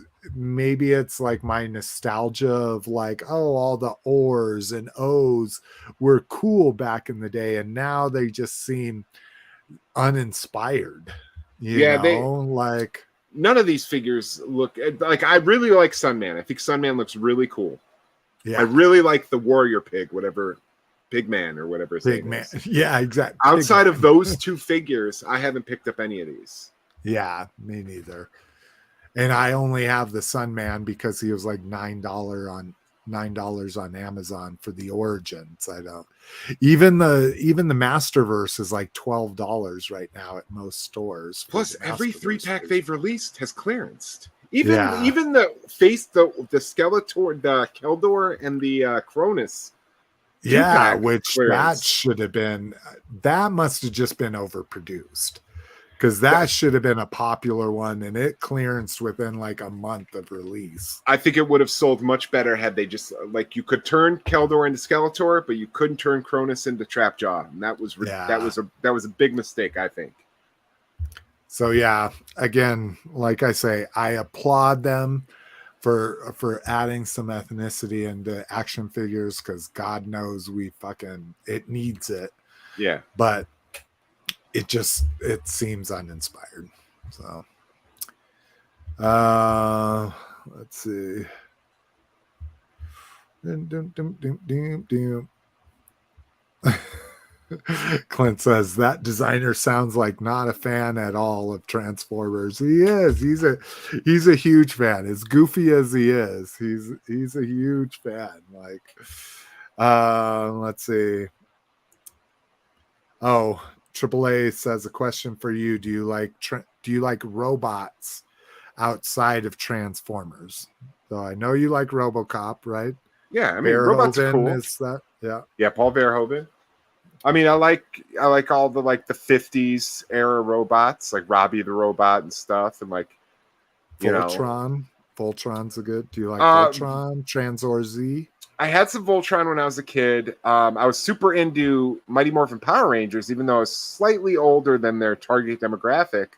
like my nostalgia of like, oh, all the O's and O's were cool back in the day, and now they just seem uninspired. You know? Like none of these figures look like. I really like Sunman. I think Sunman looks really cool. Yeah, I really like the Warrior Pig, whatever, Pigman or whatever his name is. Yeah, exactly. Outside of those two figures, I haven't picked up any of these. Yeah, me neither. And I only have the Sunman because he was like $9 on Amazon for the Origins. I don't. Even the Masterverse is like $12 right now at most stores. Plus, every 3-pack they've released has clearanced. Even the Skeletor, the Keldor, and the Cronus. Yeah, which clearance. That should have been. That must have just been overproduced. Because that should have been a popular one, and it clearanced within like a month of release. I think it would have sold much better had they just like you could turn Keldor into Skeletor, but you couldn't turn Cronus into Trapjaw, and that was a big mistake, I think. So yeah, again, like I say, I applaud them for adding some ethnicity into action figures because God knows it needs it. Yeah, but. It seems uninspired. So let's see. Clint says that designer sounds like not a fan at all of Transformers. He is. He's a huge fan. As goofy as he is, he's a huge fan. Like, let's see. Oh, AAA says a question for you. Do you like robots outside of Transformers? So I know you like RoboCop, right? Yeah, I mean, robots are cool. Is that? Yeah, Paul Verhoeven. I mean, I like all the like the 50s era robots, like Robbie the Robot and stuff, and like Voltron. Voltron's a good. Do you like Voltron? Transor Z? I had some Voltron when I was a kid. I was super into Mighty Morphin Power Rangers, even though I was slightly older than their target demographic,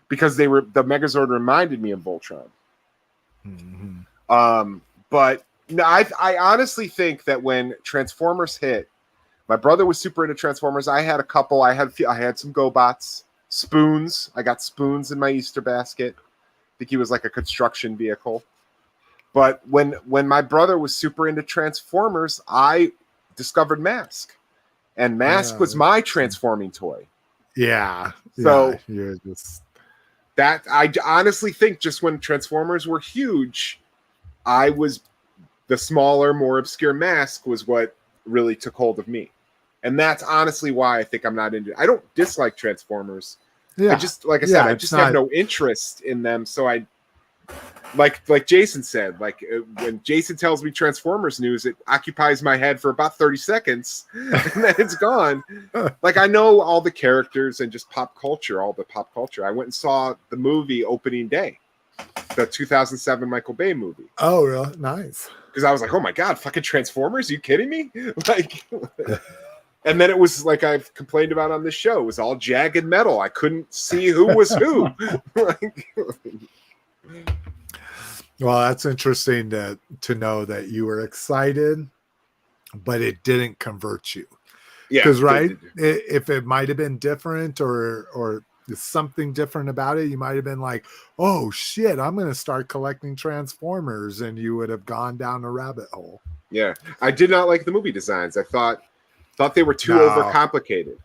because the Megazord reminded me of Voltron. Mm-hmm. But no, I honestly think that when Transformers hit, my brother was super into Transformers. I had a couple. I had some GoBots, spoons. I got spoons in my Easter basket. I think he was like a construction vehicle. But when my brother was super into Transformers, I discovered Mask, and Mask was my transforming toy. Yeah. So you're just that I honestly think just when Transformers were huge, I was the smaller, more obscure Mask was what really took hold of me. And that's honestly why I think I'm not into it. I don't dislike Transformers. Yeah. I just, like I said, I just have no interest in them. So I, like Jason said, like when Jason tells me Transformers news, it occupies my head for about 30 seconds and then it's gone. Like I know all the characters and just all the pop culture. I went and saw the movie opening day, the 2007 Michael Bay movie. Oh, really? Nice. Because I was like, oh my God, fucking Transformers? Are you kidding me? Like, and then it was like I've complained about on this show. It was all jagged metal. I couldn't see who was who. Well, that's interesting to know that you were excited, but it didn't convert you. Yeah, because if it might have been different or something different about it, you might have been like, oh shit, I'm going to start collecting Transformers, and you would have gone down a rabbit hole. Yeah, I did not like the movie designs. I thought they were too overcomplicated.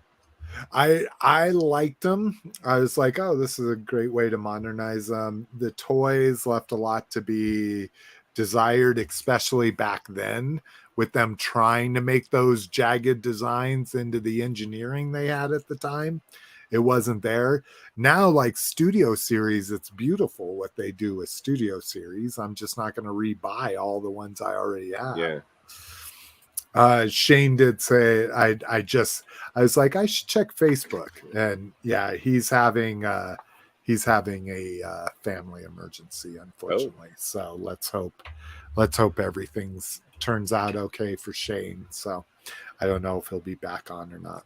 I liked them. I was like, oh, this is a great way to modernize them. The toys left a lot to be desired, especially back then, with them trying to make those jagged designs into the engineering they had at the time. It wasn't there. Now, like Studio Series, it's beautiful what they do with Studio Series. I'm just not going to rebuy all the ones I already have. Yeah. Shane did say I was like, I should check Facebook, and yeah, he's having a family emergency, unfortunately. So let's hope everything turns out okay for Shane. So I don't know if he'll be back on or not.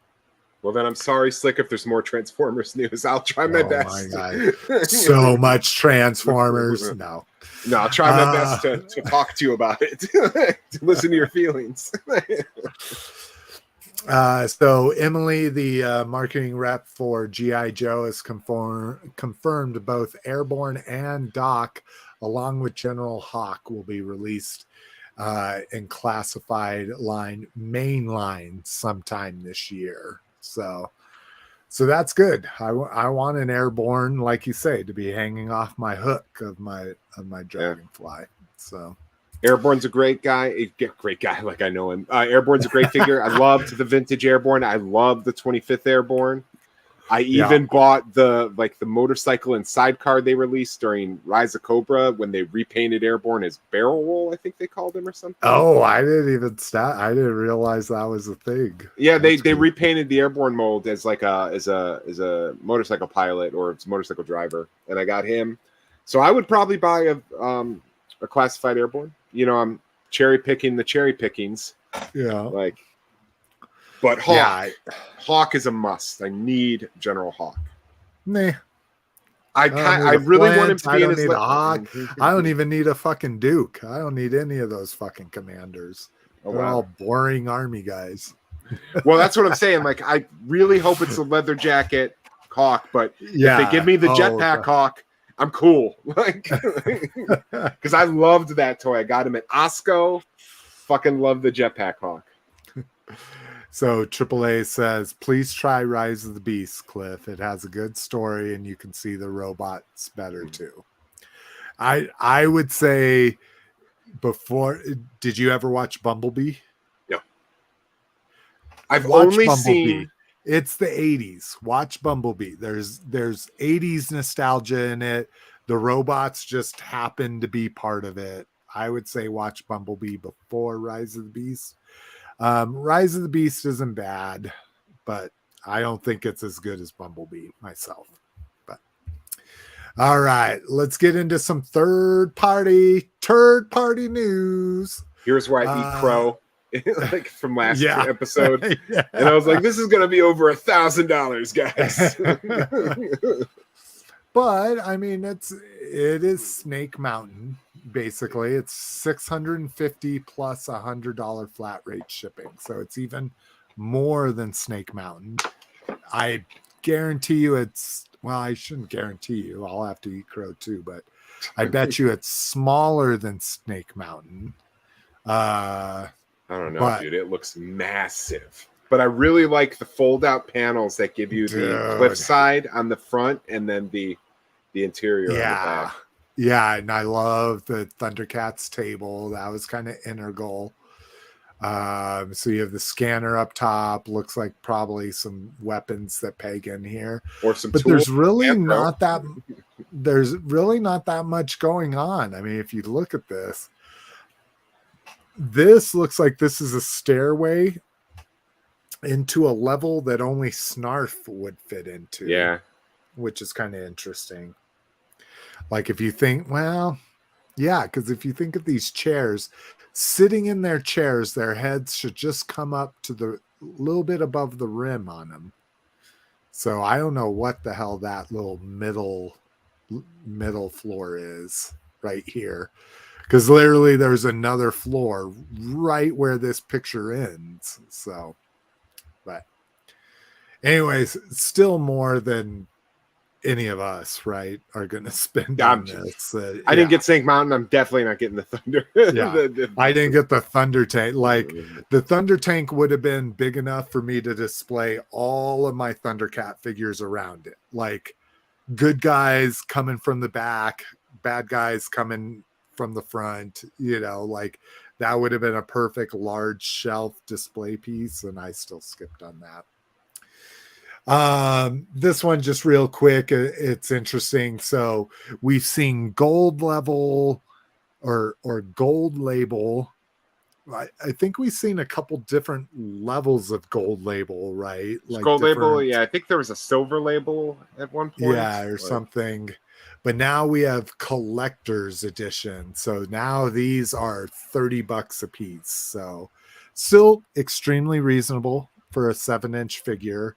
Well, then I'm sorry, Slick, if there's more Transformers news. I'll try my best. My God. So much Transformers. No, I'll try my best to talk to you about it, to listen to your feelings. So Emily, the marketing rep for G.I. Joe, has confirmed both Airborne and Doc, along with General Hawk, will be released in Classified mainline sometime this year. So that's good. I want an Airborne, like you say, to be hanging off my hook of my Dragonfly. So Airborne's a great guy. Like I know him. Airborne's a great figure. I loved the vintage Airborne. I love the 25th Airborne. I even bought the motorcycle and sidecar they released during Rise of Cobra when they repainted Airborne as Barrel Roll, I think they called him, or something. Oh, I didn't realize that was a thing. Yeah, they repainted the Airborne mold as like as a motorcycle pilot or motorcycle driver, and I got him. So I would probably buy a Classified Airborne. You know, I'm cherry picking the cherry pickings. Yeah, but Hawk is a must. I need General Hawk. Nah. I really want him to be in his Hawk. I don't even need a fucking Duke. I don't need any of those fucking commanders. They're all boring army guys. Well, that's what I'm saying. Like, I really hope it's a leather jacket Hawk, but if they give me the jetpack Hawk, I'm cool. Because I loved that toy. I got him at Osco. Fucking love the jetpack Hawk. So AAA says, please try Rise of the Beast, Cliff. It has a good story and you can see the robots better too. I would say before, did you ever watch Bumblebee? No. I've Watch only Bumblebee. seen... It's the 80s. Watch Bumblebee. There's 80s nostalgia in it. The robots just happen to be part of it. I would say watch Bumblebee before Rise of the Beast. Rise of the Beast isn't bad, but I don't think it's as good as Bumblebee myself. But all right, let's get into some third party news. Here's where I eat crow. Like from last episode. Yeah. And I was like, this is going to be over $1,000, guys. But I mean, it is Snake Mountain. Basically, it's $650 plus $100 flat rate shipping. So it's even more than Snake Mountain. I guarantee you it's, well, I shouldn't guarantee you. I'll have to eat crow too, but I bet you it's smaller than Snake Mountain. I don't know, dude. It looks massive. But I really like the fold-out panels that give you the cliffside on the front and then the interior on the back. Yeah, and I love the Thundercats table. That was kind of integral. So you have the scanner up top. Looks like probably some weapons that peg in here. Or some but tools. There's really not that much going on. I mean, if you look at this looks like this is a stairway into a level that only Snarf would fit into. Yeah. Which is kind of interesting. Like if you think, well, yeah, because if you think of these chairs, sitting in their chairs, their heads should just come up to the little bit above the rim on them. So I don't know what the hell that little middle floor is right here. Because literally there's another floor right where this picture ends. So, but anyways, still more than any of us, right, are going to spend on this. I didn't get Snake Mountain. I'm definitely not getting the Thunder. I didn't get the Thunder Tank. Like the Thunder Tank would have been big enough for me to display all of my Thundercat figures around it. Like good guys coming from the back, bad guys coming from the front, like that would have been a perfect large shelf display piece, and I still skipped on that. This one just real quick, it's interesting. So we've seen gold level or gold label. I think we've seen a couple different levels of gold label, right? Like gold label, yeah. I think there was a silver label at one point, or something. But now we have collector's edition. So now these are $30 a piece. So still extremely reasonable for a 7-inch figure.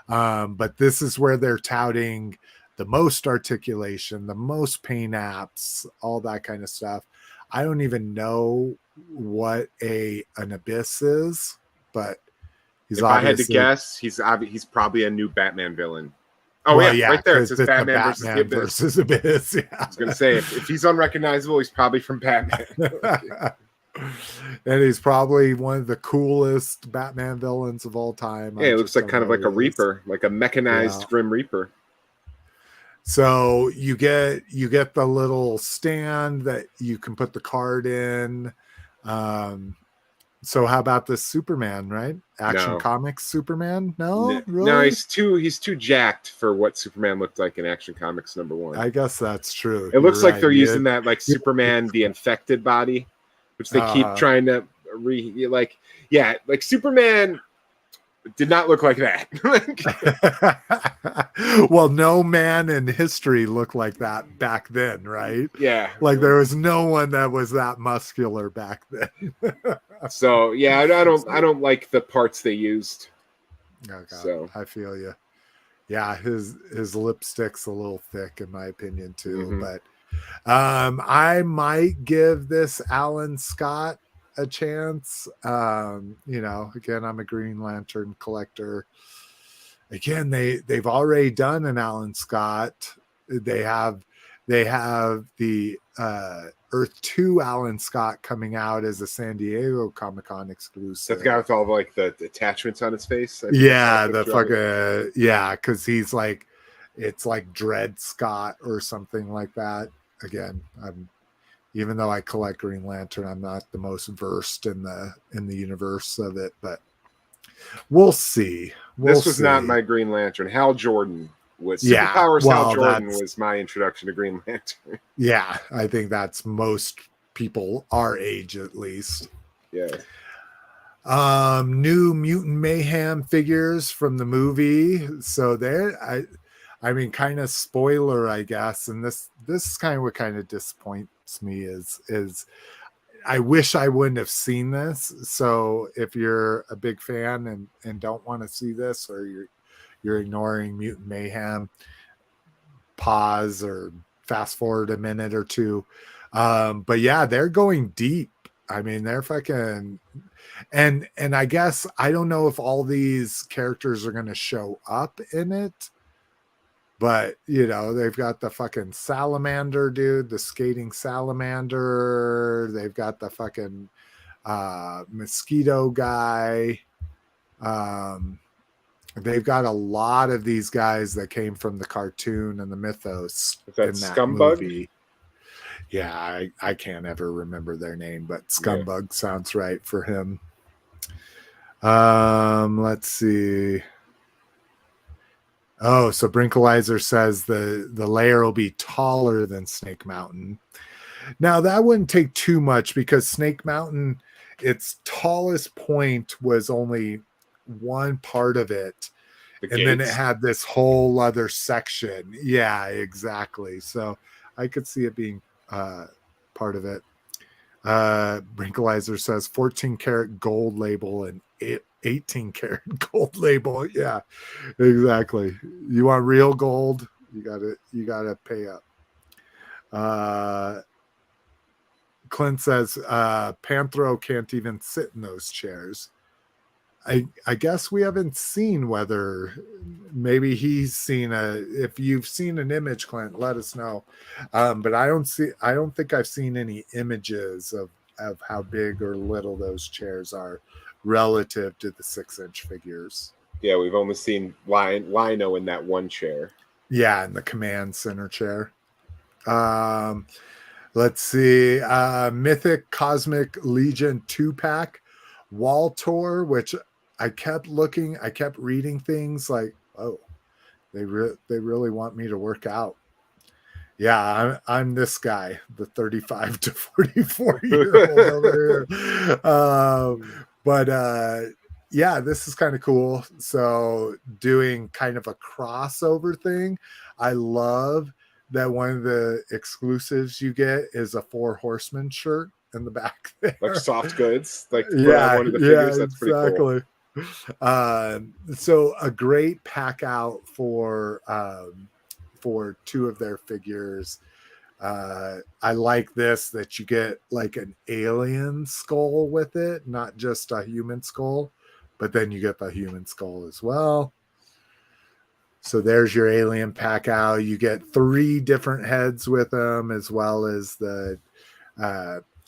But this is where they're touting the most articulation, the most paint apps, all that kind of stuff. I don't even know what an abyss is, but if I had to guess, he's probably a new Batman villain. Oh, well, yeah, right there. It says Batman versus Abyss. Yeah. I was going to say, if he's unrecognizable, he's probably from Batman. And he's probably one of the coolest Batman villains of all time. Yeah, it looks like kind of like a Reaper, like a mechanized Grim Reaper. So you get the little stand that you can put the card in. So how about this Superman, right? Action Comics Superman? No, really? No, he's too jacked for what Superman looked like in Action Comics #1. I guess that's true. It looks like they're using that like Superman the infected body, which they keep trying to like Superman did not look like that. Well, no man in history looked like that back then, right? Yeah. Like there was no one that was that muscular back then. So yeah, I don't like the parts they used. Oh, God, so I feel you. Yeah, his lipstick's a little thick in my opinion too. But I might give this Alan Scott a chance. Again, I'm a Green Lantern collector. Again, they've already done an Alan Scott. They have They have the Earth 2 Alan Scott coming out as a San Diego Comic-Con exclusive. That guy with all like the attachments on his face. Yeah, the fucking because he's like, it's like Dread Scott or something like that. Again, even though I collect Green Lantern, I'm not the most versed in the universe of it, but we'll see. This was not my Green Lantern. Hal Jordan was Superpowers. Well, Hal Jordan was my introduction to Green Lantern. Yeah, I think that's most people our age at least. Yeah. New Mutant Mayhem figures from the movie. So there, I mean, kind of spoiler, I guess. And this is kind of what kind of disappoints me is I wish I wouldn't have seen this. So if you're a big fan and don't want to see this, or you're ignoring Mutant Mayhem, pause or fast forward a minute or two. But yeah, they're going deep. I mean, they're fucking, and I guess I don't know if all these characters are going to show up in it, but you know, they've got the fucking salamander dude, the skating salamander. They've got the fucking mosquito guy. They've got a lot of these guys that came from the cartoon and the mythos in that Scumbug movie. Yeah, I can't ever remember their name, but Scumbug sounds right for him. Let's see. Oh, so Brinkalizer says the layer will be taller than Snake Mountain. Now that wouldn't take too much because Snake Mountain, its tallest point was only one part of it, and then it had this whole other section. Yeah, exactly. So I could see it being part of it. Brinkalizer says 14 karat gold label and 18 karat gold label. Yeah, exactly. You want real gold, you gotta pay up. Clint says Panthro can't even sit in those chairs. I guess we haven't seen whether maybe he's seen if you've seen an image, Clint, let us know. But I don't think I've seen any images of how big or little those chairs are relative to the 6-inch figures. Yeah, we've only seen Lino in that one chair. Yeah, in the command center chair. Let's see. Mythic Cosmic Legion 2-pack wall tour, which I kept reading things like, oh, they really want me to work out. Yeah, I'm this guy, the 35 to 44 year old over here. But yeah, this is kind of cool. So doing kind of a crossover thing. I love that one of the exclusives you get is a 4 Horsemen shirt in the back there. Like soft goods. Like yeah, one of the figures. That's exactly. Pretty cool. So a great pack out for 2 of their figures. I like this, that you get like an alien skull with it, not just a human skull, but then you get the human skull as well. So there's your alien pack out. You get 3 different heads with them, as well as the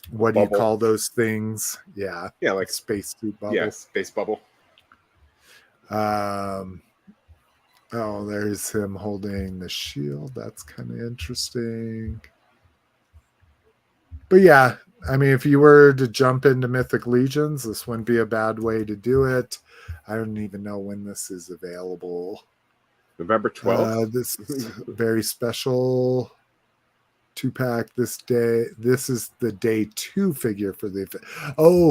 what do you call those things? Yeah, like spacesuit bubble. Yeah, space bubble. Oh, there's him holding the shield. That's kind of interesting. But yeah, I mean, if you were to jump into Mythic Legions, this wouldn't be a bad way to do it. I don't even know when this is available. November 12th. This is very special 2-pack this day. This is the day 2 figure for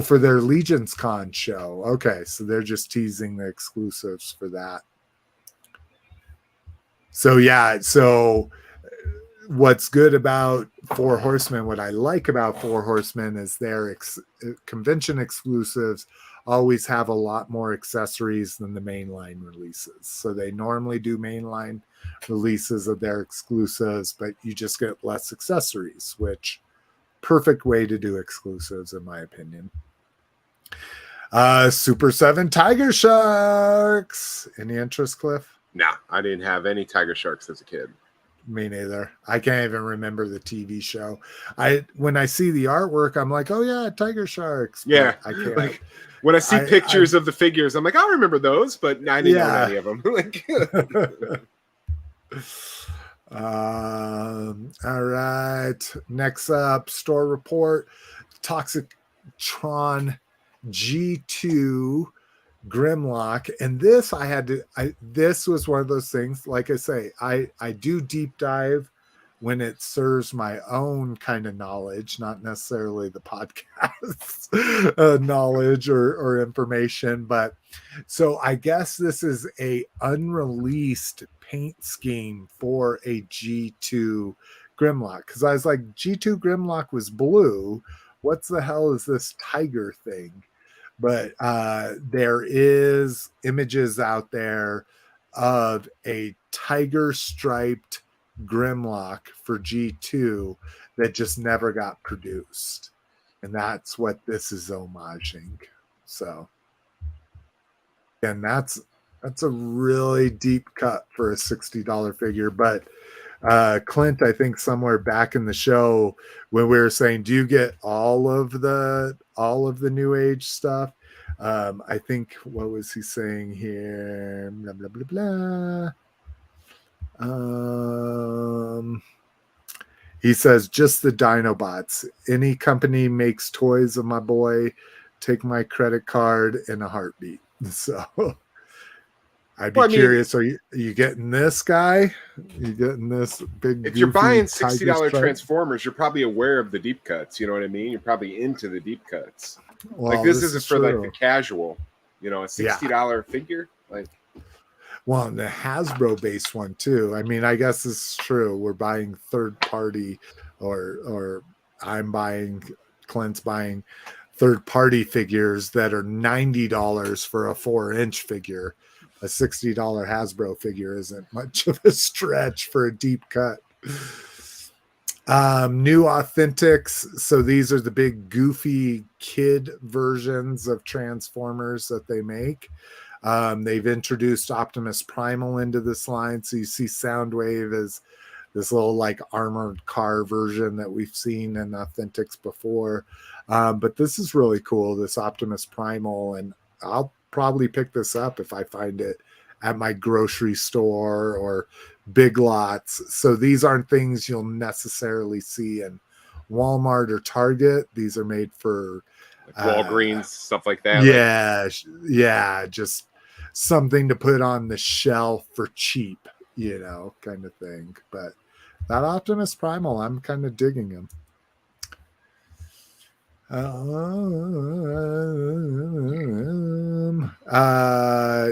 for their Legions Con show. Okay, so they're just teasing the exclusives for that. So yeah, so what's good about 4 Horsemen, what I like about 4 Horsemen is their convention exclusives always have a lot more accessories than the mainline releases. So they normally do mainline releases of their exclusives, but you just get less accessories, which perfect way to do exclusives in my opinion. Super 7 Tiger Sharks. Any interest, Cliff? No, I didn't have any Tiger Sharks as a kid. Me neither. I can't even remember the TV show. When I see the artwork, I'm like, oh yeah, tiger sharks. Yeah, but I can't. like when I see pictures of the figures, I'm like, I remember those, but I didn't own any of them. Like, all right. Next up, store report: Toxictron G2 Grimlock. And this this was one of those things, like I say, I do deep dive when it serves my own kind of knowledge, not necessarily the podcast knowledge or information. But so I guess this is a unreleased paint scheme for a G2 Grimlock, because I was like, G2 Grimlock was blue, what's the hell is this tiger thing? But there is images out there of a tiger striped Grimlock for G2 that just never got produced, and that's what this is homaging. So, and that's a really deep cut for a $60 figure. But Clint, I think somewhere back in the show when we were saying, do you get all of the new age stuff? I think, what was he saying here? Blah blah blah blah. He says just the Dinobots. Any company makes toys of my boy. Take my credit card in a heartbeat. So I'd be curious. Are you getting this guy? You getting this big? If you're buying $60 Transformers, you're probably aware of the deep cuts. You know what I mean? You're probably into the deep cuts. Well, like this isn't for like the casual. You know, a $60 figure. Like, well, and the Hasbro based one too. I mean, I guess it's true. We're buying third party, or Clint's buying third party figures that are $90 for a 4-inch figure. A $60 Hasbro figure isn't much of a stretch for a deep cut. New Authentics. So these are the big goofy kid versions of Transformers that they make. They've introduced Optimus Primal into this line. So you see Soundwave as this little like armored car version that we've seen in Authentics before. But this is really cool, this Optimus Primal, and I'll probably pick this up if I find it at my grocery store or Big Lots. So these aren't things you'll necessarily see in Walmart or Target. These are made for like Walgreens, stuff like that. Yeah, just something to put on the shelf for cheap, kind of thing. But that Optimus Primal, I'm kind of digging him.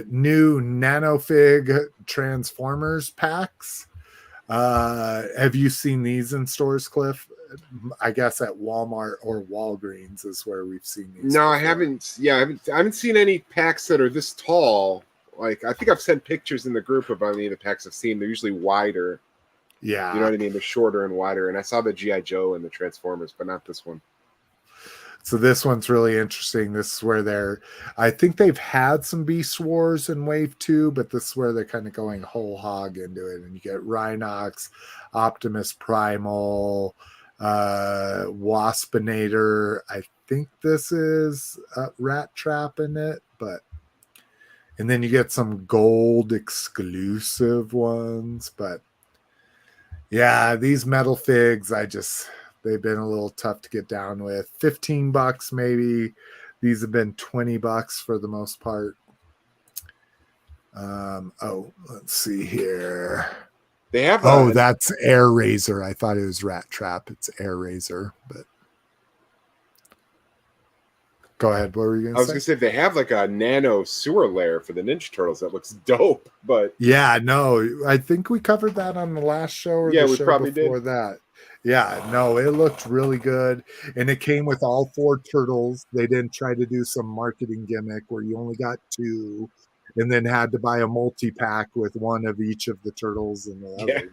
New Nanofig Transformers packs. Have you seen these in stores, Cliff? I guess at Walmart or Walgreens is where we've seen these. No, before. I haven't. Yeah, I haven't seen any packs that are this tall. Like, I think I've sent pictures in the group of any of the packs I've seen. They're usually wider. Yeah. You know what I mean? They're shorter and wider. And I saw the G.I. Joe and the Transformers, but not this one. So this one's really interesting. This is where I think they've had some Beast Wars in Wave 2, but this is where they're kind of going whole hog into it. And you get Rhinox, Optimus Primal, Waspinator. I think this is Rat Trap in it, and then you get some gold exclusive ones. But yeah, these metal figs, they've been a little tough to get down with. $15 maybe. These have been $20 for the most part. Let's see here. They have that's Air Razor. I thought it was Rat Trap. It's Air Razor, but go ahead. What were you going to say? I was going to say they have like a nano sewer layer for the Ninja Turtles that looks dope, but yeah, no, I think we covered that on the last show or the show before that. Yeah, no, it looked really good. And it came with all 4 turtles. They didn't try to do some marketing gimmick where you only got 2 and then had to buy a multi-pack with one of each of the turtles in the other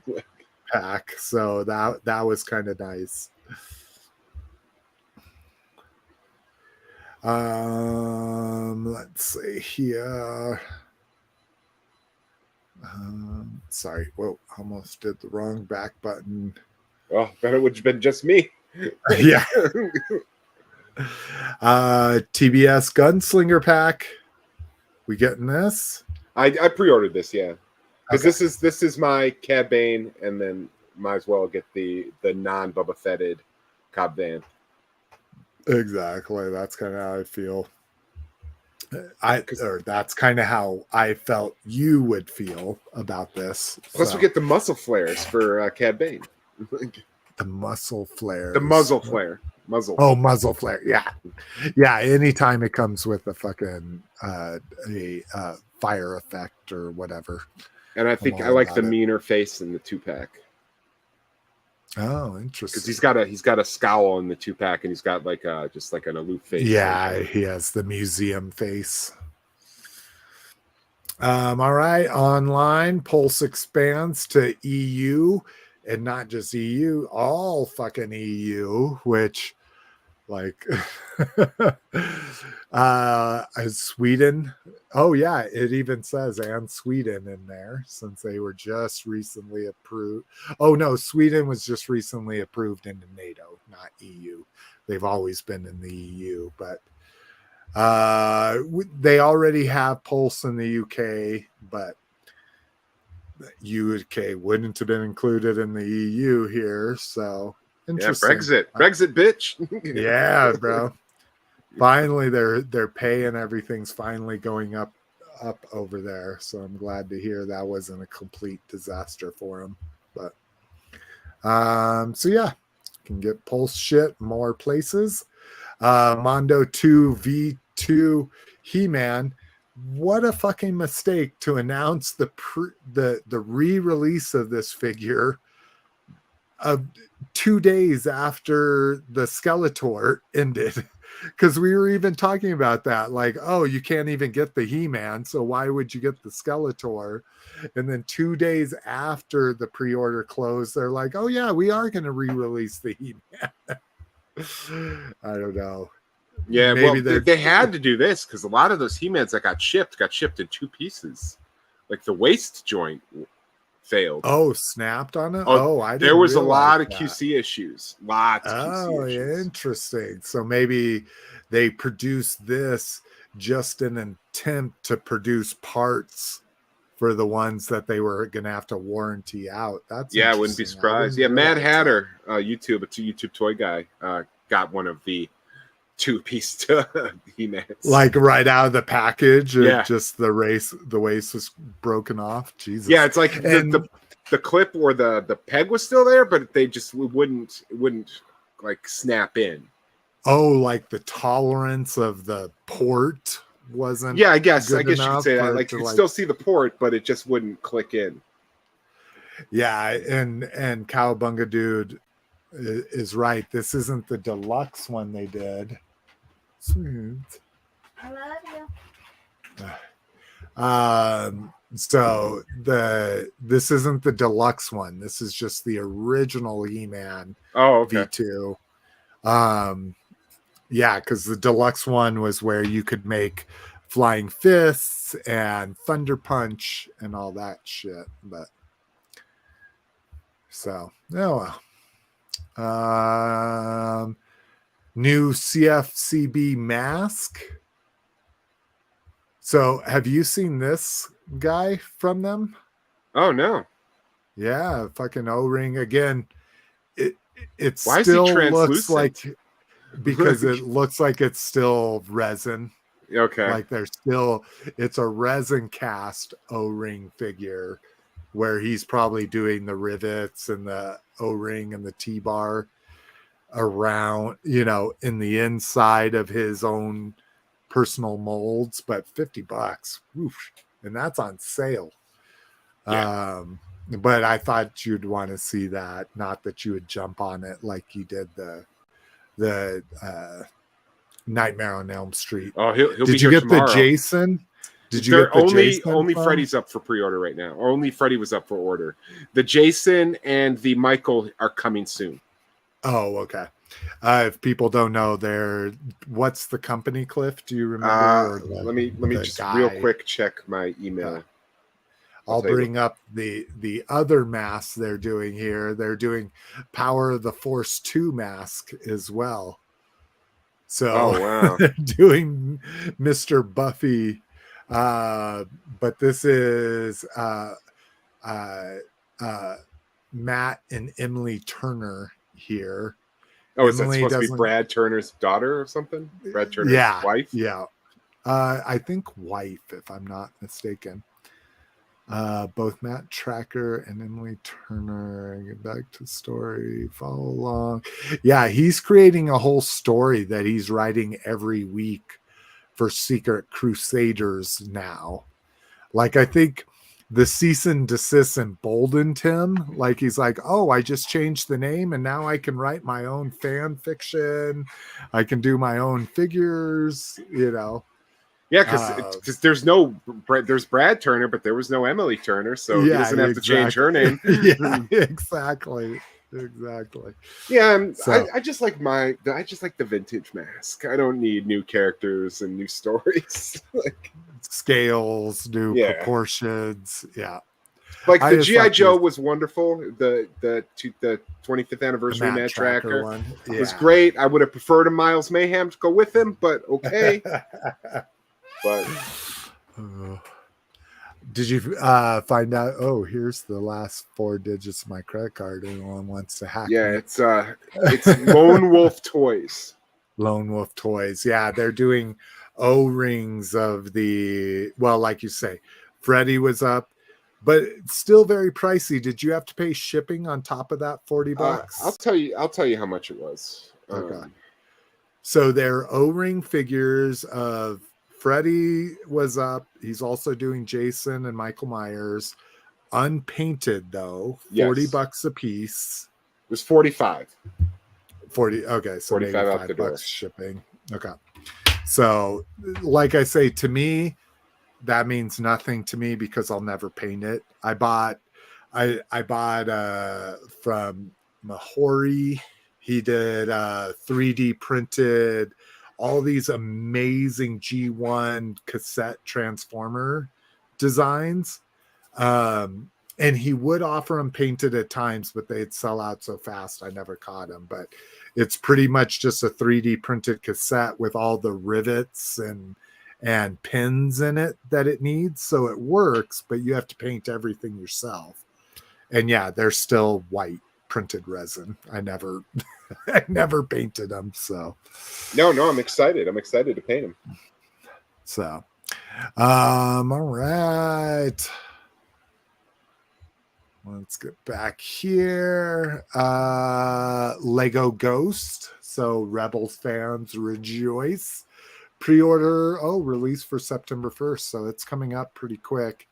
pack. So that was kind of nice. Let's see here. Sorry. Whoa, almost did the wrong back button. Well, then it would have been just me. Yeah. TBS Gunslinger Pack. We getting this? I pre-ordered this, yeah. Because Okay. this is my Cad Bane, and then might as well get the non-Boba Fetted Cobb Vanth. Exactly. That's kind of how I feel. That's kind of how I felt you would feel about this. Plus, we get the muscle flares for Cad Bane. The muscle flare. The muzzle flare. Muzzle. Oh, muzzle flare. Yeah. Yeah. Anytime it comes with a fucking fire effect or whatever. And I think I like the meaner face in the 2-pack. Oh, interesting. Because he's got a scowl in the 2-pack, and he's got like just like an aloof face. Yeah, he has the museum face. All right, online Pulse expands to EU, and not just EU, all fucking EU, which like Sweden. Oh yeah, it even says and Sweden in there, since they were just recently approved. Oh no, Sweden was just recently approved into NATO, not EU. They've always been in the EU, but they already have Pulse in the UK, but UK wouldn't have been included in the EU here, so interesting. Yeah, Brexit, bitch. Yeah, bro. Finally, their pay and everything's finally going up over there. So I'm glad to hear that wasn't a complete disaster for them. But so yeah, can get Pulse shit more places. Mondo 2 V2 He-Man. What a fucking mistake to announce the re-release of this figure 2 days after the Skeletor ended, because we were even talking about that, like, oh, you can't even get the He-Man, so why would you get the Skeletor? And then 2 days after the pre-order closed, they're like, oh yeah, we are going to re-release the He-Man. I don't know. Yeah, maybe they had to do this because a lot of those He-Mans that got shipped in 2 pieces, like the waist joint failed. Oh, snapped on it. There was a lot of QC issues. Lots of QC issues. Oh, interesting. So maybe they produced this just in an attempt to produce parts for the ones that they were going to have to warranty out. That's I wouldn't be surprised. Yeah, Mad Hatter, YouTube, it's a YouTube toy guy, got one of the 2-piece He-Mans. Like right out of the package, just the waist was broken off. Jesus. Yeah, it's like the clip or the peg was still there, but they just wouldn't like snap in. Oh, like the tolerance of the port wasn't. Yeah, I guess you could say that. Like you could still see the port, but it just wouldn't click in. Yeah, and Cowabunga Dude is right. This isn't the deluxe one they did. Sweet. I love you. So this isn't the deluxe one. This is just the original He-Man. Oh, okay. V2. Yeah, because the deluxe one was where you could make flying fists and thunder punch and all that shit. But so new CFCB mask. So have you seen this guy from them? Oh no. Yeah, fucking O-ring again. It Why still is he looks like, because it looks like it's still resin. Okay. Like it's a resin cast O-ring figure where he's probably doing the rivets and the O-ring and the T-bar around, in the inside of his own personal molds, but $50. Oof. And that's on sale. Yeah. But I thought you'd want to see that, not that you would jump on it like you did the Nightmare on Elm Street. Oh, he'll be Did you here get tomorrow. the Jason? Did you get the Jason? Only Freddy's up for pre-order right now. Or only Freddy was up for order. The Jason and the Michael are coming soon. Oh, okay. If people don't know, what's the company, Cliff? Do you remember? Let me just real quick check my email. I'll bring up the other mask they're doing here. They're doing Power of the Force 2 mask as well. So wow. they're doing Mr. Buffy, but this is Matt and Emily Turner here. Oh, is that supposed to be Brad Turner's daughter or something? Brad Turner's wife? Yeah. I think wife, if I'm not mistaken. Both Matt Tracker and Emily Turner. Get back to the story. Follow along. Yeah, he's creating a whole story that he's writing every week for Secret Crusaders now. Like, I think the cease and desist emboldened him. Like, he's like, oh, I just changed the name and now I can write my own fan fiction. I can do my own figures, you know. Yeah, because there's Brad Turner, but there was no Emily Turner, so he doesn't have to change her name. Yeah, exactly. Yeah, I just like the vintage mask. I don't need new characters and new stories. Like scales, new proportions. Yeah. Like the G.I. Joe was wonderful. The 25th anniversary Matt Tracker one was great. I would have preferred a Miles Mayhem to go with him, but okay. But did you find out? Oh, here's the last 4 digits of my credit card. Anyone wants to hack? Yeah, it's Lone Wolf Toys. Lone Wolf Toys. Yeah, they're doing O-rings of the, well, like you say, Freddy was up, but it's still very pricey. Did you have to pay shipping on top of that $40? I'll tell you how much it was. Okay. So they're O-ring figures of Freddy was up. He's also doing Jason and Michael Myers. Unpainted though, $40 a piece. It was 45. 40. Okay, so $85 shipping. Okay. So, like I say, to me, that means nothing to me because I'll never paint it. I bought from Mahori. He did 3D printed all these amazing G1 cassette transformer designs. And he would offer them painted at times, but they'd sell out so fast I never caught them. But it's pretty much just a 3D printed cassette with all the rivets and pins in it that it needs. So it works, but you have to paint everything yourself. And yeah, they're still white printed resin. I never painted them. So no, I'm excited. I'm excited to paint them. So, all right. Let's get back here. Lego Ghost. So Rebels fans rejoice. Pre-order, release for September 1st. So it's coming up pretty quick.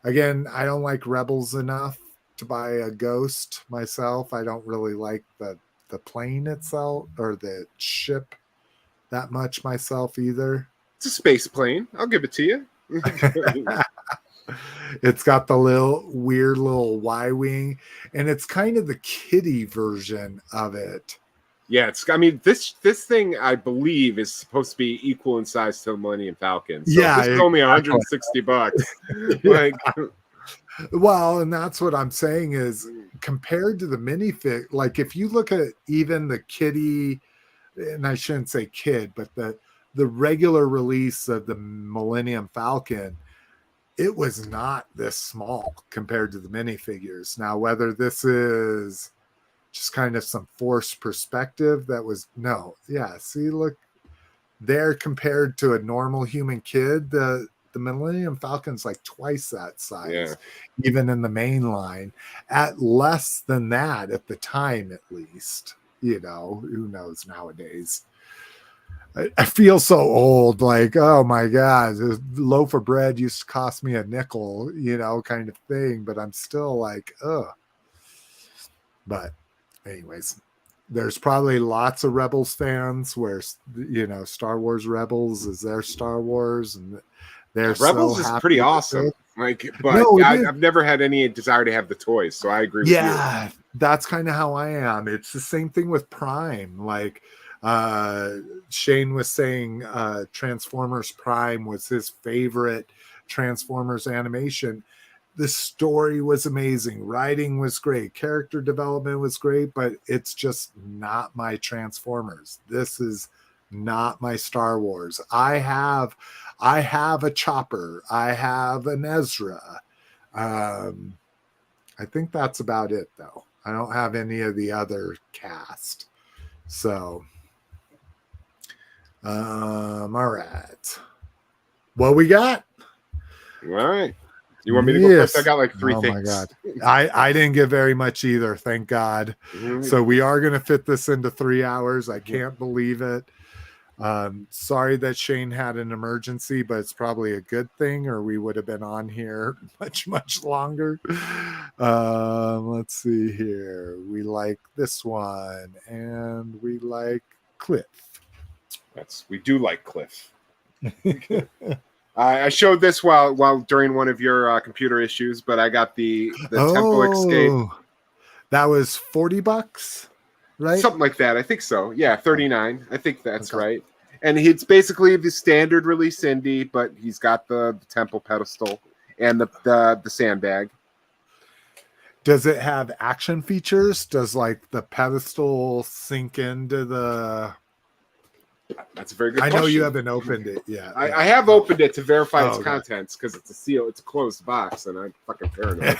Again, I don't like Rebels enough to buy a Ghost myself. I don't really like the plane itself or the ship that much myself either. It's a space plane. I'll give it to you. It's got the weird little Y-wing, and it's kind of the kiddie version of it. Yeah, this thing I believe is supposed to be equal in size to the Millennium Falcon. So this is only $160. Like, well, and that's what I'm saying is compared to the minifig, like if you look at even the kiddie, and I shouldn't say kid, but the regular release of the Millennium Falcon, it was not this small compared to the minifigures. Now, whether this is just kind of some forced perspective see, look there compared to a normal human kid, the Millennium Falcon's like twice that size, even in the main line, at less than that at the time, at least. You know, who knows nowadays? I feel so old, like, oh my God, a loaf of bread used to cost me a nickel, you know, kind of thing. But I'm still like, ugh. But anyways, there's probably lots of Rebels fans where, you know, Star Wars Rebels is their Star Wars, and they're Rebels is pretty awesome. Like, but I've never had any desire to have the toys, so I agree with you. Yeah, that's kind of how I am. It's the same thing with Prime. Like, Shane was saying Transformers Prime was his favorite Transformers animation. the story was amazing, writing was great, character development was great, but it's just not my Transformers. This is not my Star Wars. I have a Chopper, I have an Ezra. I think that's about it, though. I don't have any of the other cast. So all right, what we got? All right. You want me to go first? I got like 3 things. Oh my God. I didn't get very much either, thank God. So we are going to fit this into 3 hours. I can't believe it. Sorry that Shane had an emergency, but it's probably a good thing, or we would have been on here much longer. Let's see here. We like this one, and we like Cliff. We do like Cliff. I showed this while during one of your computer issues, but I got the Temple Escape. That was $40, right? Something like that. I think so. Yeah, 39. I think that's right. And it's basically the standard release indie, but he's got the temple pedestal and the sandbag. Does it have action features? Does like the pedestal sink into the... That's a very good question. I know you haven't opened it yet. I have opened it to verify its contents because it's a seal. It's a closed box, and I'm fucking paranoid.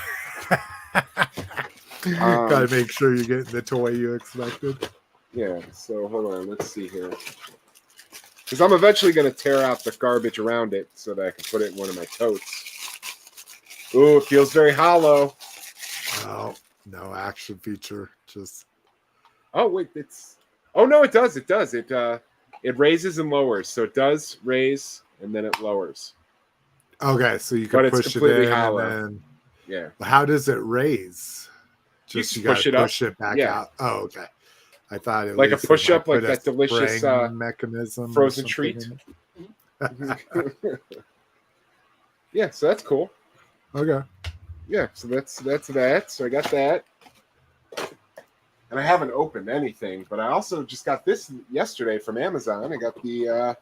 Gotta make sure you're getting the toy you expected. Yeah, so hold on. Let's see here. Because I'm eventually going to tear out the garbage around it so that I can put it in one of my totes. Ooh, it feels very hollow. Oh, no action feature. Just... Oh, wait, it's... Oh, no, it does. It does. It raises and lowers. So it does raise, and then it lowers. Okay, so you can push it in, hollow. And then... Yeah. How does it raise? Just you push it up. Push it back out. Oh, okay. I thought it like a push up, like that that delicious mechanism, frozen treat. Yeah, so that's cool. Okay. Yeah, so that's that. So I got that, and I haven't opened anything, but I also just got this yesterday from Amazon. I got the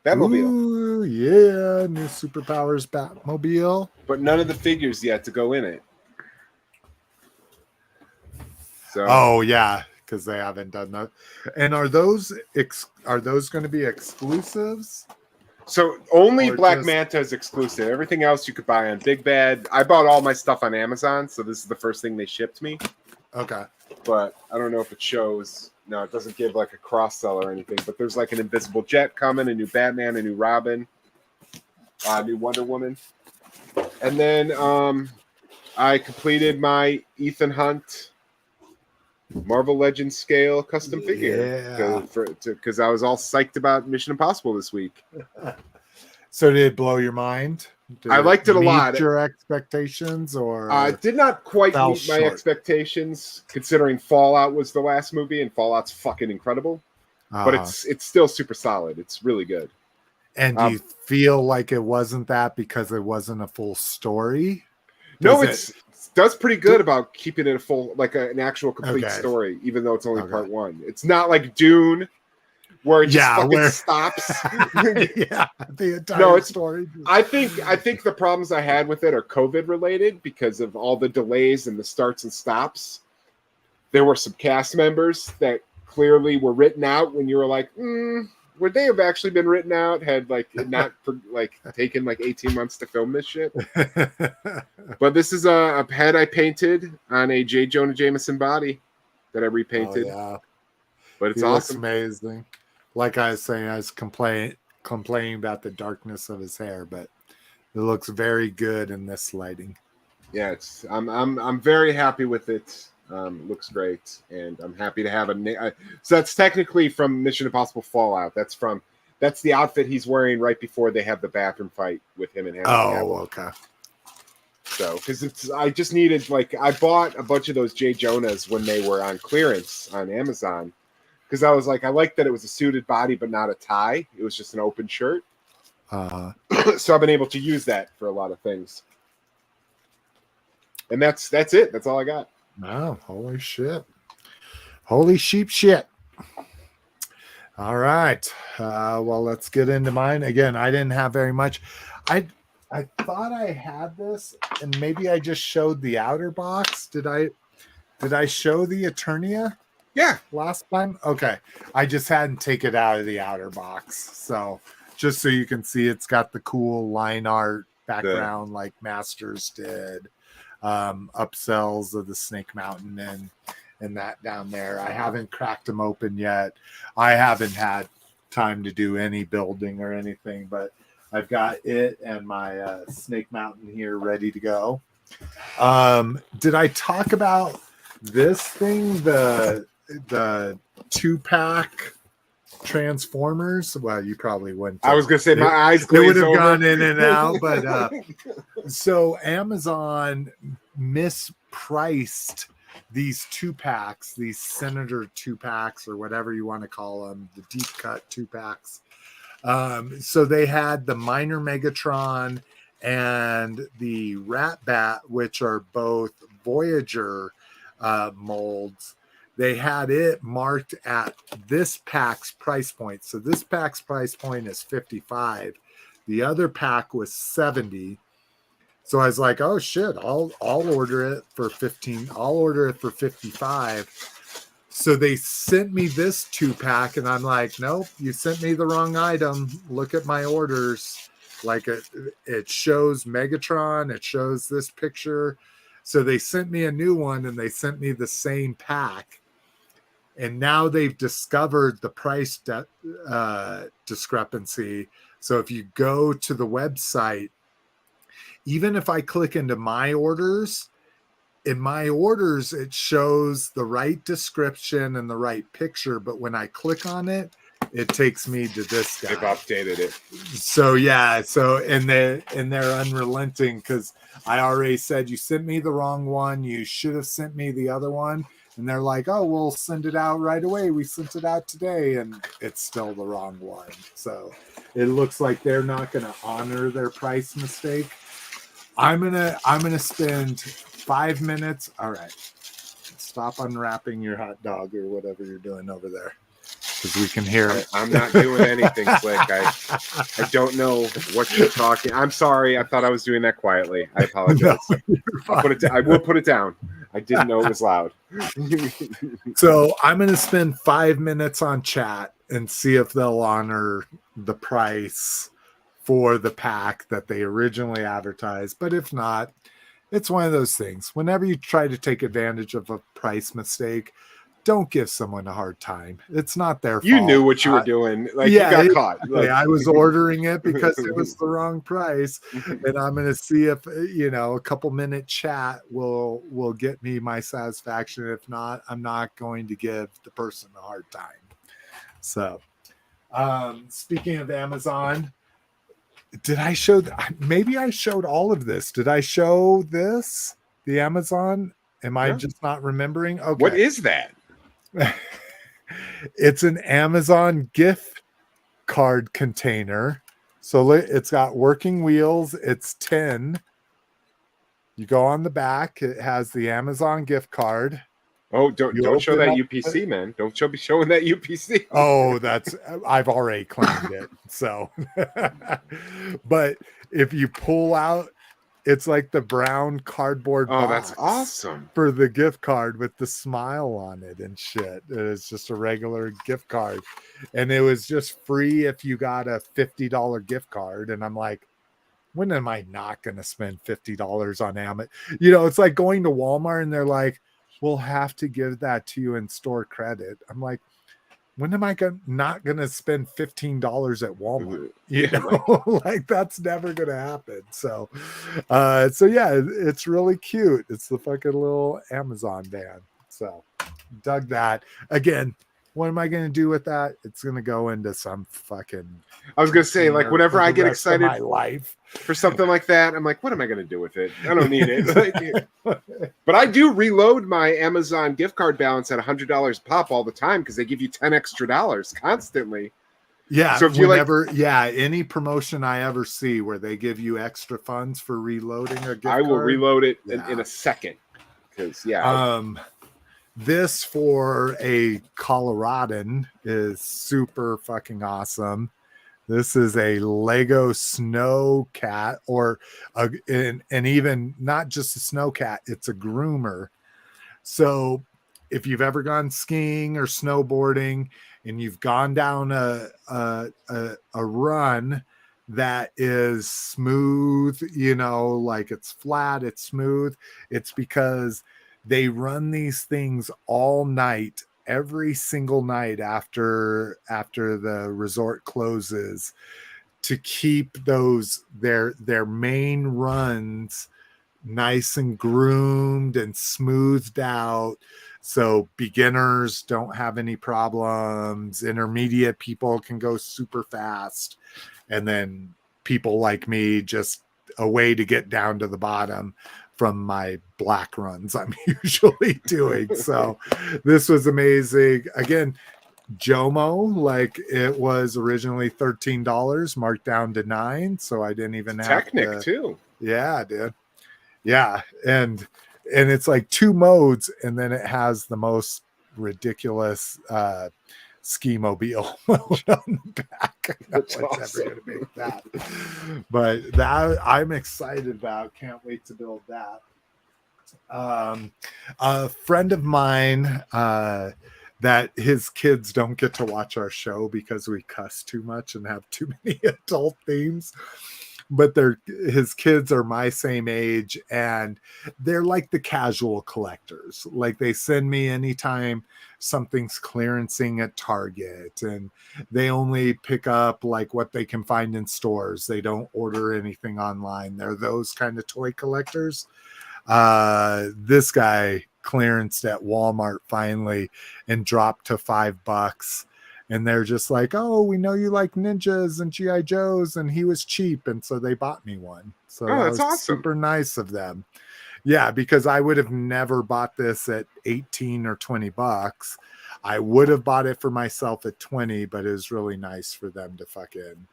Batmobile. Ooh, yeah, new Superpowers Batmobile, but none of the figures yet to go in it. So. Oh yeah. Because they haven't done that. And are those going to be exclusives? So only Black Manta is exclusive. Everything else you could buy on Big Bad. I bought all my stuff on Amazon, so this is the first thing they shipped me. Okay. But I don't know if it shows. No, it doesn't give like a cross sell or anything. But there's like an Invisible Jet coming, a new Batman, a new Robin, a new Wonder Woman. And then I completed my Ethan Hunt Marvel Legends scale custom figure because I was all psyched about Mission Impossible this week. So did it blow your mind? I liked it a lot. Your expectations, or did not quite meet my expectations, considering Fallout was the last movie, and Fallout's fucking incredible. But it's still super solid. It's really good. And do you feel like it wasn't that because it wasn't a full story? No, it does pretty good about keeping it a full, like an actual complete story, even though it's only part one. It's not like Dune, where it just fucking stops. The entire story. I think the problems I had with it are COVID related because of all the delays and the starts and stops. There were some cast members that clearly were written out when you were like, would they have actually been written out had like not taken like 18 months to film this shit? But this is a head I painted on a J. Jonah Jameson body that I repainted. Oh, yeah. But it's looks awesome. Amazing. Like I was saying, I was complaining about the darkness of his hair, but it looks very good in this lighting. Yeah, I'm very happy with it. Looks great, and I'm happy to have so that's technically from Mission Impossible Fallout. That's the outfit he's wearing right before they have the bathroom fight with him and Henry Cavill. Okay. So, because I just needed, like, I bought a bunch of those J. Jonahs when they were on clearance on Amazon, because I was like, I liked that it was a suited body but not a tie. It was just an open shirt. So I've been able to use that for a lot of things. And that's it. That's all I got. Wow, holy shit. Holy sheep shit. All right. Well, let's get into mine. Again, I didn't have very much. I thought I had this, and maybe I just showed the outer box. Did I show the Eternia? Yeah. Last time? Okay. I just hadn't taken it out of the outer box. So just so you can see, it's got the cool line art background like Masters did. Upsells of the Snake Mountain and that down there. I haven't cracked them open yet. I haven't had time to do any building or anything, but I've got it and my Snake Mountain here ready to go. Did I talk about this thing, the 2-pack Transformers? Well, you probably wouldn't. I was gonna say my eyes they would glaze have over. gone in and out, but so Amazon mispriced these 2-packs, these Senator 2-packs or whatever you want to call them, the deep cut 2-packs. So they had the Minor Megatron and the Rat Bat, which are both Voyager molds. They had it marked at this pack's price point. So this pack's price point is 55. The other pack was 70. So I was like, oh shit, I'll order it for 15. I'll order it for 55. So they sent me this 2-pack, and I'm like, nope, you sent me the wrong item. Look at my orders. Like it shows Megatron, it shows this picture. So they sent me a new one, and they sent me the same pack. And now they've discovered the price discrepancy. So if you go to the website, even if I click into my orders, in my orders, it shows the right description and the right picture. But when I click on it, it takes me to this guy. They've updated it. So yeah. So and they're unrelenting, because I already said you sent me the wrong one. You should have sent me the other one. And they're like, oh, we'll send it out right away. We sent it out today, and it's still the wrong one. So it looks like they're not going to honor their price mistake. I'm gonna spend 5 minutes. All right, stop unwrapping your hot dog or whatever you're doing over there, because we can hear it. I'm not doing anything, Slick. I don't know what you're talking. I'm sorry. I thought I was doing that quietly. I apologize. No, I will put it down. I didn't know it was loud. So I'm going to spend 5 minutes on chat and see if they'll honor the price for the pack that they originally advertised. But if not, it's one of those things. Whenever you try to take advantage of a price mistake, don't give someone a hard time. It's not their fault. You knew what you were doing. Like, yeah, you got caught. Like, I was ordering it because it was the wrong price. And I'm going to see if, a couple minute chat will get me my satisfaction. If not, I'm not going to give the person a hard time. So, speaking of Amazon, did I show? Maybe I showed all of this. Did I show this? The Amazon? Am I just not remembering? Okay. What is that? It's an Amazon gift card container. So it's got working wheels. It's 10. You go on the back. It has the Amazon gift card. Oh, don't show that UPC, man. Don't be showing that UPC. Oh, I've already claimed it. So, but if you pull out, it's like the brown cardboard box. That's awesome. For the gift card with the smile on it and shit. It's just a regular gift card. And it was just free if you got a $50 gift card. And I'm like, when am I not going to spend $50 on Amazon? It's like going to Walmart and they're like, we'll have to give that to you in store credit. I'm like, when am I not going to spend $15 at Walmart? Like that's never going to happen. So yeah, it's really cute. It's the fucking little Amazon van. So dug that. Again, what am I going to do with that? It's going to go into some fucking. I was going to say, like, whenever I get excited my life for something like that, I'm like, what am I going to do with it? I don't need it. But I do reload my Amazon gift card balance at $100 pop all the time because they give you $10 extra constantly. Yeah. So if any promotion I ever see where they give you extra funds for reloading a gift card, I will reload it in a second. Because this for a Coloradan is super fucking awesome. This is a Lego snow cat, and even not just a snow cat, it's a groomer. So if you've ever gone skiing or snowboarding and you've gone down a run that is smooth, like it's flat, it's smooth, it's because they run these things all night, every single night after the resort closes, to keep their main runs nice and groomed and smoothed out, so beginners don't have any problems, intermediate people can go super fast, and then people like me, just a way to get down to the bottom from my black runs I'm usually doing. So this was amazing. Again, Jomo, like it was originally $13, marked down to $9, so I didn't even have Technic too. Yeah, dude. Yeah, and it's like 2 modes, and then it has the most ridiculous ski mobile mode on the back. That's No one's awesome. ever gonna make that. But that I'm excited about. Can't wait to build that. A friend of mine, that his kids don't get to watch our show because we cuss too much and have too many adult themes, but his kids are my same age, and they're like the casual collectors. Like they send me anytime something's clearancing at Target, and they only pick up like what they can find in stores. They don't order anything online. They're those kind of toy collectors. This guy clearanced at Walmart finally and dropped to $5, and they're just like, oh, we know you like ninjas and GI Joes, and he was cheap, and so they bought me one. So that that's was awesome. super nice of them. Yeah, because I would have never bought this at 18 or $20. I would have bought it for myself at 20, but it was really nice for them to fucking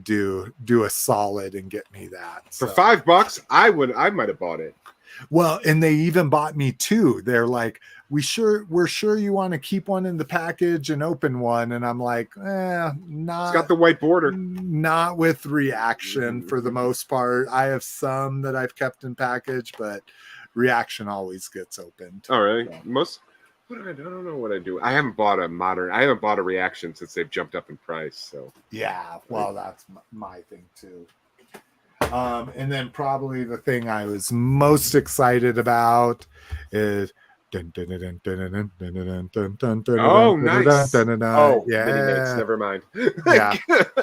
do a solid and get me that. For $5, I might have bought it. Well, and they even bought me 2. They're like, we're sure you want to keep one in the package and open one. And I'm like, not. It's got the white border. Not with reaction for the most part. I have some that I've kept in package, but reaction always gets opened. All right. So. I don't know what I do. I haven't bought a reaction since they've jumped up in price. So yeah, well, that's my thing too. And then probably the thing I was most excited about is oh, nice. Oh, yeah. Mini-Mates, never mind. Yeah.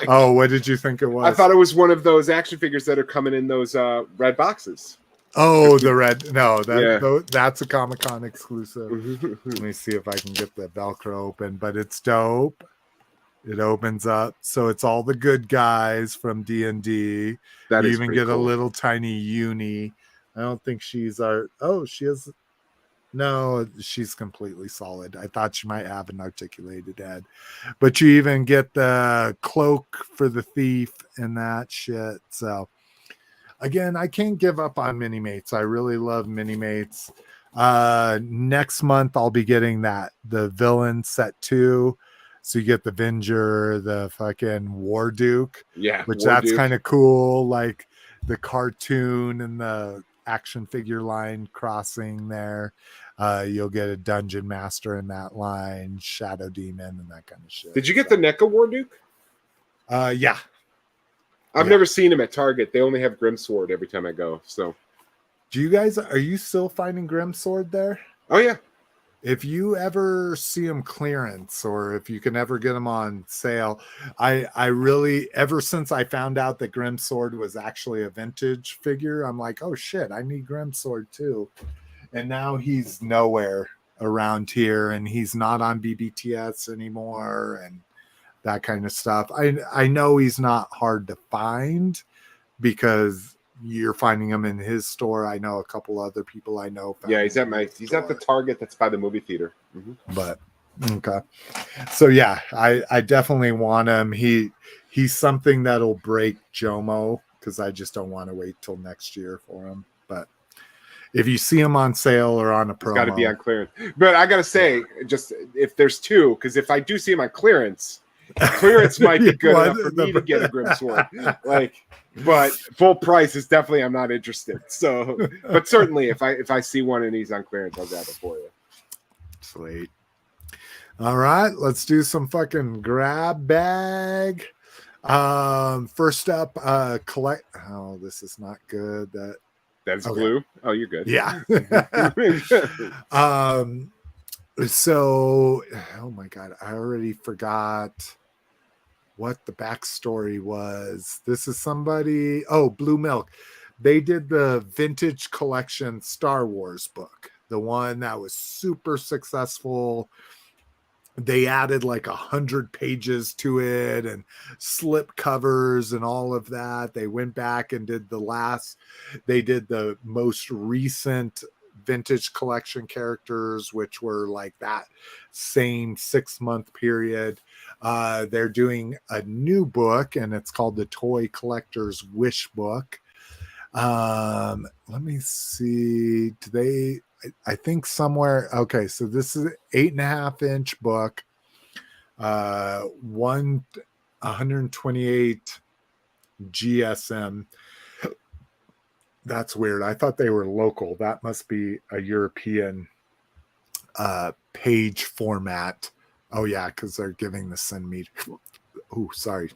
Oh, what did you think it was? I thought it was one of those action figures that are coming in those red boxes. Oh, the red. No, that's a Comic-Con exclusive. Let me see if I can get the Velcro open, but it's dope. It opens up, so it's all the good guys from D&D. You even get cool. A little tiny uni. I don't think she's our. Oh, she has. No, she's completely solid. I thought she might have an articulated head, but you even get the cloak for the thief and that shit. So again, I can't give up on Mini-Mates. I really love Mini-Mates. Next month I'll be getting the villain set 2. So you get the Venger, the fucking War Duke, which that's kind of cool. Like the cartoon and the action figure line crossing there. You'll get a Dungeon Master in that line, Shadow Demon, and that kind of shit. Did you get the NECA War Duke? Yeah. I've never seen him at Target. They only have Grimsword every time I go. So, are you still finding Grimsword there? Oh yeah. If you ever see them clearance, or if you can ever get them on sale, I really, ever since I found out that Grimsword was actually a vintage figure, I'm like, oh shit, I need Grimsword too. And now he's nowhere around here, and he's not on BBTS anymore, and that kind of stuff. I know he's not hard to find because you're finding him in his store. I know a couple other people I know. Yeah, he's at the Target that's by the movie theater. Mm-hmm. But okay, so yeah, I definitely want him. He's something that'll break Jomo, because I just don't want to wait till next year for him. But if you see him on sale or on a promo, it's got to be on clearance. But I gotta say, just if there's 2, because if I do see him on clearance, Clearance might be good enough for me to get a Grim Sword. But full price is definitely, I'm not interested. So, but certainly if I see one of these on clearance, I'll grab it for you. Sweet. All right, let's do some fucking grab bag. First up, collect. Oh, this is not good. That's okay. Glue. Oh, you're good. Yeah. So, oh my God, I already forgot what the backstory was. This is somebody. Oh, Blue Milk. They did the vintage collection Star Wars book, the one that was super successful. They added like 100 pages to it and slip covers and all of that. They went back and did they did the most recent vintage collection characters, which were like that same 6-month period. They're doing a new book, and it's called the Toy Collector's Wish Book. Let me see. I think somewhere. Okay, so this is an 8.5-inch book. 128 GSM. That's weird. I thought they were local. That must be a European page format. Oh yeah, because they're giving the centimeter. Oh, sorry.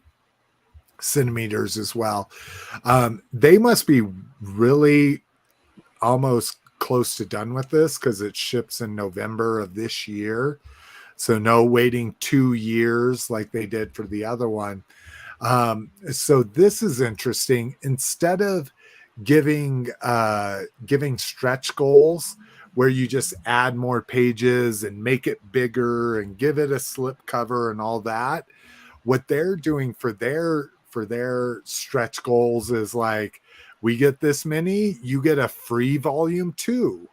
Centimeters as well. They must be really almost close to done with this because it ships in November of this year. So no waiting 2 years like they did for the other one. So this is interesting. Instead of giving stretch goals where you just add more pages and make it bigger and give it a slip cover and all that, what they're doing for their stretch goals is like, we get this many, you get a free volume 2.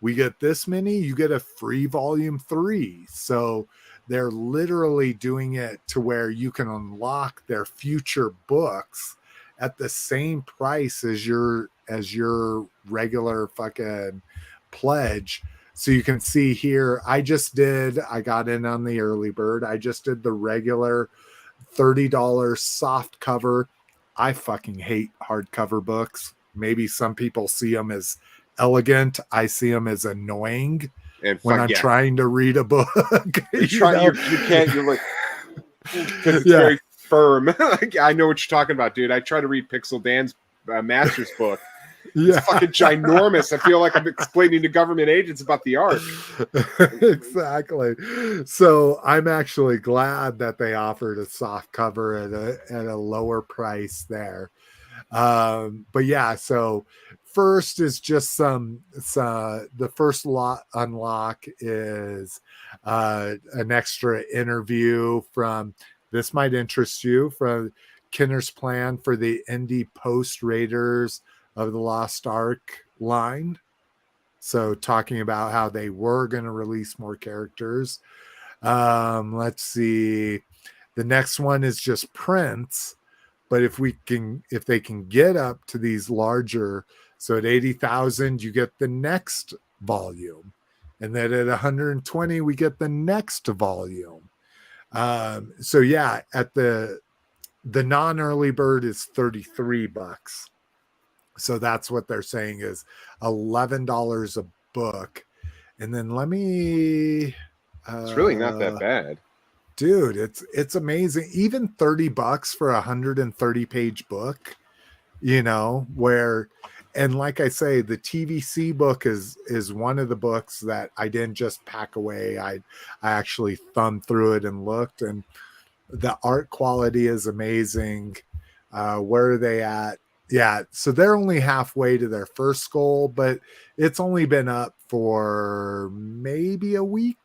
We get this many, you get a free volume 3. So they're literally doing it to where you can unlock their future books at the same price as your regular fucking pledge. So you can see here, I got in on the early bird. I just did the regular $30 soft cover. I fucking hate hardcover books. Maybe some people see them as elegant. I see them as annoying when I'm trying to read a book. You're like, because it's very firm. I know what you're talking about, dude. I try to read Pixel Dan's master's book. It's fucking ginormous. I feel like I'm explaining to government agents about the art. Exactly. So I'm actually glad that they offered a soft cover at a lower price there. But yeah, so first is just the first unlock is an extra interview from, this might interest you, from Kinner's plan for the Indie Post Raiders of the Lost Ark line. So talking about how they were going to release more characters. Let's see. The next one is just prints. But if they can get up to these larger, so at 80,000, you get the next volume. And then at 120, we get the next volume. So yeah, at the non-early bird is $33. So that's what they're saying is $11 a book. And then it's really not that bad. Dude, it's amazing. Even $30 for a 130-page book, and like I say, the TVC book is one of the books that I didn't just pack away. I actually thumbed through it and looked, and the art quality is amazing. Where are they at? Yeah, so they're only halfway to their first goal, but it's only been up for maybe a week.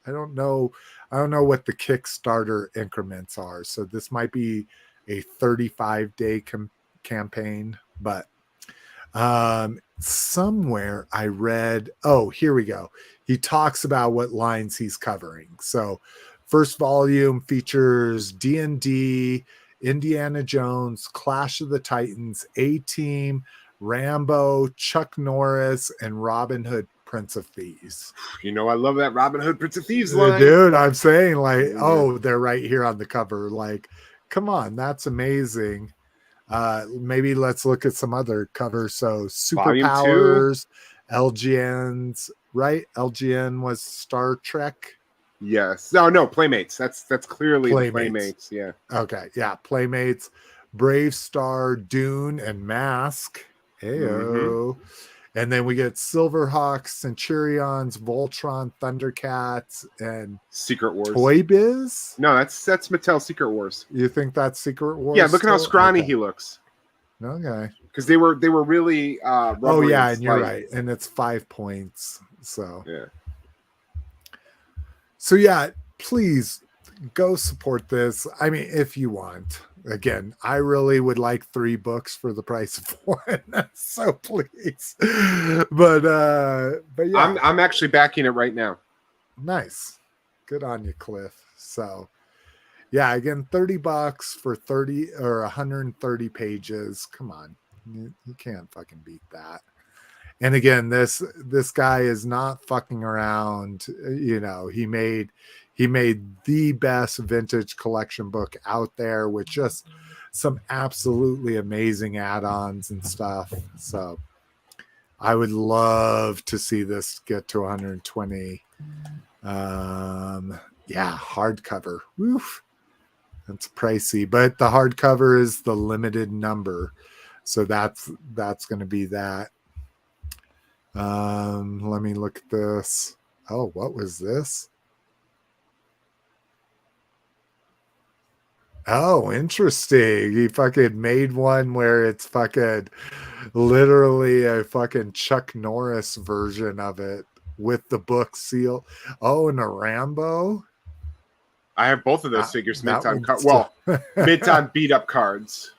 I don't know what the Kickstarter increments are. So this might be a 35-day campaign, but somewhere I read, here we go. He talks about what lines he's covering. So first volume features D&D, Indiana Jones, Clash of the Titans, A-Team, Rambo, Chuck Norris, and Robin Hood Prince of Thieves. You know, I love that Robin Hood Prince of Thieves line. Dude, I'm saying like, oh, they're right here on the cover. Like, come on, that's amazing. Maybe let's look at some other covers. So Superpowers, LGN's, right? LGN was Star Trek. Yes. No, Playmates. That's clearly Playmates. Yeah. Okay. Yeah. Playmates, Brave Star, Dune, and Mask. Heyo. And then we get Silverhawks, Centurions, Voltron, Thundercats, and Secret Wars. Toy Biz? No, that's Mattel Secret Wars. You think that's Secret Wars? Yeah, look at how scrawny he looks. Okay. Because they were really oh yeah, and you're right. And it's 5 points. So yeah. So yeah, please go support this. I mean, if you want. Again, I really would like 3 books for the price of 1. So please. But yeah. I'm actually backing it right now. Nice. Good on you, Cliff. So yeah, again, $30 for 30 or 130 pages. Come on. You can't fucking beat that. And again, this guy is not fucking around. You know, he made the best vintage collection book out there with just some absolutely amazing add-ons and stuff. So I would love to see this get to 120. Yeah, hardcover. Woof. That's pricey, but the hardcover is the limited number. So that's going to be that. Let me look at this. Oh, what was this? Oh, interesting. He fucking made one where it's fucking literally a fucking Chuck Norris version of it with the book seal. Oh, and a Rambo. I have both of those figures mid-time mid-time beat up cards.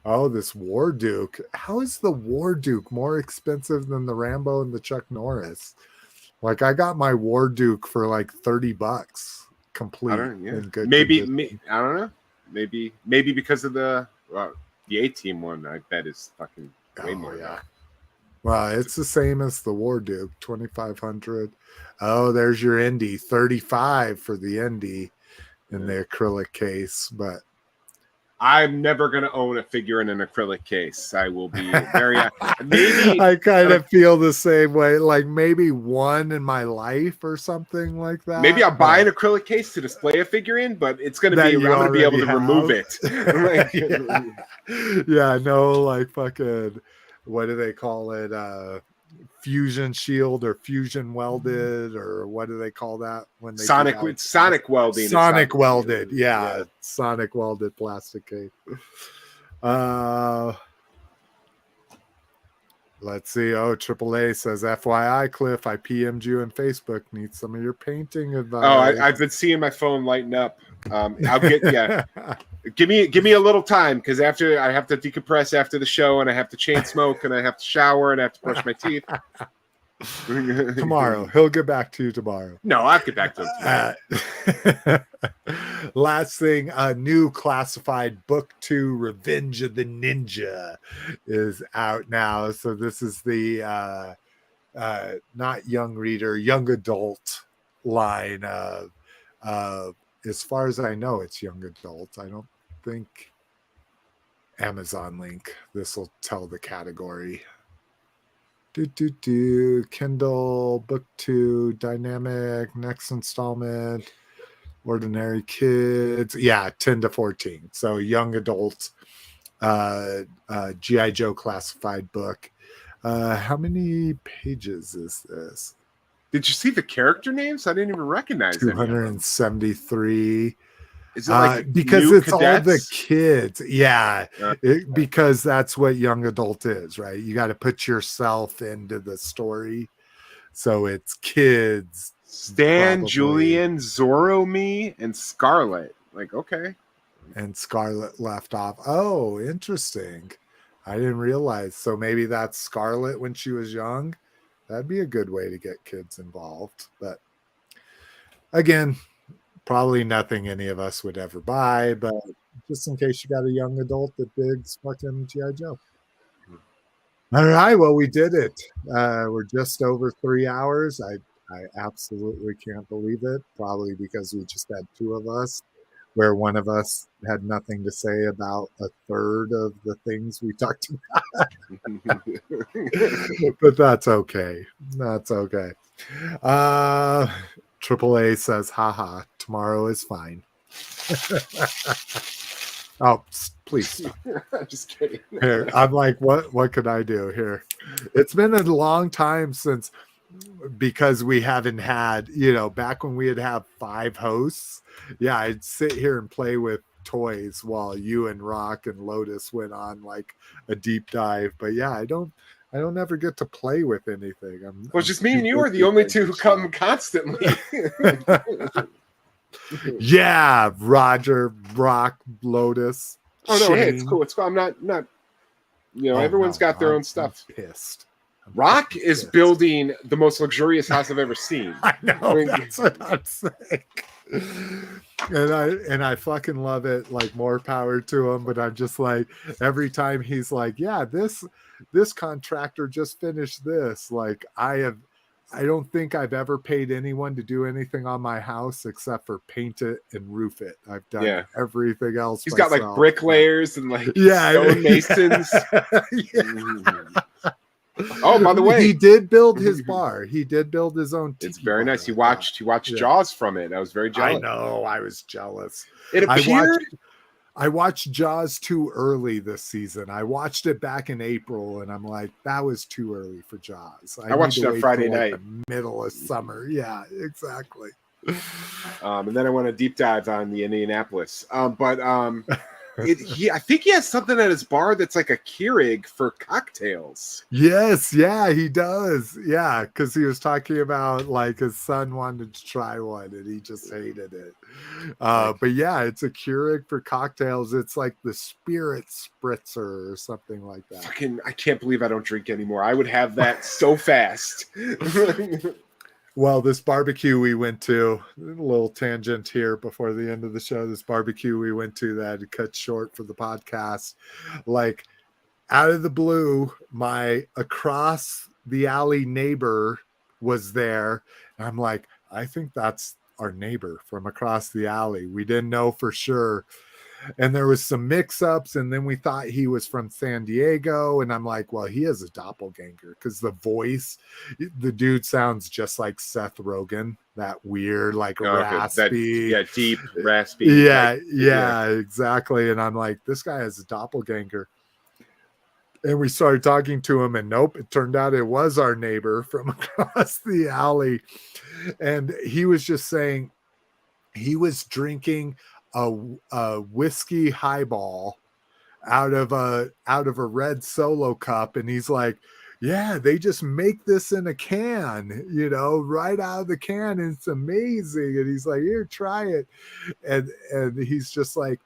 Oh, this War Duke. How is the War Duke more expensive than the Rambo and the Chuck Norris? Like, I got my War Duke for like $30 complete. I don't know. Maybe because of the A-Team one, I bet is fucking way more. Yeah. Well, it's the same as the War Duke, $2,500. Oh, there's your Indy, $35 for the Indy in the acrylic case, but I'm never going to own a figure in an acrylic case. I will be very maybe I kind of feel the same way, like maybe one in my life or something like that. Maybe I'll buy an acrylic case to display a figure in, but it's going to be I'm going to be able to remove it. Yeah, no, like fucking, what do they call it? Fusion shield or fusion welded, or what do they call that when they sonic welding? Sonic welded, yeah. Sonic welded plastic case. Let's see. Oh, AAA says, FYI, Cliff, I PM'd you on Facebook. Need some of your painting advice. Oh, I've been seeing my phone lighten up. I'll get Give me a little time, because after I have to decompress after the show, and I have to chain smoke, and I have to shower, and I have to brush my teeth. Tomorrow. He'll get back to you tomorrow. No, I'll get back to him. Last thing, a new classified book 2, Revenge of the Ninja, is out now. So this is the not young reader, young adult line of as far as I know, it's young adult. I don't think Amazon link. This will tell the category. Kindle, book 2, dynamic, next installment, ordinary kids. Yeah, 10 to 14. So young adults, G.I. Joe classified book. How many pages is this? Did you see the character names? I didn't even recognize 273. Is it like because new it's cadets? all the kids? Yeah, because that's what young adult is, right? You got to put yourself into the story, so it's kids. Stan, probably. Julian, Zorro, me, and Scarlet. Like, okay, and Scarlet left off. Oh, interesting. I didn't realize. So maybe that's Scarlet when she was young. That'd be a good way to get kids involved. But again, probably nothing any of us would ever buy. But just in case you got a young adult that digs fucking G.I. Joe. All right. Well, we did it. We're just over 3 hours. I absolutely can't believe it. Probably because we just had two of us, where one of us had nothing to say about a third of the things we talked about. But that's okay. That's okay. AAA says, haha, tomorrow is fine. Oh, please stop. I'm just kidding. Here, I'm like, what could I do here? It's been a long time since, because we haven't had, back when we had 5 hosts. Yeah, I'd sit here and play with toys while you and Rock and Lotus went on like a deep dive. But yeah, I don't ever get to play with anything. Well, just me and you are the only two who come constantly. Yeah, Roger, Rock, Lotus. Oh no, Shane. hey, it's cool. It's cool. I'm not. Everyone's got their own stuff. I'm pissed. Rock is building the most luxurious house I've ever seen. I know, that's what I'm saying. And I fucking love it. Like, more power to him. But I'm just like, every time he's like, yeah, this contractor just finished this. Like, I don't think I've ever paid anyone to do anything on my house except for paint it and roof it. I've done everything else. He's myself. got like bricklayers and like stone masons. Oh, by the way, he did build his bar. He did build his own. It's very nice. He watched Jaws from it. I was very jealous. I know. I was jealous. It appeared. I watched Jaws too early this season. I watched it back in April, and I'm like, that was too early for Jaws. I watched it on Friday night, the middle of summer. Yeah, exactly. And then I went a deep dive on the Indianapolis. I think he has something at his bar that's like a Keurig for cocktails. Yes, yeah, he does. Yeah, because he was talking about like his son wanted to try one and he just hated it. But yeah, it's a Keurig for cocktails. It's like the Spirit Spritzer or something like that. I can't believe I don't drink anymore. I would have that so fast. Well, this barbecue we went to, a little tangent here before the end of the show, this barbecue we went to that had cut short for the podcast, like, out of the blue, my across the alley neighbor was there. And I'm like, I think that's our neighbor from across the alley. We didn't know for sure. And there was some mix-ups, and then we thought he was from San Diego, and I'm like, well, he has a doppelganger because the voice, the dude sounds just like Seth Rogen, that weird, like raspy, deep raspy. Yeah, exactly. And I'm like, this guy has a doppelganger. And we started talking to him, and nope, it turned out it was our neighbor from across the alley. And he was just saying he was drinking a whiskey highball out of a red Solo cup, and he's like, yeah, they just make this in a can, right out of the can, and it's amazing. And he's like, here, try it. And he's just like,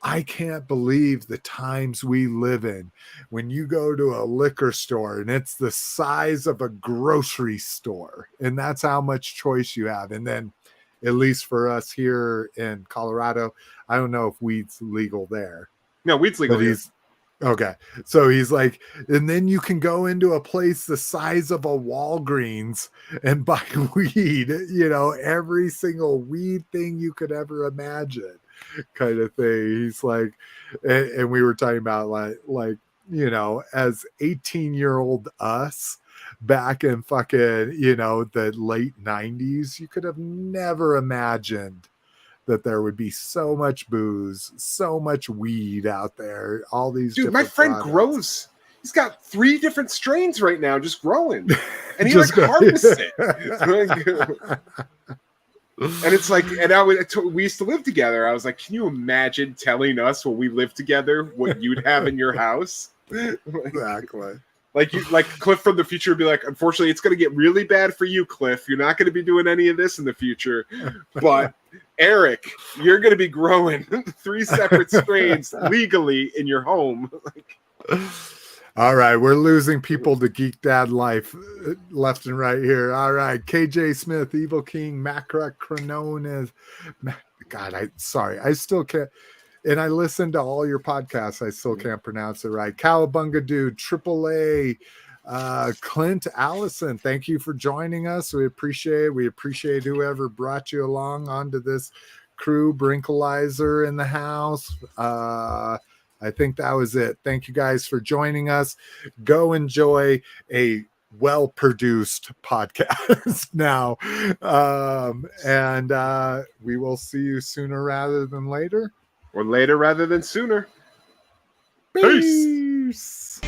I can't believe the times we live in when you go to a liquor store and it's the size of a grocery store, and that's how much choice you have. And then, at least for us here in Colorado, I don't know if weed's legal there. No, weed's legal. But okay. So he's like, and then you can go into a place the size of a Walgreens and buy weed, every single weed thing you could ever imagine, kind of thing. He's like, and we were talking about like, as 18-year-old us, back in fucking, the late 90s, you could have never imagined that there would be so much booze, so much weed out there, all these. Dude, my friend grows. He's got 3 different strains right now just growing. And he harvests it. And it's like, and we used to live together. I was like, can you imagine telling us when we lived together what you'd have in your house? Exactly. Like Cliff from the future would be like, unfortunately, it's going to get really bad for you, Cliff. You're not going to be doing any of this in the future. But Eric, you're going to be growing 3 separate strains legally in your home. All right, we're losing people to Geek Dad life left and right here. All right, KJ Smith, Evil King, Macra Cronone. God, I still can't. and I listen to all your podcasts. I still can't pronounce it right. Cowabunga Dude, AAA, Clint Allison, thank you for joining us. We appreciate whoever brought you along onto this crew. Brinkalizer in the house. I think that was it. Thank you guys for joining us. Go enjoy a well-produced podcast now. And we will see you sooner rather than later. Or later rather than sooner. Peace.